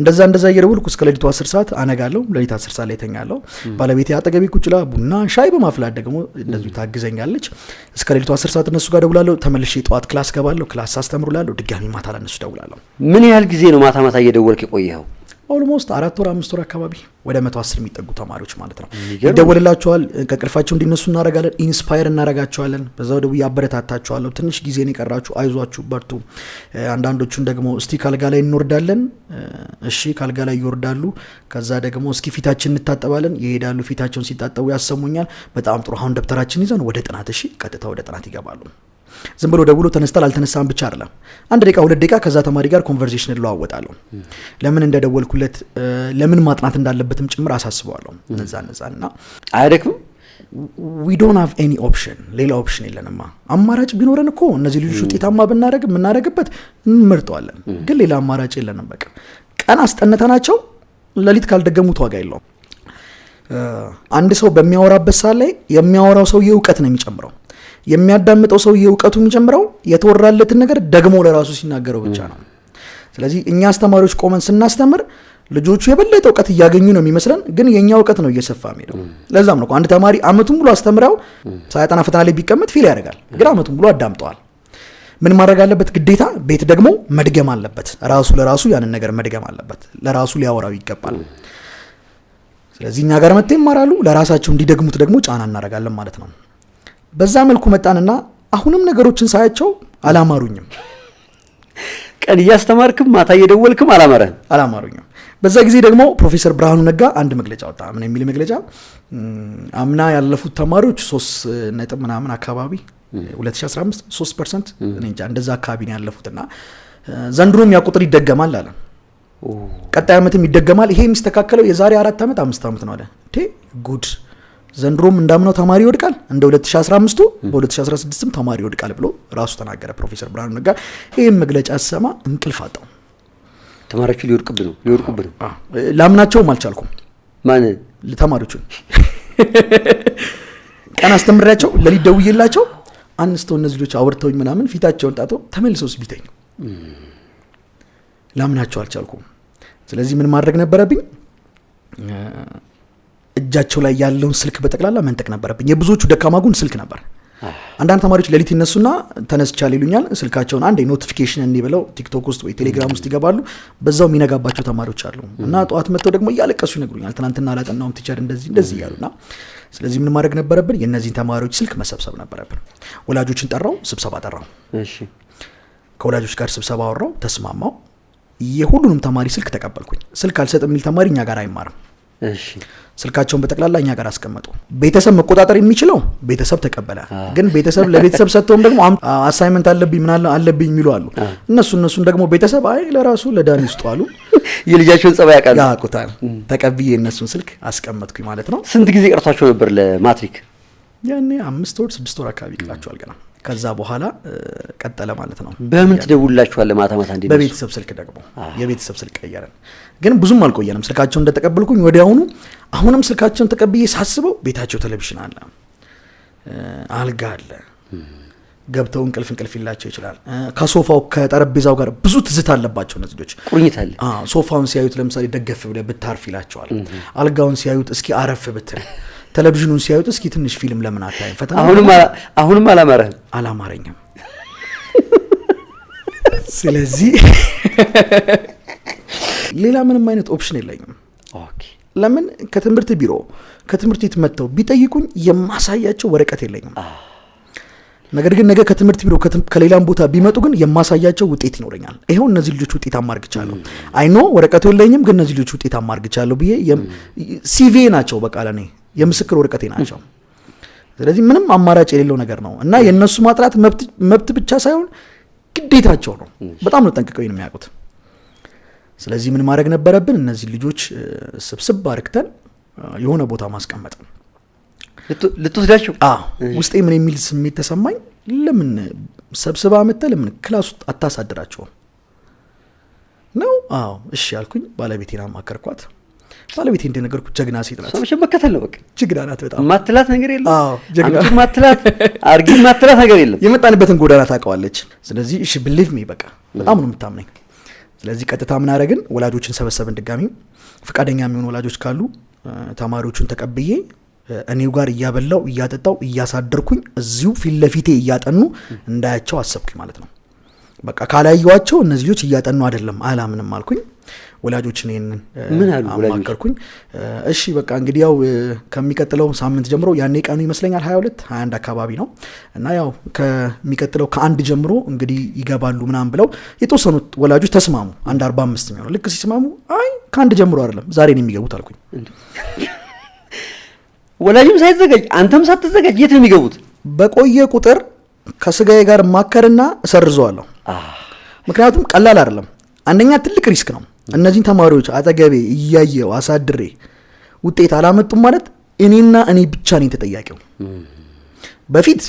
እንደዛ እየደወልኩ እስከ ሌሊቱ 10 ሰዓት አነጋለሁ ሌሊት 10 ሰዓት ላይ ተኛለሁ ባለቤቴ አጠገቤ ቁጭላ ቡና ሻይ በማፍላት ደግሞ እንደዚህ ታግዘኛለች እስከ ሌሊቱ 10 ሰዓት እነሱ ጋር ደውላለሁ ተመልሼ ጧት ክላስ ገባለሁ ክላስ አስተምሩላለሁ ድጋሚ ማታ ለነሱ ደውላለሁ
ምን ያህል ጊዜ ነው ማታ እየደወልክ የቆየኸው
ኦልሞስት 4 ወር 5 ወር አካባቢ ወደ 110 የሚጠጉ ተማሪዎች ማለት ነው ይደወልላቸዋል ከቅልፋቸው እንዲነሱ እናረጋለን ኢንስፓየር እናረጋቸዋለን በዛው ደው ያበረታታቸዋለሁ ትንሽ ጊዜ ነው ቀራችሁ አይዟችሁ በርቱ አንዳንዶቹን ደግሞ እስቲ ካልጋ ላይ እንወርዳለን እሺ ካልጋ ላይ ይወርዳሉ ከዛ ደግሞ እስኪ ፊታችን እንታጠባለን ይሄዳሉ ፊታቸውን ሲታጠቡ ያሰሙኛል በጣም ጥሩ አሁን ደብተራችን ይዘን ወደ ጥናት እሺ ቀጥታ ወደ ጥናት ይገባሉ ዝም ብሎ ደውሎ ተነስተል አልተነሳም ብቻ አይደለም 1 ደቂቃ 2 ደቂቃ ከዛ ተማሪ ጋር ኮንቨርሴሽን ለዋወጣለሁ ለምን እንደደወልኩለት ለምን ማጥናት እንዳለበትም ጭምር አሳስበዋለሁ እነዛና አይደክም we don't have any option ሌላ ኦፕሽን የለንማ አማራጭ ቢኖረን እኮ እነዚህ ልጆች ውጤታማ ብናረግ ምናረግበት እንመርጠዋለን ግን ሌላ አማራጭ የለንም በቃ ቀን አስጠነታናቸው ለሊት ካልደገሙት ዋጋ የለውም አንድ ሰው በሚያወራበት ሰዓት ላይ የሚያወራው ሰው የእውቀት ነው የሚጨምረው የሚያዳምጠው ሰው የእውቀቱ የሚጨምረው የተወራለትን ነገር ደግሞ ለራሱ ሲናገረው ብቻ ነው ስለዚህ እኛ አስተማሪዎች ቆመን ስናስተምር ልጆቹ የበለጠ ዕውቀት ያገኙ ነው የሚመስለን ግን የኛ ዕውቀት ነው እየሰፋ የሚሄደው ለዛም ነው አንድ ተማሪ አመቱን ሙሉ አስተምራው ሳያጠና ፈተና ላይ ቢቀመጥ ፊል ያደርጋል ግን አመቱን ሙሉ አዳምጠዋል ምን ማድረግ አለበት ግዴታ ቤት ደግሞ መድገም አለበት ራሱ ለራሱ ያንን ነገር መድገም አለበት ለራሱ ሊያወራው ይገባል ስለዚህ እኛ ጋር መጥተው ይማራሉ ለራሳቸው እንዲደግሙት ደግሞ ጫና እናረጋለን ማለት ነው በዛ መልኩ መጣንና አሁንም ነገሮችን ሳያቸው አላማሩኝም
ቀን ያስተማርክም ማታ እየደወልክም አላማሩኝም በዛ ጊዜ ደግሞ ፕሮፌሰር ብርሃኑ ነጋ አንድ መግለጫ ወጣ ምን የሚል መግለጫ አምና ያለፉት ተማሪዎች 3 ነጥብ ምናምን አካባቢ 2015 3% እንጃ እንደዛ አካባቢ ነው ያለፉትና ዘንድሮም ያ ቁጥር ይደገማል አለ ቀጣይ አመትም ይደገማል ይሄ የሚስተካከለው የዛሬ 4 አመት 5 አመት ነው አለ ጉድ ዘንድሮም እንዳምናው ተማሪ ይወድቃል እንደ 2015 በ2016ም ተማሪ ይወድቃል ብሎ ራሱ ተናገረ ፕሮፌሰር ብርሃኑ ነጋ ይሄን መግለጫ አሰማ እንቅልፍ አጣው ተማሪዎቹ ሊወድቁብን ነው
ላምናቸው አልቻልኩም
ማን
ለተማሪዎቹ ቀን አስተምራቸው ለሊት ደውዬላቸው አንስተው እነዚህ ልጆች አወርተውኝ ምናምን ፊታቸውን ጣቶ ተመልሰው ሲቢተኝ ላምናቸው አልቻልኩም ስለዚህ ምን ማድረግ ነበረብኝ እጃቸው ላይ ያለውን ስልክ በጠቅላላ መንጠቅ ነበረብኝ የብዙዎቹ ደካማጉን ስልክ ነበር አንዳንድ ተማሪዎች ለሊት ይነሱና ተነስቻል ይሉኛል ስልካቸውን አንዴ ኖቲፊኬሽን እንዲበለው ቲክቶክ ውስጥ ወይ ቴሌግራም ውስጥ ይገባሉ በዛው የሚነጋባቸው ተማሪዎች አሉ እና ጧት መጥተው ደግሞ እያለቀሱ ይነግሩኛል ትናንትና አላጠናውም ቲቸር እንደዚህ ያሉና ስለዚህ ምን ማድረግ ነበረብን የነዚህን ተማሪዎች ስልክ መሰብሰብ ነበረብን ወላጆችን ጠራው ስብሰባ ጠራው
እሺ
ከወላጆች ጋር ስብሰባ አወራው ተስማማው የሁሉንም ተማሪ ስልክ ተቀበልኩኝ ስልክ አልሰጥም የሚል ተማሪ እኛ ጋር አይማርም
እሺ
ስልካቸውን በጠቅላላ እኛ ጋር አስቀመጡ። ቤተሰብ መቆጣጠር የሚችለው ቤተሰብ ተቀበለ። ግን ቤተሰብ ለቤተሰብ ሰጥተውም ደግሞ አሳይመንት አለብኝ ምን አለብኝ የሚሉ አሉ። እነሱን ደግሞ ቤተሰብ አይ ለራሱ ለዳኒ ውስጥ አሉ
የልጃቸውን ጸባይ
ያውቁታል። ተቀብዬ እነሱን ስልክ አስቀመጥኩኝ ማለት ነው።
ስንት ጊዜ ቀርቷቸው ነበር ለማትሪክ?
ያኔ 5 ወር 6 ወር አካባቢ ይቀራቸዋል ገና። ከዛ በኋላ ቀጠለ ማለት ነው።
በምን ትደውልላችኋል ማታ ማታ? እንዴ
በቤተሰብ ስልክ ደግሞ የቤተሰብ ስልክ ቀየረን። ግን ብዙም አልቆየንም። ስልካቸውን እንደተቀበልኩኝ ወዲያውኑ አሁንም ስልካቸውን ተቀብዬ ሳስበው ቤታቸው ቴሌቪዥን አለ፣ አልጋ አለ፣ ገብተው እንቅልፍ ይላቸው ይችላል። ከሶፋው ከጠረጴዛው ጋር ብዙ ትዝታ አለባቸው እነዚህ ልጆች።
ቁርኝት አለ።
ሶፋውን ሲያዩት ለምሳሌ ደገፍ ብለህ ብታርፍ ይላቸዋል። አልጋውን ሲያዩት እስኪ አረፍ ብትል፣ ቴሌቪዥኑን ሲያዩት እስኪ ትንሽ ፊልም ለምን አታይም? ፈተና
አሁንም
አላማረኝም። ስለዚህ ሌላ ምንም አይነት ኦፕሽን የለኝም።
ኦኬ
ለምን ከትምህርት ቢሮ ከትምህርት ቤት መጥተው ቢጠይቁኝ የማሳያቸው ወረቀት የለኝም። ነገር ግን ነገ ከትምህርት ቢሮ ከሌላም ቦታ ቢመጡ ግን የማሳያቸው ውጤት ይኖረኛል። ይሄው እነዚህ ልጆች ውጤት አማርግቻለሁ። አይኖ ወረቀቱ የለኝም ግን እነዚህ ልጆች ውጤት አማርግቻለሁ ብዬ ሲቪ ናቸው፣ በቃ ለኔ የምስክር ወረቀቴ ናቸው። ስለዚህ ምንም አማራጭ የሌለው ነገር ነው እና የነሱ ማጥራት መብት ብቻ ሳይሆን ግዴታቸው ነው። በጣም ነው ጠንቅቀው የሚያውቁት። ስለዚህ ምን ማድረግ ነበረብን? እነዚህ ልጆች ስብስብ አርክተን የሆነ ቦታ ማስቀመጥ።
ልትወስዳቸው
ውስጤ ምን የሚል ስሜት ተሰማኝ። ለምን ሰብስባ መጣ ለምን ክላስ ውስጥ አታሳድራቸው ነው? እሺ አልኩኝ። ባለቤቴን አማከርኳት። ባለቤቴ እንደነገርኩት ጀግና ሴት ናት።
ሰው መከተል ነው በቃ።
ጀግና ናት በጣም።
ማትላት ነገር የለም።
ጀግና
ማትላት አርጊ ማትላት ነገር የለም።
የመጣንበትን ጎዳና ታውቀዋለች። ስለዚህ እሺ believe me በቃ በጣም ነው የምታምነኝ። ስለዚህ ቀጥታ ምን አደረግን? ወላጆችን ሰበሰብን። ድጋሚ ፈቃደኛ የሚሆኑ ወላጆች ካሉ ተማሪዎቹን ተቀብዬ እኔው ጋር እያበላው እያጠጣው እያሳደርኩኝ እዚሁ ፊት ለፊቴ እያጠኑ እንዳያቸው አሰብኩኝ ማለት ነው። በቃ ካላየዋቸው እነዚህ ልጆች እያጠኑ አይደለም አላምንም አልኩኝ። ወላጆችን
ምን አሉ
አማከርኩኝ። እሺ በቃ እንግዲህ ያው ከሚቀጥለው ሳምንት ጀምሮ ያኔ ቀኑ ይመስለኛል 21 አካባቢ ነው እና ያው ከሚቀጥለው ከአንድ ጀምሮ እንግዲህ ይገባሉ ምናምን ብለው የተወሰኑት ወላጆች ተስማሙ። 1:45 ነው። ልክ ሲስማሙ አይ ከአንድ ጀምሮ አይደለም ዛሬ ነው የሚገቡት አልኩኝ።
ወላጅም ሳይዘጋጅ አንተም ሳትዘጋጅ የት ነው የሚገቡት?
በቆየ ቁጥር ከስጋዬ ጋር ማከርና እሰርዘዋለሁ። ምክንያቱም ቀላል አይደለም። አንደኛ ትልቅ ሪስክ ነው። እነዚህን ተማሪዎች አጠገቤ እያየው አሳድሬ ውጤት አላመጡም ማለት እኔና እኔ ብቻ ነኝ ተጠያቂው። በፊት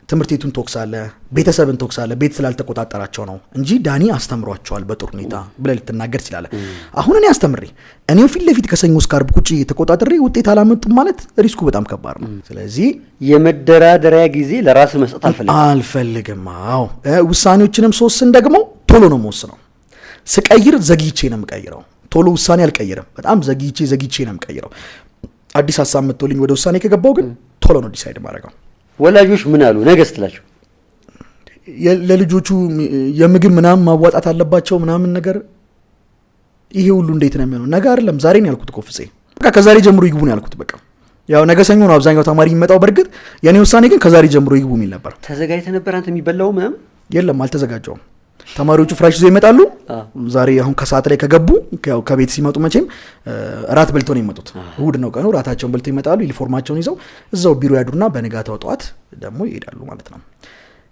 ትምህርት ቤቱን ተወክሳለ፣ ቤተሰብን ተወክሳለ፣ ቤት ስላልተቆጣጠራቸው ነው እንጂ ዳኒ አስተምሯቸዋል በጥሩ ሁኔታ ብለህ ልትናገር ትችላለህ። አሁን እኔ አስተምሬ እኔው ፊት ለፊት ከሰኞ እስከ ዓርብ ቁጭ ተቆጣጥሬ ውጤት አላመጡም ማለት ሪስኩ በጣም ከባድ ነው። ስለዚህ
የመደራደሪያ ጊዜ ለራስ መስጠት
አልፈልግም። ውሳኔዎችንም ሶስን ደግሞ ቶሎ ነው የምወስነው። ስቀይር ዘግይቼ ነው የምቀይረው። ቶሎ ውሳኔ አልቀይርም። በጣም ዘግይቼ ነው የምቀይረው። አዲስ ሀሳብ መጥቶልኝ ወደ ውሳኔ ከገባው ግን ቶሎ ነው ዲሳይድ ማድረገው።
ወላጆች ምን አሉ? ነገ ስትላቸው
ለልጆቹ የምግብ ምናምን ማዋጣት አለባቸው ምናምን ነገር ይሄ ሁሉ እንዴት ነው የሚሆነው? ነገ አይደለም ዛሬ ነው ያልኩት እኮ ፍፄ። በቃ ከዛሬ ጀምሮ ይግቡ ነው ያልኩት። በቃ ያው ነገ ሰኞ ነው አብዛኛው ተማሪ የሚመጣው። በርግጥ የኔ ውሳኔ ግን ከዛሬ ጀምሮ ይግቡ የሚል ነበር።
ተዘጋጅተህ ነበር አንተ? የሚበላው ምናምን
የለም አልተዘጋጀውም። ተማሪዎቹ ፍራሽ ይዘው ይመጣሉ። ዛሬ አሁን ከሰዓት ላይ ከገቡ ያው ከቤት ሲመጡ መቼም ራት በልተው ነው የሚመጡት። እሁድ ነው ቀኑ። ራታቸውን በልተው ይመጣሉ። ዩኒፎርማቸውን ይዘው እዛው ቢሮ ያድሩና በነጋታው ጠዋት ደግሞ ይሄዳሉ ማለት ነው።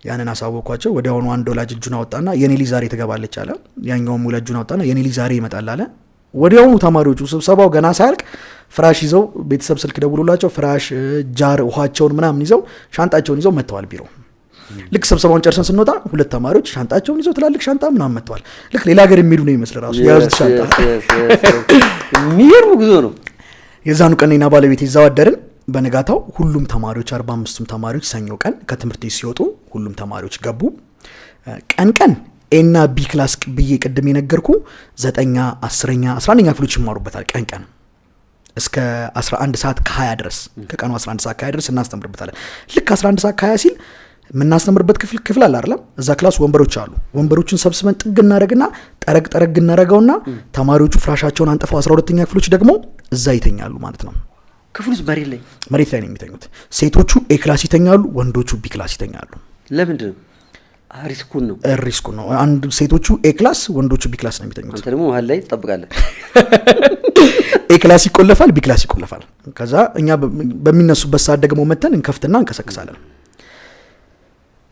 ያንን አሳወኳቸው። ወዲያውኑ አንድ ወላጅ እጁን አወጣና የኔ ልጅ ዛሬ ትገባለች አለ። ያኛውም ወላጅ እጁን አወጣና የኔ ልጅ ዛሬ ይመጣል አለ። ወዲያውኑ ተማሪዎቹ ስብሰባው ገና ሳያልቅ ፍራሽ ይዘው ቤተሰብ ስልክ ደውሎላቸው ፍራሽ፣ ጃር፣ ውሃቸውን ምናምን ይዘው ሻንጣቸውን ይዘው መጥተዋል ቢሮ። ልክ ስብሰባውን ጨርሰን ስንወጣ ሁለት ተማሪዎች ሻንጣቸውን ይዘው ትላልቅ ሻንጣ ምናምን መጥተዋል። ልክ ሌላ ሀገር የሚሄዱ ነው ይመስል ራሱ የያዙት ሻንጣ።
የሚገርም ጉዞ ነው።
የዛኑ ቀን እኔና ባለቤቴ እዛው አደርን። በነጋታው ሁሉም ተማሪዎች 45ቱም ተማሪዎች ሰኞ ቀን ከትምህርት ቤት ሲወጡ ሁሉም ተማሪዎች ገቡ። ቀን ኤና ቢ ክላስ ብዬ ቅድም የነገርኩ 9ኛ 10ኛ 11ኛ ክፍሎች ይማሩበታል። ቀን እስከ 11 ሰዓት ከ20 ድረስ ከቀኑ 11 ሰዓት ከ20 ድረስ እናስተምርበታለን። ልክ 11 ሰዓት ከ20 ሲል ምናስተምርበት ክፍል አለ አይደል? እዛ ክላስ ወንበሮች አሉ። ወንበሮችን ሰብስበን ጥግ እናደርግና ጠረግ እናደርገውና ተማሪዎቹ ፍራሻቸውን አንጥፈው 12ኛ ክፍሎች ደግሞ እዛ ይተኛሉ ማለት ነው።
ክፍሉስ
መሬት ላይ ነው የሚተኙት። ሴቶቹ ኤ ክላስ ይተኛሉ፣ ወንዶቹ ቢ ክላስ ይተኛሉ።
ለምንድን ነው? ሪስኩን
ነው። አንድ ሴቶቹ ኤ ክላስ፣ ወንዶቹ ቢ ክላስ ነው የሚተኙት።
አንተ ደግሞ መሀል ላይ ትጠብቃለህ።
ኤ ክላስ ይቆለፋል፣ ቢ ክላስ ይቆለፋል። ከዛ እኛ በሚነሱበት ሰዓት ደግሞ መተን እንከፍትና እንቀሰቅሳለን።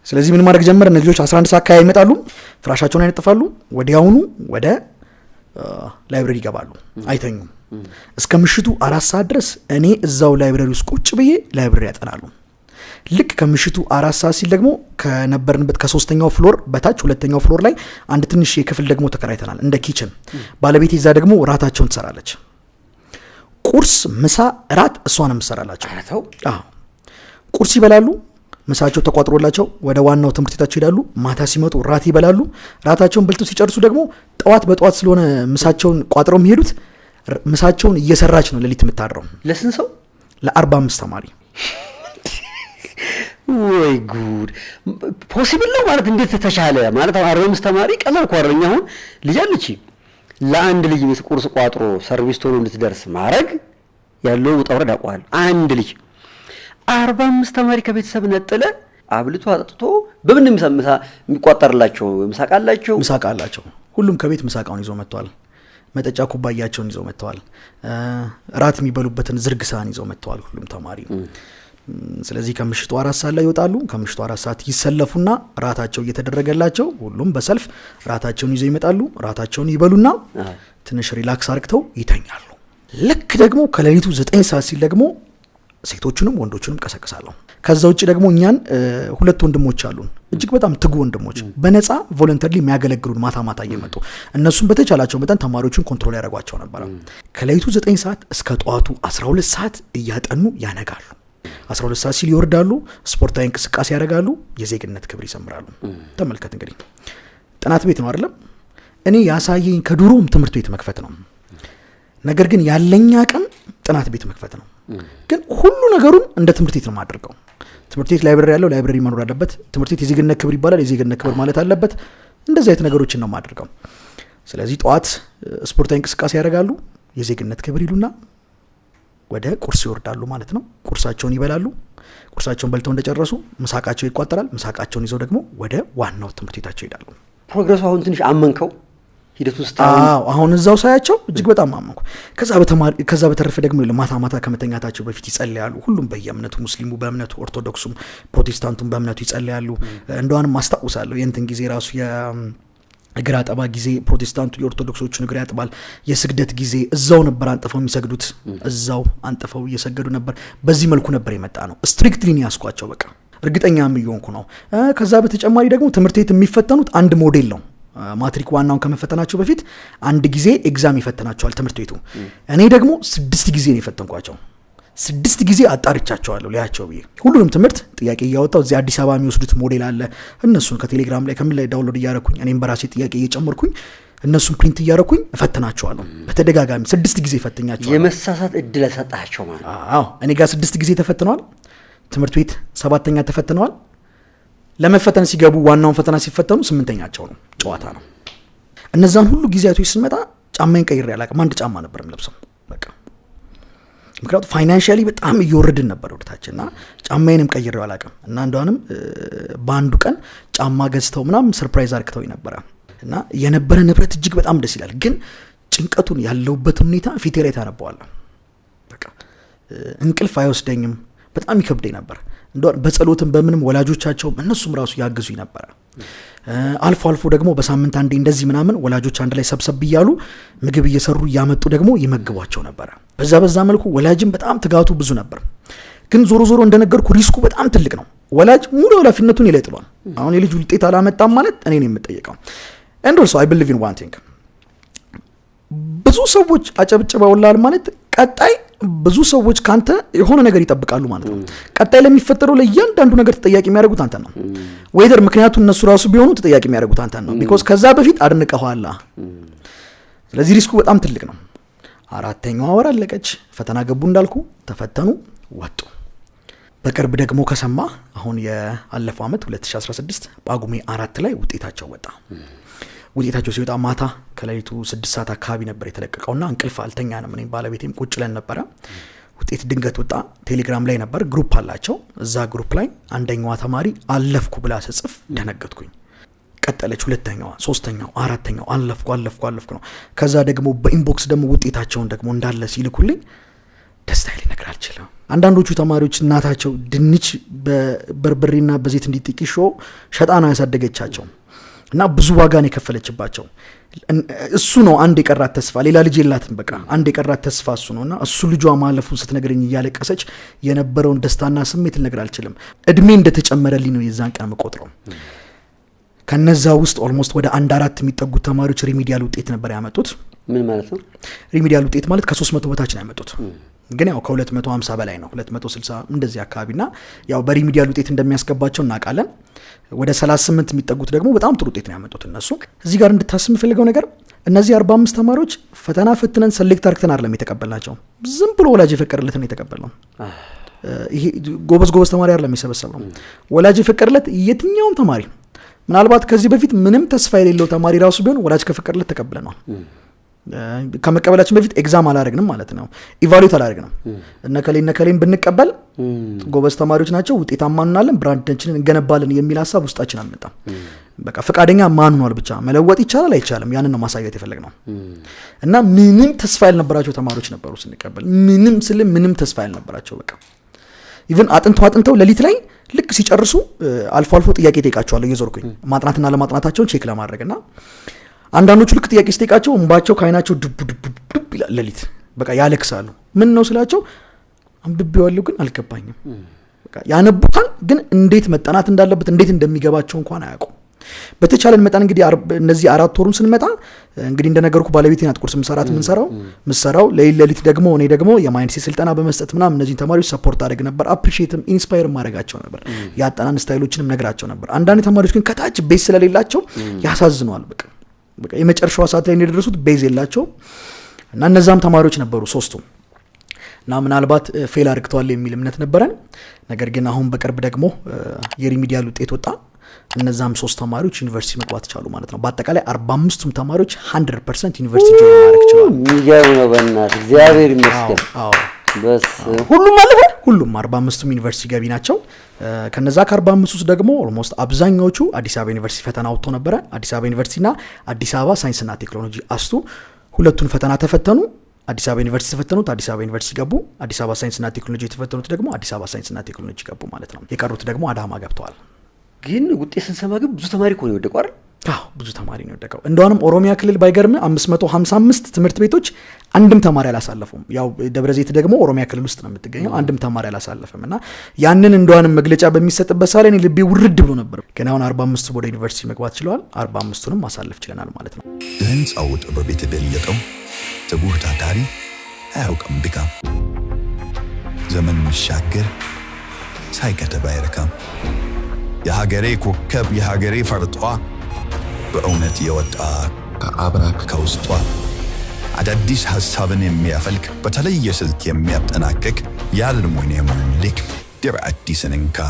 ስለዚህ ምን ማድረግ ጀመረ? እነዚህ ልጆች 11 ሰዓት አካባቢ ይመጣሉ፣ ፍራሻቸውን አይነጥፋሉ፣ ወዲያውኑ ወደ ላይብረሪ ይገባሉ፣ አይተኙም። እስከ ምሽቱ 4 ሰዓት ድረስ እኔ እዛው ላይብረሪ ውስጥ ቁጭ ብዬ ላይብረሪ ያጠናሉ። ልክ ከምሽቱ 4 ሰዓት ሲል ደግሞ ከነበርንበት ከ3ኛው ፍሎር በታች 2ኛው ፍሎር ላይ አንድ ትንሽ የክፍል ደግሞ ተከራይተናል እንደ ኪችን። ባለቤቴ እዛ ደግሞ ራታቸውን ትሰራለች። ቁርስ፣ ምሳ፣ ራት እሷ ነው የምትሰራላቸው። አዎ ቁርስ ይበላሉ፣ ምሳቸው ተቋጥሮላቸው ወደ ዋናው ትምህርት ቤታቸው ይሄዳሉ። ማታ ሲመጡ ራት ይበላሉ። ራታቸውን በልተው ሲጨርሱ ደግሞ በጠዋት ስለሆነ ምሳቸውን ቋጥረው የሚሄዱት ምሳቸውን እየሰራች ነው ሌሊት የምታድረው።
ለስንት ሰው?
ለ45 ተማሪ።
ወይ ጉድ! ፖሲብል ነው ማለት እንዴት ተቻለ? ማለት 45 ተማሪ ቀላል እኮ አይደለም። አሁን ልጅ አለች፣ ለአንድ ልጅ ቁርስ ቋጥሮ ሰርቪስ ቶሎ እንድትደርስ ማድረግ ያለው ውጣ ውረድ አቋል። አንድ ልጅ 45 ተማሪ ከቤተሰብ ነጥለ አብልቶ አጥጥቶ በምን ምሳ የሚቋጠርላቸው? ምሳቃላቸው።
ሁሉም ከቤት ምሳቃውን ይዞ መጥቷል። መጠጫ ኩባያቸውን ይዘው መጥተዋል። ራት የሚበሉበትን ዝርግ ሳህን ይዘው መጥተዋል ሁሉም ተማሪ። ስለዚህ ከምሽቱ 4 ሰዓት ላይ ይወጣሉ። ከምሽቱ 4 ሰዓት ይሰለፉና ራታቸው እየተደረገላቸው ሁሉም በሰልፍ ራታቸውን ይዘው ይመጣሉ። ራታቸውን ይበሉና ትንሽ ሪላክስ አርግተው ይተኛሉ። ልክ ደግሞ ከሌሊቱ 9 ሰዓት ሲል ደግሞ ሴቶቹንም ወንዶቹንም ቀሰቅሳለሁ። ከዛ ውጪ ደግሞ እኛን 2 ወንድሞች አሉን፣ እጅግ በጣም ትጉ ወንድሞች፣ በነፃ ቮለንተሪሊ የሚያገለግሉን ማታ እየመጡ እነሱም በተቻላቸው መጠን ተማሪዎችን ኮንትሮል ያደርጓቸው ነበር። ከሌሊቱ 9 ሰዓት እስከ ጠዋቱ 12 ሰዓት እያጠኑ ያነጋሉ። 12 ሰዓት ሲል ይወርዳሉ፣ ስፖርታዊ እንቅስቃሴ ያደርጋሉ፣ የዜግነት ክብር ይዘምራሉ። ተመልከት እንግዲህ ጥናት ቤት ነው አይደለም? እኔ ያሳየኝ ከድሮም ትምህርት ቤት መክፈት ነው። ነገር ግን ያለኛ አቅም ጥናት ቤት መክፈት ነው። ግን ሁሉ ነገሩን እንደ ትምህርት ቤት ነው ማድረገው። ትምህርት ቤት ላይብረሪ ያለው ላይብረሪ መኖር አለበት። ትምህርት ቤት የዜግነት ክብር ይባላል፣ የዜግነት ክብር ማለት አለበት። እንደዚህ አይነት ነገሮችን ነው ማድረገው። ስለዚህ ጠዋት ስፖርታዊ እንቅስቃሴ ያደርጋሉ፣ የዜግነት ክብር ይሉና ወደ ቁርስ ይወርዳሉ ማለት ነው። ቁርሳቸውን ይበላሉ። ቁርሳቸውን በልተው እንደጨረሱ ምሳቃቸው ይቋጠራል። ምሳቃቸውን ይዘው ደግሞ ወደ ዋናው ትምህርት ቤታቸው ይሄዳሉ።
ፕሮግረሱ አሁን ትንሽ አመንከው ሂደት ውስጥ?
አሁን እዛው ሳያቸው እጅግ በጣም አመንኩ። ከዛ በተረፈ ደግሞ ማታ ከመተኛታቸው በፊት ይጸልያሉ። ሁሉም በየእምነቱ፣ ሙስሊሙ በእምነቱ፣ ኦርቶዶክሱም ፕሮቴስታንቱም በእምነቱ ይጸልያሉ። እንደዋንም ማስታውሳለሁ የእንትን ጊዜ ራሱ እግር አጠባ ጊዜ ፕሮቴስታንቱ የኦርቶዶክሶቹን እግር ያጥባል። የስግደት ጊዜ እዛው ነበር አንጥፈው የሚሰግዱት፣ እዛው አንጥፈው እየሰገዱ ነበር። በዚህ መልኩ ነበር የመጣ ነው። ስትሪክትሊ ነው ያስኳቸው። በቃ እርግጠኛም እየሆንኩ ነው። ከዛ በተጨማሪ ደግሞ ትምህርት ቤት የሚፈተኑት አንድ ሞዴል ነው። ማትሪክ ዋናውን ከመፈተናቸው በፊት አንድ ጊዜ ኤግዛም ይፈተናቸዋል ትምህርት ቤቱ። እኔ ደግሞ 6 ጊዜ ነው የፈተንኳቸው። 6 ጊዜ አጣርቻቸዋለሁ ሊያቸው ብዬ ሁሉንም ትምህርት ጥያቄ እያወጣው እዚህ አዲስ አበባ የሚወስዱት ሞዴል አለ። እነሱን ከቴሌግራም ላይ ከምን ላይ ዳውንሎድ እያደረኩኝ እኔም በራሴ ጥያቄ እየጨመርኩኝ እነሱን ፕሪንት እያደረኩኝ እፈትናቸዋለሁ። በተደጋጋሚ 6 ጊዜ ፈትኛቸዋለሁ።
የመሳሳት እድል ሰጣቸው ማለት?
አዎ እኔ ጋር 6 ጊዜ ተፈትነዋል። ትምህርት ቤት 7ኛ ተፈትነዋል። ለመፈተን ሲገቡ ዋናውን ፈተና ሲፈተኑ 8ኛቸው ነው። ጨዋታ ነው። እነዛን ሁሉ ጊዜያቶች ስመጣ ጫማዬን ቀይሬ አላውቅም። አንድ ጫማ ነበር የምለብሰው በቃ። ምክንያቱም ፋይናንሻሊ በጣም እየወረድን ነበር ወደታችንና ጫማዬንም ቀይሬው አላውቅም። እና እንደውም በአንዱ ቀን ጫማ ገዝተው ምናምን ሰርፕራይዝ አርክተው ነበር። እና የነበረ ንብረት እጅግ በጣም ደስ ይላል። ግን ጭንቀቱን ያለውበትን ሁኔታ ፊቴ ላይ ታነበዋለህ። በቃ እንቅልፍ አይወስደኝም። በጣም ይከብደኝ ነበር። እንደው በጸሎትም በምንም ወላጆቻቸው እነሱም ራሱ ያግዙኝ ነበር። አልፎ አልፎ ደግሞ በሳምንት አንዴ እንደዚህ ምናምን ወላጆች አንድ ላይ ሰብሰብ ይያሉ ምግብ እየሰሩ ያመጡ ደግሞ ይመግቧቸው ነበር። በዛ መልኩ ወላጅም በጣም ትጋቱ ብዙ ነበር። ግን ዞሮ እንደነገርኩ ሪስኩ በጣም ትልቅ ነው። ወላጅ ሙሉ ኃላፊነቱን ይለጥሏል። አሁን የልጁ ውጤት አላመጣም ማለት እኔ ነኝ የምጠየቀው። and also I believe in one thing። ብዙ ሰዎች አጨብጭበውላል ማለት ቀጣይ ብዙ ሰዎች ካንተ የሆነ ነገር ይጠብቃሉ ማለት ነው። ቀጣይ ለሚፈጠረው ለእያንዳንዱ ነገር ተጠያቂ የሚያደርጉት አንተ ነው። ወይደር ምክንያቱም እነሱ ራሱ ቢሆኑ ተጠያቂ የሚያደርጉት አንተ ነው። because ከዛ በፊት አድንቀዋል። ስለዚህ ሪስኩ በጣም ትልቅ ነው። 4ኛው ወር አለቀች። ፈተና ገቡ እንዳልኩ ተፈተኑ፣ ወጡ። በቅርብ ደግሞ ከሰማ አሁን የአለፈው አመት 2016 ጳጉሜ 4 ላይ ውጤታቸው ወጣ። ውጤታቸው ሲወጣ ማታ ከሌሊቱ 6 ሰዓት አካባቢ ነበር የተለቀቀውና እንቅልፍ አልተኛንም። እኔም ባለቤቴም ቁጭ ለን ነበር። ውጤት ድንገት ወጣ። ቴሌግራም ላይ ነበር፣ ግሩፕ አላቸው። እዛ ግሩፕ ላይ አንደኛዋ ተማሪ አለፍኩ ብላ ጽፍ ደነገጥኩኝ። ቀጠለች ሁለተኛዋ ሶስተኛው አራተኛው አለፍኩ ነው ከዛ ደግሞ በኢንቦክስ ደግሞ ውጤታቸውን ደግሞ እንዳለ ሲልኩልኝ ደስታ ሊነግር አልችልም አንዳንዶቹ ተማሪዎች እናታቸው ድንች በበርበሬና በዘይት እንዲጥቂሾ ሸጣና ያሳደገቻቸው እና ብዙ ዋጋን የከፈለችባቸው እሱ ነው አንድ የቀራት ተስፋ ሌላ ልጅ የላትም በቃ አንድ የቀራት ተስፋ እሱ ነውና እሱ ልጇ ማለፉን ስትነግረኝ ያለቀሰች የነበረውን ደስታና ስሜት ልነግር አልችልም እድሜ እንደተጨመረልኝ ነው የዛን ቀን መቆጥረው ከነዛ ውስጥ ኦልሞስት ወደ 1-4 የሚጠጉት ተማሪዎች ሪሚዲያል ውጤት ነበር ያመጡት
ምን ማለት ነው
ሪሚዲያል ውጤት ማለት ከ300 በታች ነው ያመጡት ግን ያው ከ250 በላይ ነው 260 እንደዚህ አካባቢና ያው በሪሚዲያል ውጤት እንደሚያስገባቸው እናቃለን ወደ 38 የሚጠጉት ደግሞ በጣም ጥሩ ውጤት ነው ያመጡት እነሱ እዚህ ጋር እንድታስብ ፈልገው ነገር እነዚህ 45 ተማሪዎች ፈተና ፈትነን ሰሌክት አርክተን አይደለም የተቀበልናቸው ዝም ብሎ ወላጅ የፈቀደለት ነው የተቀበልነው ይሄ ጎበዝ ተማሪ አይደለም የሚሰበሰበው ወላጅ የፈቀደለት የትኛውም ተማሪ ምናልባት ከዚህ በፊት ምንም ተስፋ የሌለው ተማሪ ራሱ ቢሆን ወላጅ ከፈቀደለት ተቀብለናል ከመቀበላችን በፊት ኤግዛም አላረግንም ማለት ነው ኢቫሉዌት አላረግንም እነከሌን ብንቀበል ጎበዝ ተማሪዎች ናቸው ውጤታማ እንሆናለን ብራንዳችንን እንገነባለን የሚል ሐሳብ ውስጣችን አልመጣም በቃ ፈቃደኛ ማን ሆኗል ብቻ መለወጥ ይቻላል አይቻልም ያንን ነው ማሳየት የፈለግነው እና ምንም ተስፋ ያልነበራቸው ተማሪዎች ነበሩ ስንቀበል ምንም ተስፋ ያልነበራቸው በቃ ኢቭን አጥንተው ለሊት ላይ ልክ ሲጨርሱ አልፎ ጥያቄ ጠይቃቸዋለሁ እየዞርኩኝ ማጥናትና ለማጥናታቸውን ቼክ ለማድረግና አንዳንዶቹ ልክ ጥያቄ ሲጠይቃቸው እንባቸው ካይናቸው ዱብ ይላል ለሊት በቃ ያለቅሳሉ ምን ነው ስላቸው አንብቤዋለሁ ግን አልገባኝም በቃ ያነቡታል ግን እንዴት መጠናት እንዳለበት እንዴት እንደሚገባቸው እንኳን አያውቁም በተቻለን መጣን እንግዲህ እነዚህ 4 ወሩን ስንመጣ እንግዲህ እንደነገርኩ ባለቤቴን አትቆርስ ምሰራት ምንሰራው ለሊት ደግሞ እኔ ደግሞ የማይንድሴት ስልጠና በመስጠት ምናምን እነዚህ ተማሪዎች ሰፖርት አደረግ ነበር አፕሪሺየትም ኢንስፓየር ማድረጋቸው ነበር ያጣናን ስታይሎችንም ነግራቸው ነበር አንዳንድ ተማሪዎች ግን ከታች ቤዝ ስለሌላቸው ያሳዝኗል በቃ የመጨረሻው ሰዓት ላይ እንደደረሱት ቤዝ የላቸው እና እነዛም ተማሪዎች ነበሩ ሶስቱ እና ምናልባት ፌል አድርገዋል የሚል እምነት ነበረን ነገር ግን አሁን በቅርብ ደግሞ የሪሚዲያል ውጤት ወጣ እነዛም 3 ተማሪዎች ዩኒቨርሲቲ መግባት ቻሉ ማለት ነው በአጠቃላይ 45ቱም ተማሪዎች 100% ዩኒቨርሲቲ ጆይን ማድረግ ቻሉ
የሚገርም ነው በእናት እግዚአብሔር ይመስገን በስ
ሁሉም 45ቱም ዩኒቨርሲቲ ገቢ ናቸው ከነዛ ከ45 ውስጥ ደግሞ ኦልሞስት አብዛኛዎቹ አዲስ አበባ ዩኒቨርሲቲ ፈተና ወጥቶ ነበር አዲስ አበባ ዩኒቨርሲቲና አዲስ አበባ ሳይንስና ቴክኖሎጂ አስቱ ሁለቱን ፈተና ተፈተኑ አዲስ አበባ ዩኒቨርሲቲ ተፈተኑት አዲስ አበባ ዩኒቨርሲቲ ገቡ አዲስ አበባ ሳይንስና ቴክኖሎጂ ተፈተኑት ደግሞ አዲስ አበባ ሳይንስና ቴክኖሎጂ ገቡ ማለት ነው የቀሩት ደግሞ አዳማ ገብተዋል
ግን ውጤት ስንሰማ ግን ብዙ ተማሪ ኮን ይወደቀው አይደል
ብዙ ተማሪ ነው የወደቀው እንደውም ኦሮሚያ ክልል ባይገርም 555 ትምህርት ቤቶች አንድም ተማሪ አላሳለፉም ያው ደብረዘይት ደግሞ ኦሮሚያ ክልል ውስጥ ነው የምትገኘው አንድም ተማሪ አላሳለፈምና ያንን እንደውም መግለጫ በሚሰጥበት ሳለ እኔ ልቤ ውርድ ብሎ ነበር ግን አሁን 45 ወደ ዩኒቨርሲቲ መግባት ችለዋል 45ቱንም ማሳለፍ ችለናል ማለት ነው
ህንጻው በቤት በልየጠው ትጉህ ታታሪ አያውቅም ድካም ዘመን መሻገር ሳይከተብ አይረካም የሀገሬ ኮከብ የሀገሬ ፈርጧ በእውነት የወጣ ከአብራክ ከውስጧ አዳዲስ ሐሳብን የሚያፈልቅ በተለየ ስልት የሚያጠናቅቅ የአልሙኒየም ልክ ድር አዲስን እንካ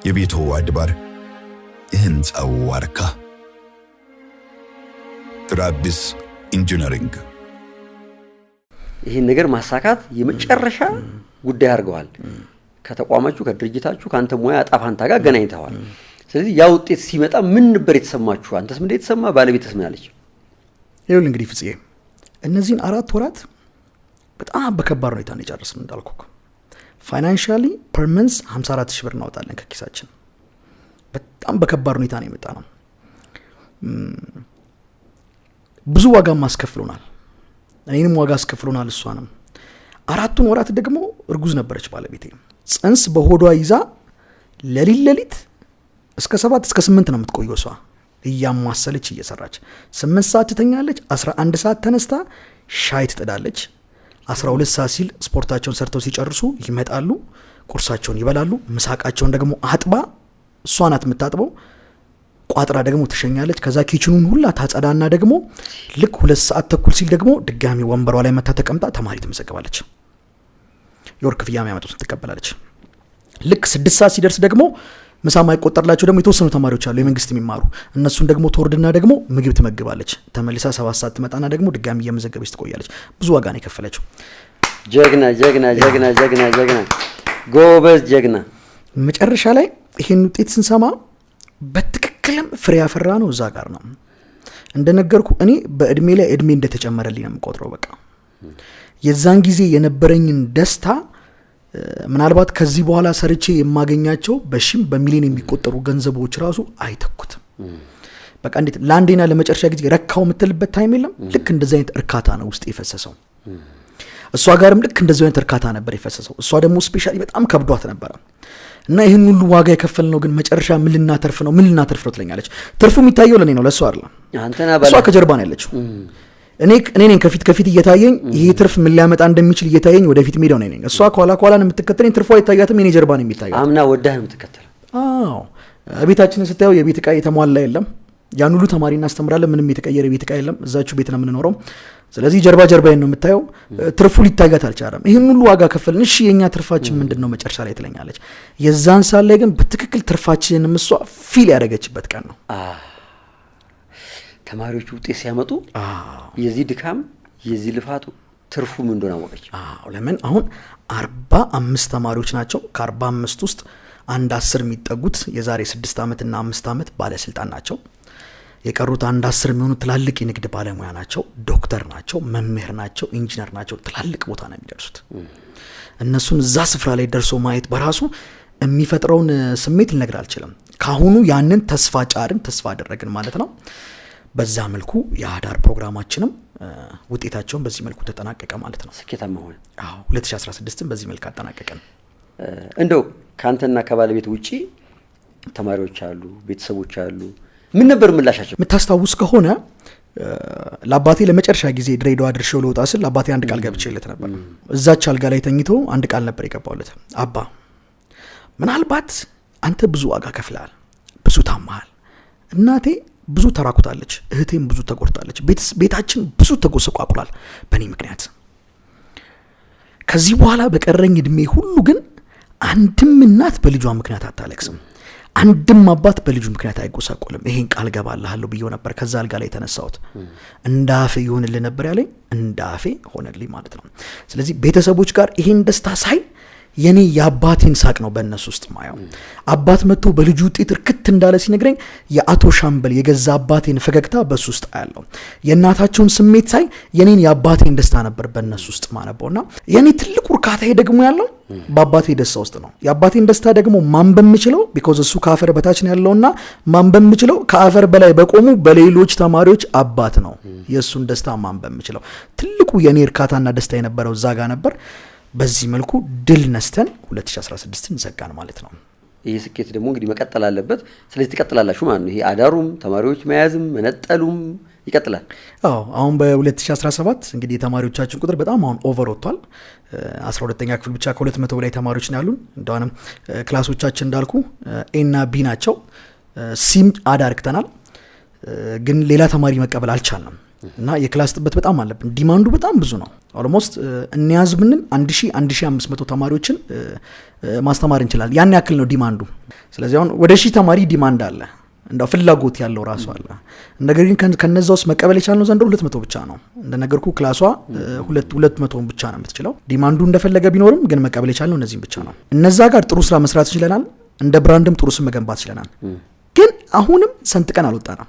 የቤቱ አድባር የህንጻው ዋርካ ትራዲስ ኢንጂነሪንግ
ይሄን ነገር ማሳካት የመጨረሻ ጉዳይ አድርገዋል ከተቋማችሁ ከድርጅታችሁ ካንተ ሙያ አጣፋንታ ጋር ገናኝተዋል ስለዚህ ያ ውጤት ሲመጣ ምን ነበር የተሰማችሁ አንተስ ምን የተሰማ ባለቤትስ ምን አለች
ይሁን እንግዲህ ፍጽዬ እነዚህን 4 ወራት በጣም በከባድ ሁኔታ ነው የጨረስን እንዳልኩክ ፋይናንሻሊ ፐር መንዝ 54000 ብር እናወጣለን ከኪሳችን በጣም በከባድ ሁኔታ ነው የመጣ ነው ብዙ ዋጋ ማስከፍሉናል እኔንም ዋጋ አስከፍሉናል እሷንም 4 ወራት ደግሞ እርጉዝ ነበረች ባለቤቴ ጽንስ በሆዷ ይዛ ለሊት እስከ 7 እስከ 8 ነው የምትቆየው እሷ እያማሰለች እየሰራች 8 ሰዓት ትተኛለች 11 ሰዓት ተነስታ ሻይ ትጠዳለች 12 ሰዓት ሲል ስፖርታቸውን ሰርተው ሲጨርሱ ይመጣሉ ቁርሳቸውን ይበላሉ ምሳቃቸውን ደግሞ አጥባ እሷ ናት የምታጥበው ቋጥራ ደግሞ ትሸኛለች ከዛ ኪችኑን ሁላ ታጸዳና ደግሞ ልክ 2 ሰዓት ተኩል ሲል ደግሞ ድጋሚ ወንበሯ ላይ መታ ተቀምጣ ተማሪ ትመዘገባለች የወር ክፍያ የሚያመጡት ትቀበላለች ልክ 6 ሰዓት ሲደርስ ደግሞ ምሳ ማይቆጠርላቸው ደግሞ የተወሰኑ ተማሪዎች አሉ የመንግስት የሚማሩ እነሱን ደግሞ ተወርድና ደግሞ ምግብ ትመግባለች ተመልሳ 7 ሰዓት ትመጣና ደግሞ ድጋሚ እየመዘገበች ትቆያለች ብዙ ዋጋ ነው የከፈለችው
ጀግና ጎበዝ ጀግና።
መጨረሻ ላይ ይሄን ውጤት ስንሰማ በትክክልም ፍሬ ያፈራ ነው እዛ ጋር ነው እንደነገርኩ እኔ በእድሜ ላይ እድሜ እንደተጨመረልኝ ነው የምቆጥረው። በቃ የዛን ጊዜ የነበረኝን ደስታ ምናልባት ከዚህ በኋላ ሰርቼ የማገኛቸው በሺም በሚሊዮን የሚቆጠሩ ገንዘቦች ራሱ አይተኩትም። በቃ እንዴት ላንዴና ለመጨረሻ ጊዜ ረካው የምትልበት ታይም የለም። ልክ እንደዚህ አይነት እርካታ ነው ውስጥ የፈሰሰው። እሷ ጋርም ልክ እንደዚህ አይነት እርካታ ነበር የፈሰሰው። እሷ ደግሞ ስፔሻሊ በጣም ከብዷት ነበር እና ይሄን ሁሉ ዋጋ የከፈልነው ግን መጨረሻ ምን ልናተርፍ ነው ትለኛለች። ትርፉ የሚታየው ለኔ ነው ለሷ አይደለም። እሷ ከጀርባ ነው ያለችው። እኔ ነኝ ከፊት እየታየኝ ይሄ ትርፍ ምን ሊያመጣ እንደሚችል እየታየኝ ወደፊት ሜዳው ነኝ። እሷ ኋላ ነው የምትከተለኝ። ትርፏ አይታያትም፣ የኔ ጀርባ ነው የሚታየው።
አምና ወዳህ ነው የምትከተለው።
ቤታችንን ስታየው የቤት ዕቃ የተሟላ የለም። ያን ሁሉ ተማሪ እናስተምራለን፣ ምንም የተቀየረ ቤት ዕቃ የለም። እዛችሁ ቤት ነው የምንኖረው። ስለዚህ ጀርባዬን ነው የምታየው። ትርፉ ሊታያት አልቻለም። ይሄን ሁሉ ዋጋ ከፈልን፣ እሺ የኛ ትርፋችን ምንድነው መጨረሻ ላይ ትለኛለች። የዛን ሰዓት ላይ ግን በትክክል ትርፋችንን እሷ ፊል ያደረገችበት ቀን ነው።
ተማሪዎቹ ውጤት ሲያመጡ የዚህ ድካም የዚህ ልፋቱ ትርፉ ምን እንደሆነ አወቀች።
ለምን አሁን 45 ተማሪዎች ናቸው። ከ45 ውስጥ አንድ 10 የሚጠጉት የዛሬ 6 ዓመትና 5 ዓመት ባለስልጣን ናቸው። የቀሩት አንድ 10 የሚሆኑ ትላልቅ የንግድ ባለሙያ ናቸው፣ ዶክተር ናቸው፣ መምህር ናቸው፣ ኢንጂነር ናቸው። ትላልቅ ቦታ ነው የሚደርሱት። እነሱን እዛ ስፍራ ላይ ደርሶ ማየት በራሱ የሚፈጥረውን ስሜት ልነግር አልችልም። ካሁኑ ያንን ተስፋ ጫርን፣ ተስፋ አደረግን ማለት ነው። በዛ መልኩ የአዳር ፕሮግራማችንም ውጤታቸውን በዚህ መልኩ ተጠናቀቀ ማለት ነው።
ስኬታማ ሆነ።
2016ን በዚህ መልኩ አጠናቀቀን።
እንደው ካንተና ከባለቤት ውጪ ተማሪዎች አሉ፣ ቤተሰቦች አሉ። ምን ነበር ምላሻቸው?
የምታስታውስ ከሆነ ለአባቴ ለመጨረሻ ጊዜ ድሬዳዋ ድርሼው ልወጣ ስል ለአባቴ አንድ ቃል ገብቼለት ነበር። እዛች አልጋ ላይ ተኝቶ አንድ ቃል ነበር የገባውለት። አባ ምናልባት አንተ ብዙ ዋጋ ከፍለሃል፣ ብዙ ታማሃል፣ እናቴ ብዙ ተራኩታለች፣ እህቴም ብዙ ተጎድታለች፣ ቤታችን ብዙ ተጎሰቋቁሏል በእኔ ምክንያት። ከዚህ በኋላ በቀረኝ እድሜ ሁሉ ግን አንድም እናት በልጇ ምክንያት አታለቅስም፣ አንድም አባት በልጁ ምክንያት አይጎሳቆልም። ይሄን ቃል ገባልሃለሁ ብዬው ነበር። ከዛ አልጋ ላይ ተነሳሁት። እንዳፌ ይሆንልህ ነበር ያለኝ፣ እንዳፌ ሆነልኝ ማለት ነው። ስለዚህ ቤተሰቦች ጋር ይሄን ደስታ ሳይ የኔ የአባቴን ሳቅ ነው በእነሱ ውስጥ ማየው። አባት መጥቶ በልጁ ውጤት እርክት እንዳለ ሲነግረኝ የአቶ ሻምበል የገዛ አባቴን ፈገግታ በሱ ውስጥ አያለው። የእናታቸውን ስሜት ሳይ የኔን የአባቴን ደስታ ነበር በእነሱ ውስጥ ማነበውና የኔ ትልቁ እርካታ ደግሞ ያለው በአባቴ ደስታ ውስጥ ነው። የአባቴን ደስታ ደግሞ ማንበብ የምችለው ቢኮዝ እሱ ከአፈር በታች ነው ያለውና ማንበብ የምችለው ከአፈር በላይ በቆሙ በሌሎች ተማሪዎች አባት ነው። የእሱን ደስታ ማንበብ የምችለው ትልቁ የኔ እርካታና ደስታ የነበረው እዛ ጋር ነበር። በዚህ መልኩ ድል ነስተን 2016ን ዘጋን ማለት ነው።
ይሄ ስኬት ደግሞ እንግዲህ መቀጠል አለበት። ስለዚህ ትቀጥላላችሁ ማለት ነው። ይሄ አዳሩም ተማሪዎች መያዝም መነጠሉም ይቀጥላል።
አሁን በ2017 እንግዲህ የተማሪዎቻችን ቁጥር በጣም አሁን ኦቨር ወጥቷል። 12ኛ ክፍል ብቻ ከ200 በላይ ተማሪዎች ነው ያሉን። እንደውም ክላሶቻችን እንዳልኩ ኤ እና ቢ ናቸው። ሲም አዳርክተናል፣ ግን ሌላ ተማሪ መቀበል አልቻልንም እና የክላስ ጥበት በጣም አለብን። ዲማንዱ በጣም ብዙ ነው። ኦልሞስት እንያዝ ብንል 1500 ተማሪዎችን ማስተማር እንችላለን። ያን ያክል ነው ዲማንዱ። ስለዚህ አሁን ወደ 1000 ተማሪ ዲማንድ አለ፣ እንደው ፍላጎት ያለው ራሱ አለ። ነገር ግን ከነዛ ውስጥ መቀበል የቻልነው ዘንድሮ 200 ብቻ ነው። እንደነገርኩ ክላሷ 200 ብቻ ነው የምትችለው። ዲማንዱ እንደፈለገ ቢኖርም ግን መቀበል የቻልነው እነዚህም ብቻ ነው። እነዛ ጋር ጥሩ ስራ መስራት ይችላል። እንደ ብራንድም ጥሩ ስም መገንባት ይችላል። ግን አሁንም ሰንጥቀን አልወጣንም።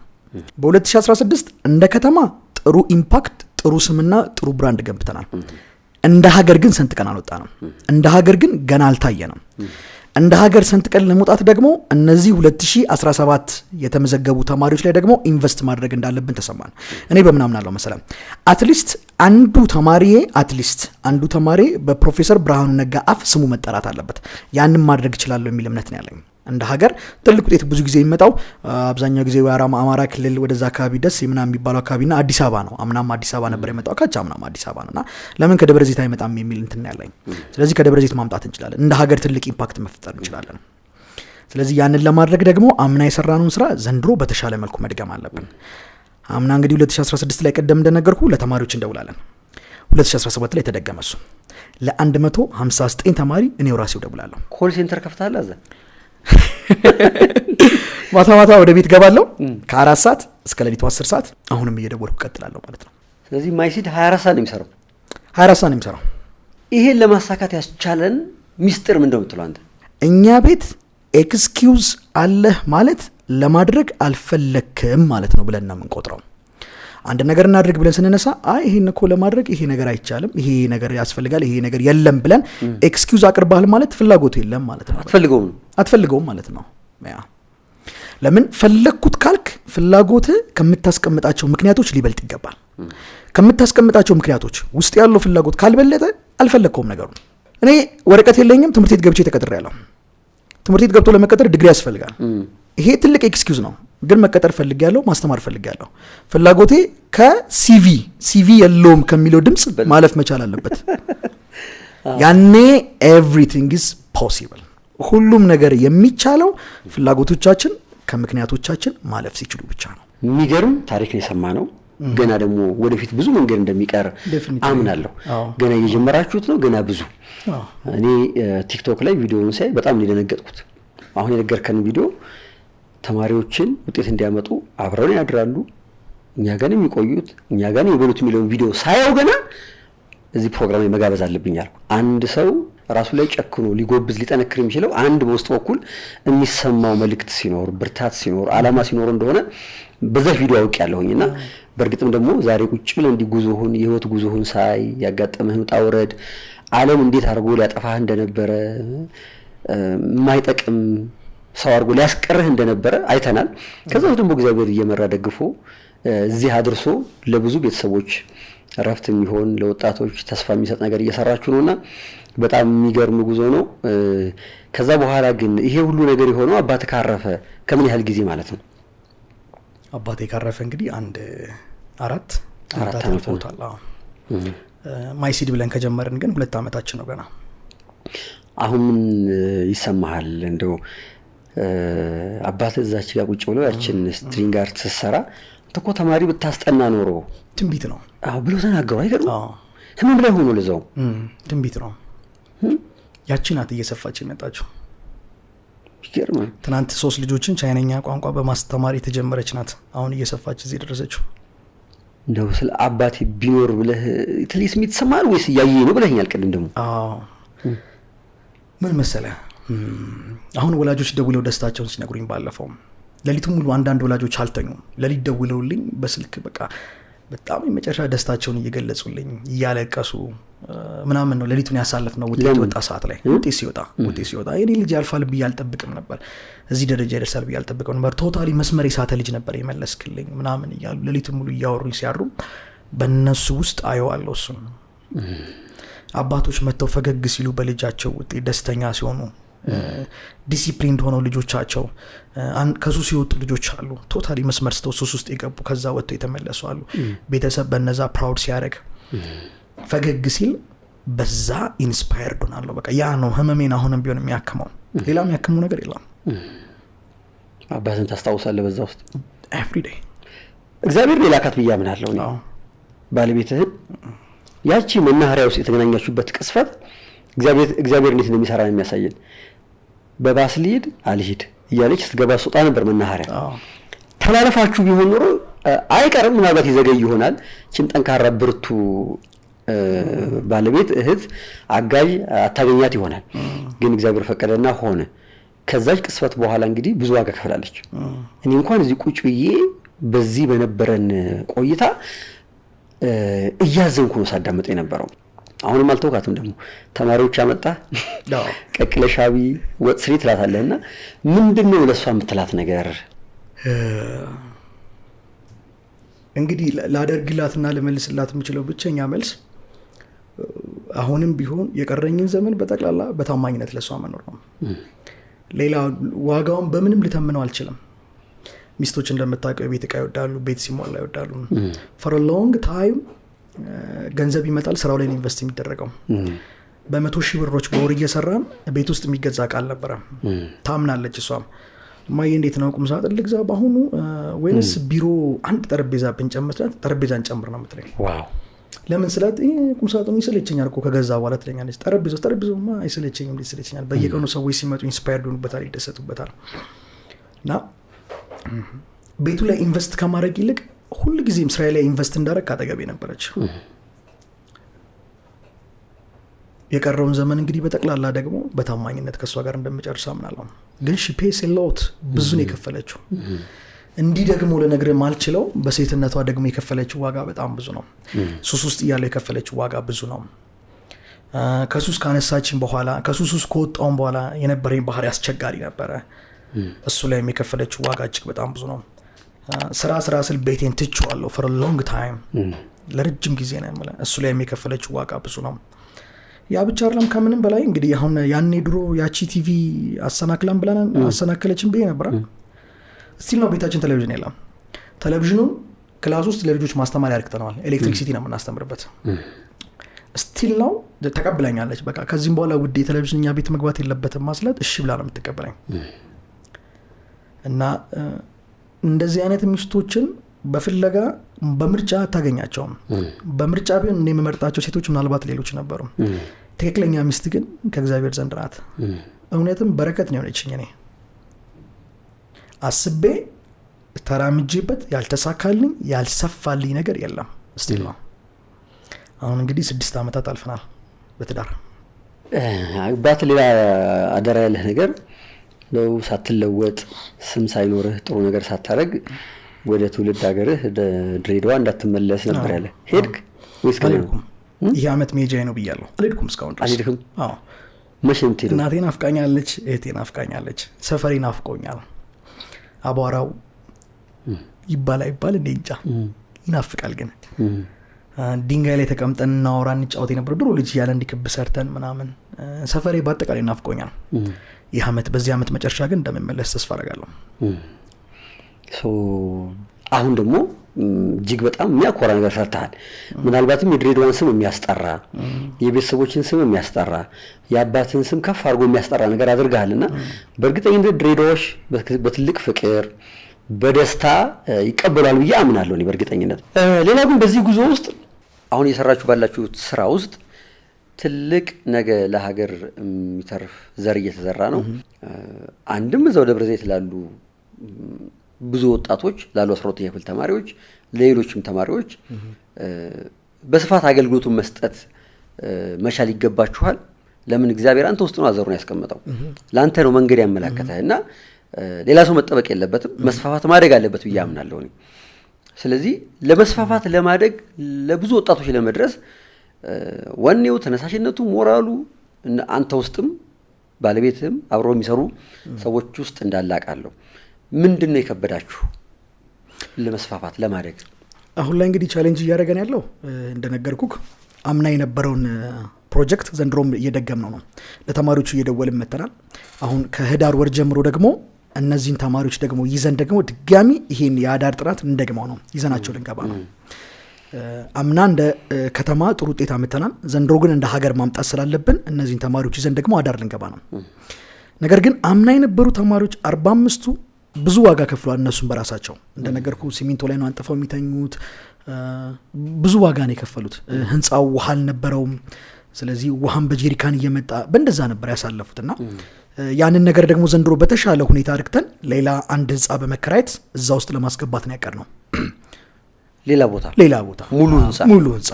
በ2016 እንደ ከተማ ጥሩ ኢምፓክት፣ ጥሩ ስምና ጥሩ ብራንድ ገንብተናል። እንደ ሀገር ግን ሰንጥቀን አልወጣንም። እንደ ሀገር ግን ገና አልታየንም። እንደ ሀገር ሰንጥቀን ለመውጣት ደግሞ እነዚህ 2017 የተመዘገቡ ተማሪዎች ላይ ደግሞ ኢንቨስት ማድረግ እንዳለብን ተሰማን። እኔ በምን አምናለሁ መሰለህ? አትሊስት አንዱ ተማሪ በፕሮፌሰር ብርሃኑ ነጋ አፍ ስሙ መጠራት አለበት። ያንን ማድረግ ይችላል የሚል እምነት ነው ያለኝ። እንደ ሀገር ትልቅ ውጤት ብዙ ጊዜ የሚመጣው አብዛኛው ጊዜ አማራ ክልል ወደዛ አካባቢ ደስ ምናምን የሚባለው አካባቢና አዲስ አበባ ነው። አምናም አዲስ አበባ ነበር የመጣው፣ ካቻምናም አዲስ አበባ ነውና ለምን ከደብረ ዘይት አይመጣም የሚል እንትን ያለኝ። ስለዚህ ከደብረ ዘይት ማምጣት እንችላለን። እንደ ሀገር ትልቅ ኢምፓክት መፍጠር እንችላለን። ስለዚህ ያንን ለማድረግ ደግሞ አምና የሰራነውን ስራ ዘንድሮ በተሻለ መልኩ መድገም አለብን። አምና እንግዲህ 2016 ላይ ቀደም እንደነገርኩ ለተማሪዎች እንደውላለን። 2017 ላይ ተደገመ እሱ። ለ159 ተማሪ እኔው ራሴው ደውላለሁ።
ኮል ሴንተር ከፍታለህ አዛ
ማታ ወደ ቤት ገባለሁ ከ4 ሰዓት እስከ ሌሊቱ 10 ሰዓት አሁንም እየደወልኩ ቀጥላለሁ ማለት ነው።
ስለዚህ ማይሲድ 24 ሰዓት ነው የሚሰራው።
24 ሰዓት ነው የሚሰራው።
ይሄን ለማሳካት ያስቻለን ሚስጥር ምንድነው የምትለው አንተ?
እኛ ቤት ኤክስኪውዝ አለህ ማለት ለማድረግ አልፈለክም ማለት ነው ብለን ነው የምንቆጥረው። አንድ ነገር እናድርግ ብለን ስንነሳ አይ ይሄን እኮ ለማድረግ ይሄ ነገር አይቻልም፣ ይሄ ነገር ያስፈልጋል፣ ይሄ ነገር የለም ብለን ኤክስኪውዝ አቅርባል ማለት ፍላጎት የለም ማለት ነው። አትፈልገውም ማለት ነው። ያ ለምን ፈለኩት ካልክ ፍላጎት ከምታስቀምጣቸው ምክንያቶች ሊበልጥ ይገባል። ከምታስቀምጣቸው ምክንያቶች ውስጥ ያለው ፍላጎት ካልበለጠ አልፈለከውም ነገሩ። እኔ ወረቀት የለኝም ትምህርት ቤት ገብቼ ተቀጥሬያለሁ። ትምህርት ቤት ገብቶ ለመቀጠር ዲግሪ ያስፈልጋል። ይሄ ትልቅ ኤክስኪውዝ ነው። ግን መቀጠር ፈልጋለሁ፣ ማስተማር ፈልጋለሁ። ፍላጎቴ ከሲቪ የለውም ከሚለው ድምጽ ማለፍ መቻል አለበት። ያኔ ኤቭሪቲንግ ኢዝ ፖሲብል። ሁሉም ነገር የሚቻለው ፍላጎቶቻችን ከምክንያቶቻችን ማለፍ ሲችሉ ብቻ ነው።
የሚገርም ታሪክ ነው የሰማነው። ገና ደግሞ ወደፊት ብዙ መንገድ እንደሚቀር አምናለሁ። ገና እየጀመራችሁት ነው፣ ገና ብዙ። እኔ ቲክቶክ ላይ ቪዲዮውን ሳይ በጣም እንደደነገጥኩት። አሁን የነገርከን ቪዲዮ ተማሪዎችን ውጤት እንዲያመጡ አብረው ያድራሉ፣ እኛ ጋር ነው የሚቆዩት፣ እኛ ጋር ነው የሚበሉት የሚለውን ቪዲዮ ሳያው ገና እዚህ ፕሮግራም ላይ መጋበዝ አለብኛል። አንድ ሰው ራሱ ላይ ጨክኖ ሊጎብዝ ሊጠነክር የሚችለው አንድ በውስጥ በኩል የሚሰማው መልእክት ሲኖር፣ ብርታት ሲኖር፣ አላማ ሲኖር እንደሆነ በዛ ቪዲዮ አውቅ ያለሁኝና በእርግጥም ደግሞ ዛሬ ቁጭ ብለን እንዲጉዞሁን የህይወት ጉዞሁን ሳይ ያጋጠመህን ውጣ ውረድ ዓለም እንዴት አድርጎ ሊያጠፋህ እንደነበረ የማይጠቅም ሰው አድርጎ ሊያስቀርህ እንደነበረ አይተናል። ከዛ ደግሞ እግዚአብሔር እየመራ ደግፎ እዚህ አድርሶ ለብዙ ቤተሰቦች ረፍት የሚሆን ለወጣቶች ተስፋ የሚሰጥ ነገር እየሰራችሁ ነውና በጣም የሚገርም ጉዞ ነው። ከዛ በኋላ ግን ይሄ ሁሉ ነገር የሆነው አባቴ ካረፈ ከምን ያህል ጊዜ ማለት ነው?
አባቴ ካረፈ እንግዲህ አንድ አራት ዓመት ሆኗል። ማይሲድ ብለን ከጀመርን ግን 2 ዓመታችን ነው ገና።
አሁን ይሰማሃል እንደው አባቴ እዛች ጋር ቁጭ ብሎ ያችን ስትሪንግ አርት ተሰራ ተኮ ተማሪ ብታስጠና ኖሮ
ትንቢት ነው
ብሎ ተናገሩ። አይገርም? ህመም ላይ ሆኖ ለዛው
ትንቢት ነው። ያቺ ናት እየሰፋች የመጣችው።
ይገርም።
ትናንት 3 ልጆችን ቻይነኛ ቋንቋ በማስተማር የተጀመረች ናት አሁን እየሰፋች እዚህ ደረሰችው።
እንደው ስለ አባቴ ቢኖር ብለህ ትልይ ስሜት ሰማል ወይስ ያየህ ነው ብለኛል ቀደም ደግሞ?
ምን መሰለህ አሁን ወላጆች ደውለው ደስታቸውን ሲነግሩኝ ባለፈው ለሊቱ ሙሉ አንዳንድ ወላጆች አልተኙም። ለሊት ደውለውልኝ በስልክ በቃ በጣም የመጨረሻ ደስታቸውን እየገለጹልኝ እያለቀሱ ምናምን ነው ለሊቱን ያሳለፍነው። ውጤት ወጣ ሰዓት ላይ ውጤት ሲወጣ የኔ ልጅ ያልፋል ብዬ አልጠብቅም ነበር፣ እዚህ ደረጃ ይደርሳል ብዬ አልጠብቅም ነበር፣ ቶታሊ መስመር የሳተ ልጅ ነበር የመለስክልኝ ምናምን እያሉ ለሊቱን ሙሉ እያወሩኝ ሲያሩ በእነሱ ውስጥ አየዋለሁ እሱን። አባቶች መጥተው ፈገግ ሲሉ በልጃቸው ውጤት ደስተኛ ሲሆኑ ዲሲፕሊንድ ሆነው ልጆቻቸው ከሱስ ሲወጡ ልጆች አሉ። ቶታሊ መስመር ስተው ሱስ ውስጥ የገቡ ከዛ ወጥተው የተመለሱ አሉ። ቤተሰብ በነዛ ፕራውድ ሲያደርግ ፈገግ ሲል በዛ ኢንስፓየርድ ሆናለሁ። በቃ ያ ነው ህመሜን አሁንም ቢሆን የሚያክመው። ሌላ የሚያክመው ነገር የለም።
አባትን ታስታውሳለህ በዛ ውስጥ
ኤቭሪ ዴይ
እግዚአብሔር ሌላካት ብዬ አምናለሁ። ባለቤትህን ያቺ መናኸሪያ ውስጥ የተገናኛችሁበት ቅስፈት እግዚአብሔር እንዴት እንደሚሰራ ነው የሚያሳየን። በባስ ልሂድ አልሂድ እያለች ስትገባ ሱጣ ነበር መናኸሪያ። ተላልፋችሁ ቢሆን ኖሮ አይቀርም ምናልባት ይዘገይ ይሆናል። እቺን ጠንካራ ብርቱ ባለቤት እህት አጋዥ አታገኛት ይሆናል። ግን እግዚአብሔር ፈቀደና ሆነ። ከዛች ቅስፈት በኋላ እንግዲህ ብዙ ዋጋ ከፍላለች። እኔ እንኳን እዚህ ቁጭ ብዬ በዚህ በነበረን ቆይታ እያዘንኩ ነው ሳዳመጥ የነበረው። አሁንም አልተውካትም። ደግሞ ተማሪዎች ያመጣ ቀቅለሻቢ ወጥ ስሪ ትላታለህና ምንድነው ለሷ የምትላት ነገር?
እንግዲህ ላደርግላትና ለመልስላት የምችለው ብቸኛ መልስ አሁንም ቢሆን የቀረኝን ዘመን በጠቅላላ በታማኝነት ለሷ መኖር ነው። ሌላ ዋጋውን በምንም ልተምነው አልችልም። ሚስቶች እንደምታውቀው ቤት ዕቃ ይወዳሉ፣ ቤት ሲሞላ ይወዳሉ። for a long time ገንዘብ ይመጣል፣ ስራው ላይ ኢንቨስት የሚደረገው በ100,000 ብሮች በወር እየሰራን ቤት ውስጥ የሚገዛ ቃል ነበር። ታምናለች እሷም። ማይ እንዴት ነው ቁም ሳጥን ልግዛ ባሁኑ ወይስ ቢሮ አንድ ጠረጴዛ ብንጨምር ጠረጴዛን ጨምር ነው የምትለኝ።
ዋው
ለምን ስላት ቁም ሳጥኑ ይሰለቸኛል እኮ ከገዛ በኋላ ትለኛለች። ጠረጴዛውማ አይሰለቸኝም፣ ይሰለቸኛል። በየቀኑ ሰዎች ሲመጡ ኢንስፓየርድ ሆኑበታል፣ ይደሰቱበታል። እና ቤቱ ላይ ኢንቨስት ከማድረግ ይልቅ ሁሉ ጊዜም ስራዬ ላይ ኢንቨስት እንዳደረግ አጠገቤ ነበረች። የቀረውን ዘመን እንግዲህ በተቀላላ ደግሞ በታማኝነት ከሷ ጋር እንደምጨርስ አምናለሁ ግን she pays a lot ብዙ ነው የከፈለችው እንዲህ ደግሞ ለነገር ማልችለው በሴትነቷ ደግሞ የከፈለችው ዋጋ በጣም ብዙ ነው ሱስ ውስጥ ያለው የከፈለችው ዋጋ ብዙ ነው ከሱስ ካነሳችን በኋላ ከሱስ ከወጣውን በኋላ የነበረኝ ባህሪ አስቸጋሪ ነበር እሱ ላይ የከፈለችው ዋጋ እጅግ በጣም ብዙ ነው ስራ ስል ቤቴን ትቼዋለሁ for a long time ለረጅም ጊዜ ነው ማለት እሱ ላይ የከፈለችው ዋጋ ብዙ ነው ያ ብቻ አይደለም ከምንም በላይ እንግዲህ አሁን ያኔ ድሮ ያቺ ቲቪ አሰናክላም ብላና አሰናከለችን በይ ነበር ስቲል ነው ቤታችን ቴሌቪዥን የለም ቴሌቪዥኑ ክላስ ውስጥ ለልጆች ማስተማሪያ አድርገናል ኤሌክትሪሲቲ ነው የምናስተምርበት ስቲል ነው ተቀበለኛለች በቃ ከዚህም በኋላ ውድ ቴሌቪዥን እኛ ቤት መግባት የለበትም ማስለት እሺ ብላ ነው የምትቀበለኝ እና እንደዚህ አይነት ሚስቶችን በፍለጋ በምርጫ ታገኛቸው በምርጫ ቢሆን እኔ የምመርጣቸው ሴቶች ምናልባት ሌሎች ነበሩ ትክክለኛ ሚስት ግን ከእግዚአብሔር ዘንድ ናት እውነትም በረከት ነው የሆነችኝ እኔ አስቤ ተራምጄበት ያልተሳካልኝ ያልሰፋልኝ ነገር የለም ስቲል ነው አሁን እንግዲህ 6 አመታት አልፈናል በትዳር
አባት ሌላ አደራ ያለ ነገር ነው ሳትለወጥ ስም ሳይኖርህ ጥሩ ነገር ሳታረግ ወደ ትውልድ ሀገርህ ድሬዳዋ እንዳትመለስ ነበር ያለ ሄድክ ወይስ
ከልኩም ይሄ አመት ሜጃዬ ነው ብያለሁ አልሄድኩም እስካሁን ድረስ
አልሄድኩም አዎ መቼም ትሄዱ
እናቴን አፍቃኛለች እህቴን አፍቃኛለች ሰፈሬን አፍቆኛል አቧራው ይባል እንዴንጫ ይናፍቃል ግን ድንጋይ ላይ ተቀምጠን እናወራ እንጫወት ነበር ድሮ ልጅ ያለ እንዲክብ ሰርተን ምናምን ሰፈሬ ባጠቃላይ ናፍቆኛል ይህ አመት በዚህ አመት መጨረሻ ግን እንደምመለስ ተስፋ አደርጋለሁ
አሁን ደግሞ እጅግ በጣም የሚያኮራ ነገር ሰርተሃል ምናልባትም የድሬዳዋን ስም የሚያስጠራ የቤተሰቦችን ስም የሚያስጠራ የአባትን ስም ከፍ አድርጎ የሚያስጠራ ነገር አድርገሃልና በእርግጠኝነት ድሬዳዋሽ በትልቅ ፍቅር በደስታ ይቀበላሉ ብዬ አምናለሁ እኔ በእርግጠኝነት ሌላ ግን በዚህ ጉዞ ውስጥ አሁን እየሰራችሁ ባላችሁ ስራ ውስጥ ትልቅ ነገር ለሀገር የሚተርፍ ዘር እየተዘራ ነው አንድም እዛው ደብረ ዘይት ላሉ ብዙ ወጣቶች ላሉ 12ኛ ክፍል ተማሪዎች ለሌሎችም ተማሪዎች በስፋት አገልግሎቱን መስጠት መቻል ይገባችኋል ለምን እግዚአብሔር አንተ ውስጥ ነው አዘሩን ያስቀመጠው ላንተ ነው መንገድ ያመላከተህና ሌላ ሰው መጠበቅ የለበትም መስፋፋት ማደግ አለበት ብዬ አምናለሁ እኔ ስለዚህ ለመስፋፋት ለማደግ ለብዙ ወጣቶች ለመድረስ ወኔው ተነሳሽነቱ ሞራሉ አንተ ውስጥም ባለቤትም አብሮ የሚሰሩ ሰዎች ውስጥ እንዳላቃለሁ ምንድነው የከበዳችሁ ለመስፋፋት ለማድረግ
አሁን ላይ እንግዲህ ቻሌንጅ እያደረገን ያለው እንደነገርኩክ አምና የነበረውን ፕሮጀክት ዘንድሮም እየደገምነው ነው ለተማሪዎቹ እየደወልን መተናል አሁን ከህዳር ወር ጀምሮ ደግሞ እነዚህን ተማሪዎች ደግሞ ይዘን ደግሞ ድጋሚ ይሄን የአዳር ጥናት እንደግመው ነው ይዘናቸው ልንገባ ነው አምና እንደ ከተማ ጥሩ ውጤት አመጣናል ዘንድሮ ግን እንደ ሀገር ማምጣት ስላለብን እነዚህን ተማሪዎች ይዘን ደግሞ አዳር ልንገባ ነው ነገር ግን አምና የነበሩ ተማሪዎች 45ቱ ብዙ ዋጋ ከፍለዋል እነሱም በራሳቸው እንደነገርኩ ሲሚንቶ ላይ ነው አንጥፈው የሚተኙት ብዙ ዋጋ ነው የከፈሉት ህንጻው ውሃ አልነበረውም ስለዚህ ውሃን በጀሪካን እየመጣ በእንደዛ ነበር ያሳለፉትና ያንን ነገር ደግሞ ዘንድሮ በተሻለ ሁኔታ አድርገን ሌላ አንድ ህንጻ በመከራየት እዛ ውስጥ ለማስገባት ነው ያቀርነው ሌላ ቦታ ሙሉ ህንጻ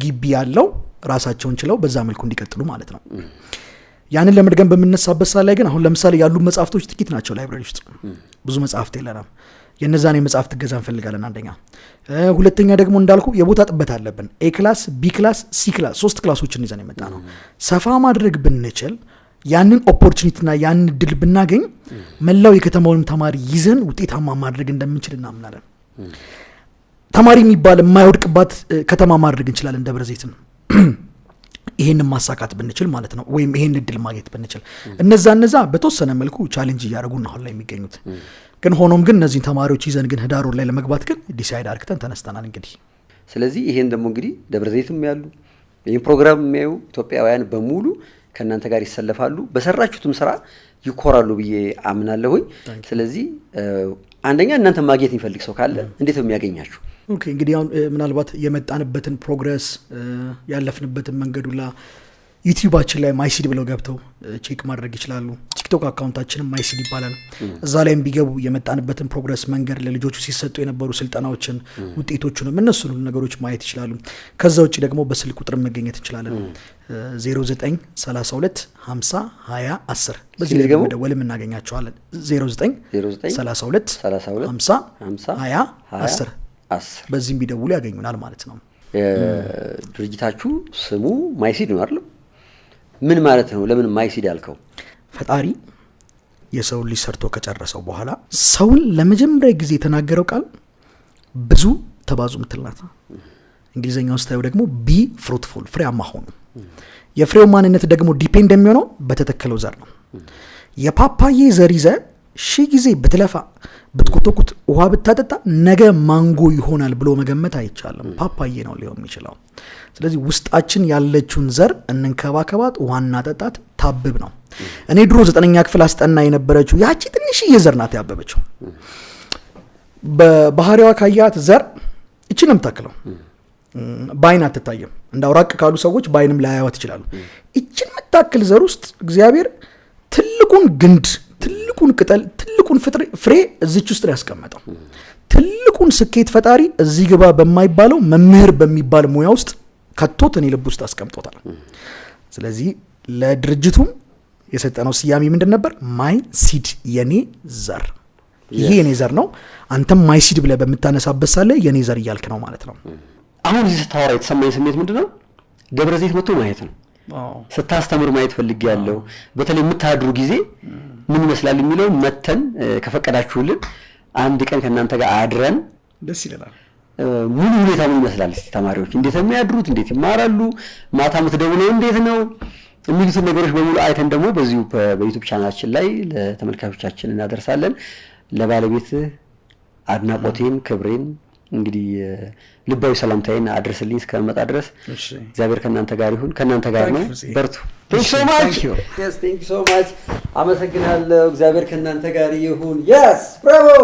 ግቢ ያለው ራሳቸውን ችለው በዛ መልኩ እንዲቀጥሉ ማለት ነው ያንን ለመድገም በመነሳበት ሰዓት ላይ ግን አሁን ለምሳሌ ያሉ መጽሐፍቶች ጥቂት ናቸው ላይብራሪ ውስጥ ብዙ መጽሐፍት የለንም የነዛን የመጽሐፍት ገዛ እንፈልጋለን አንደኛ ሁለተኛ ደግሞ እንዳልኩ የቦታ ጥበት አለብን ኤ ክላስ ቢ ክላስ ሲ ክላስ 3 ክላሶችን ይዘን የመጣ ነው ሰፋ ማድረግ ብንችል ያንን ኦፖርቹኒቲና ያንን ድል ብናገኝ መላው የከተማውን ተማሪ ይዘን ውጤታማ ማድረግ እንደምንችል እናምናለን ተማሪ የሚባል የማይወድቅባት ከተማ ማድረግ እንችላለን ደብረ ዘይትን ይሄንን ማሳካት ብንችል ማለት ነው ወይም ይሄን ድል ማግኘት ብንችል እነዛ በተወሰነ መልኩ ቻሌንጅ እያደረጉ ነው አሁን ላይ የሚገኙት ግን ሆኖም ግን እነዚህ ተማሪዎች ይዘን ግን ህዳር ወር ላይ ለመግባት ግን ዲሳይድ አድርገን ተነስተናል እንግዲህ
ስለዚህ ይሄን ደግሞ እንግዲህ ደብረ ዘይትም ያሉ ይሄን ፕሮግራም የሚያዩ ኢትዮጵያውያን በሙሉ ከናንተ ጋር ይሰለፋሉ በሰራችሁትም ስራ ይኮራሉ ብዬ አምናለሁኝ ስለዚህ አንደኛ እናንተ ማግኘት የሚፈልግ ሰው ካለ እንዴት ነው የሚያገኛችሁ
ኦኬ እንግዲህ አሁን ምናልባት የመጣንበትን ፕሮግረስ ያለፍንበትን መንገዱላ ዩቲዩባችን ላይ ማይሲድ ብለው ገብተው ቼክ ማድረግ ይችላሉ። ቲክቶክ አካውንታችንም ማይሲድ ይባላል። እዛ ላይም ቢገቡ የመጣንበትን ፕሮግረስ መንገድ ለልጆቹ ሲሰጡ የነበሩ ስልጠናዎችን ውጤቶቹንም እነሱን ነገሮች ማየት ይችላሉ። ከዛ ውጪ ደግሞ በስልክ ቁጥር መገኘት እንችላለን 0932 50 20 10 በዚህ ላይ ደውለን እናገኛቸዋለን 0932 50 20 10 በዚህም ቢደውሉ ያገኙናል ማለት ነው።
ድርጅታችሁ ስሙ ማይሲድ ነው አይደል? ምን ማለት ነው? ለምን ማይሲድ ያልከው?
ፈጣሪ የሰው ልጅ ሰርቶ ከጨረሰው በኋላ ሰውን ለመጀመሪያ ጊዜ የተናገረው ቃል ብዙ ተባዙ ምትልናት። እንግሊዘኛው ስታዩ ደግሞ ቢ ፍሩትፉል ፍሬያማ ሆኑ። የፍሬው ማንነት ደግሞ ዲፔንድ የሚሆነው በተተከለው ዘር ነው። የፓፓዬ ዘር ይዘህ ሺህ ጊዜ ብትለፋ ብትኮተኩት ውሃ ብታጠጣ ነገ ማንጎ ይሆናል ብሎ መገመት አይቻልም። ፓፓዬ ነው ሊሆን የሚችለው። ስለዚህ ውስጣችን ያለችውን ዘር እንንከባከባት፣ ውሃና ጠጣት፣ ታብብ ነው። እኔ ድሮ 9ኛ ክፍል አስጠና የነበረችው ያቺ ትንሽዬ ዘር ናት ያበበችው። በባህሪዋ ካያት ዘር እቺን ምታክለው ባይን አትታየም። እንዳውራቅ ካሉ ሰዎች ባይንም ላያዩት ይችላሉ። እቺን ምታክል ዘር ውስጥ እግዚአብሔር ትልቁን ግንድ፣ ትልቁን ቅጠል፣ ትልቁን ፍሬ እዚች ውስጥ ያስቀመጠው። ትልቁን ስኬት ፈጣሪ እዚህ ግባ በማይባለው መምህር በሚባል ሙያ ውስጥ ከቶት እኔ ልብ ውስጥ አስቀምጦታል። ስለዚህ ለድርጅቱም የሰጠነው ስያሜ ምንድን ነበር? ማይ ሲድ የኔ ዘር። ይሄ የኔ ዘር ነው። አንተም ማይ ሲድ ብለህ በምታነሳበት ሳለ የኔ ዘር እያልክ ነው ማለት ነው።
አሁን እዚህ ስታወራ የተሰማኝ ስሜት ምንድነው? ደብረ ዘይት መጥቶ ማየት ነው። ስታስተምር ማየት ፈልጌያለሁ። በተለይ የምታድሩ ጊዜ ምን ይመስላል የሚለው መተን ከፈቀዳችሁልን አንድ ቀን ከእናንተ ጋር አድረን
ደስ ይላል።
ሙሉ ሁኔታ ምን ይመስላል? እስቲ ተማሪዎች እንዴት የሚያድሩት፣ እንዴት ይማራሉ፣ ማታ የምትደውለው እንዴት ነው የሚሉትን ነገሮች በሙሉ አይተን ደግሞ በዚሁ በዩቲዩብ ቻናላችን ላይ ለተመልካቾቻችን እናደርሳለን። ለባለቤት አድናቆቴን ክብሬን እንግዲህ ልባዊ ሰላምታዬን አድርስልኝ እስከመጣ ድረስ እግዚአብሔር ከእናንተ ጋር ይሁን። ከእናንተ ጋር ነው። በርቱ። Thank you so much. አመሰግናለሁ። እግዚአብሔር ከእናንተ ጋር ይሁን። Yes, bravo.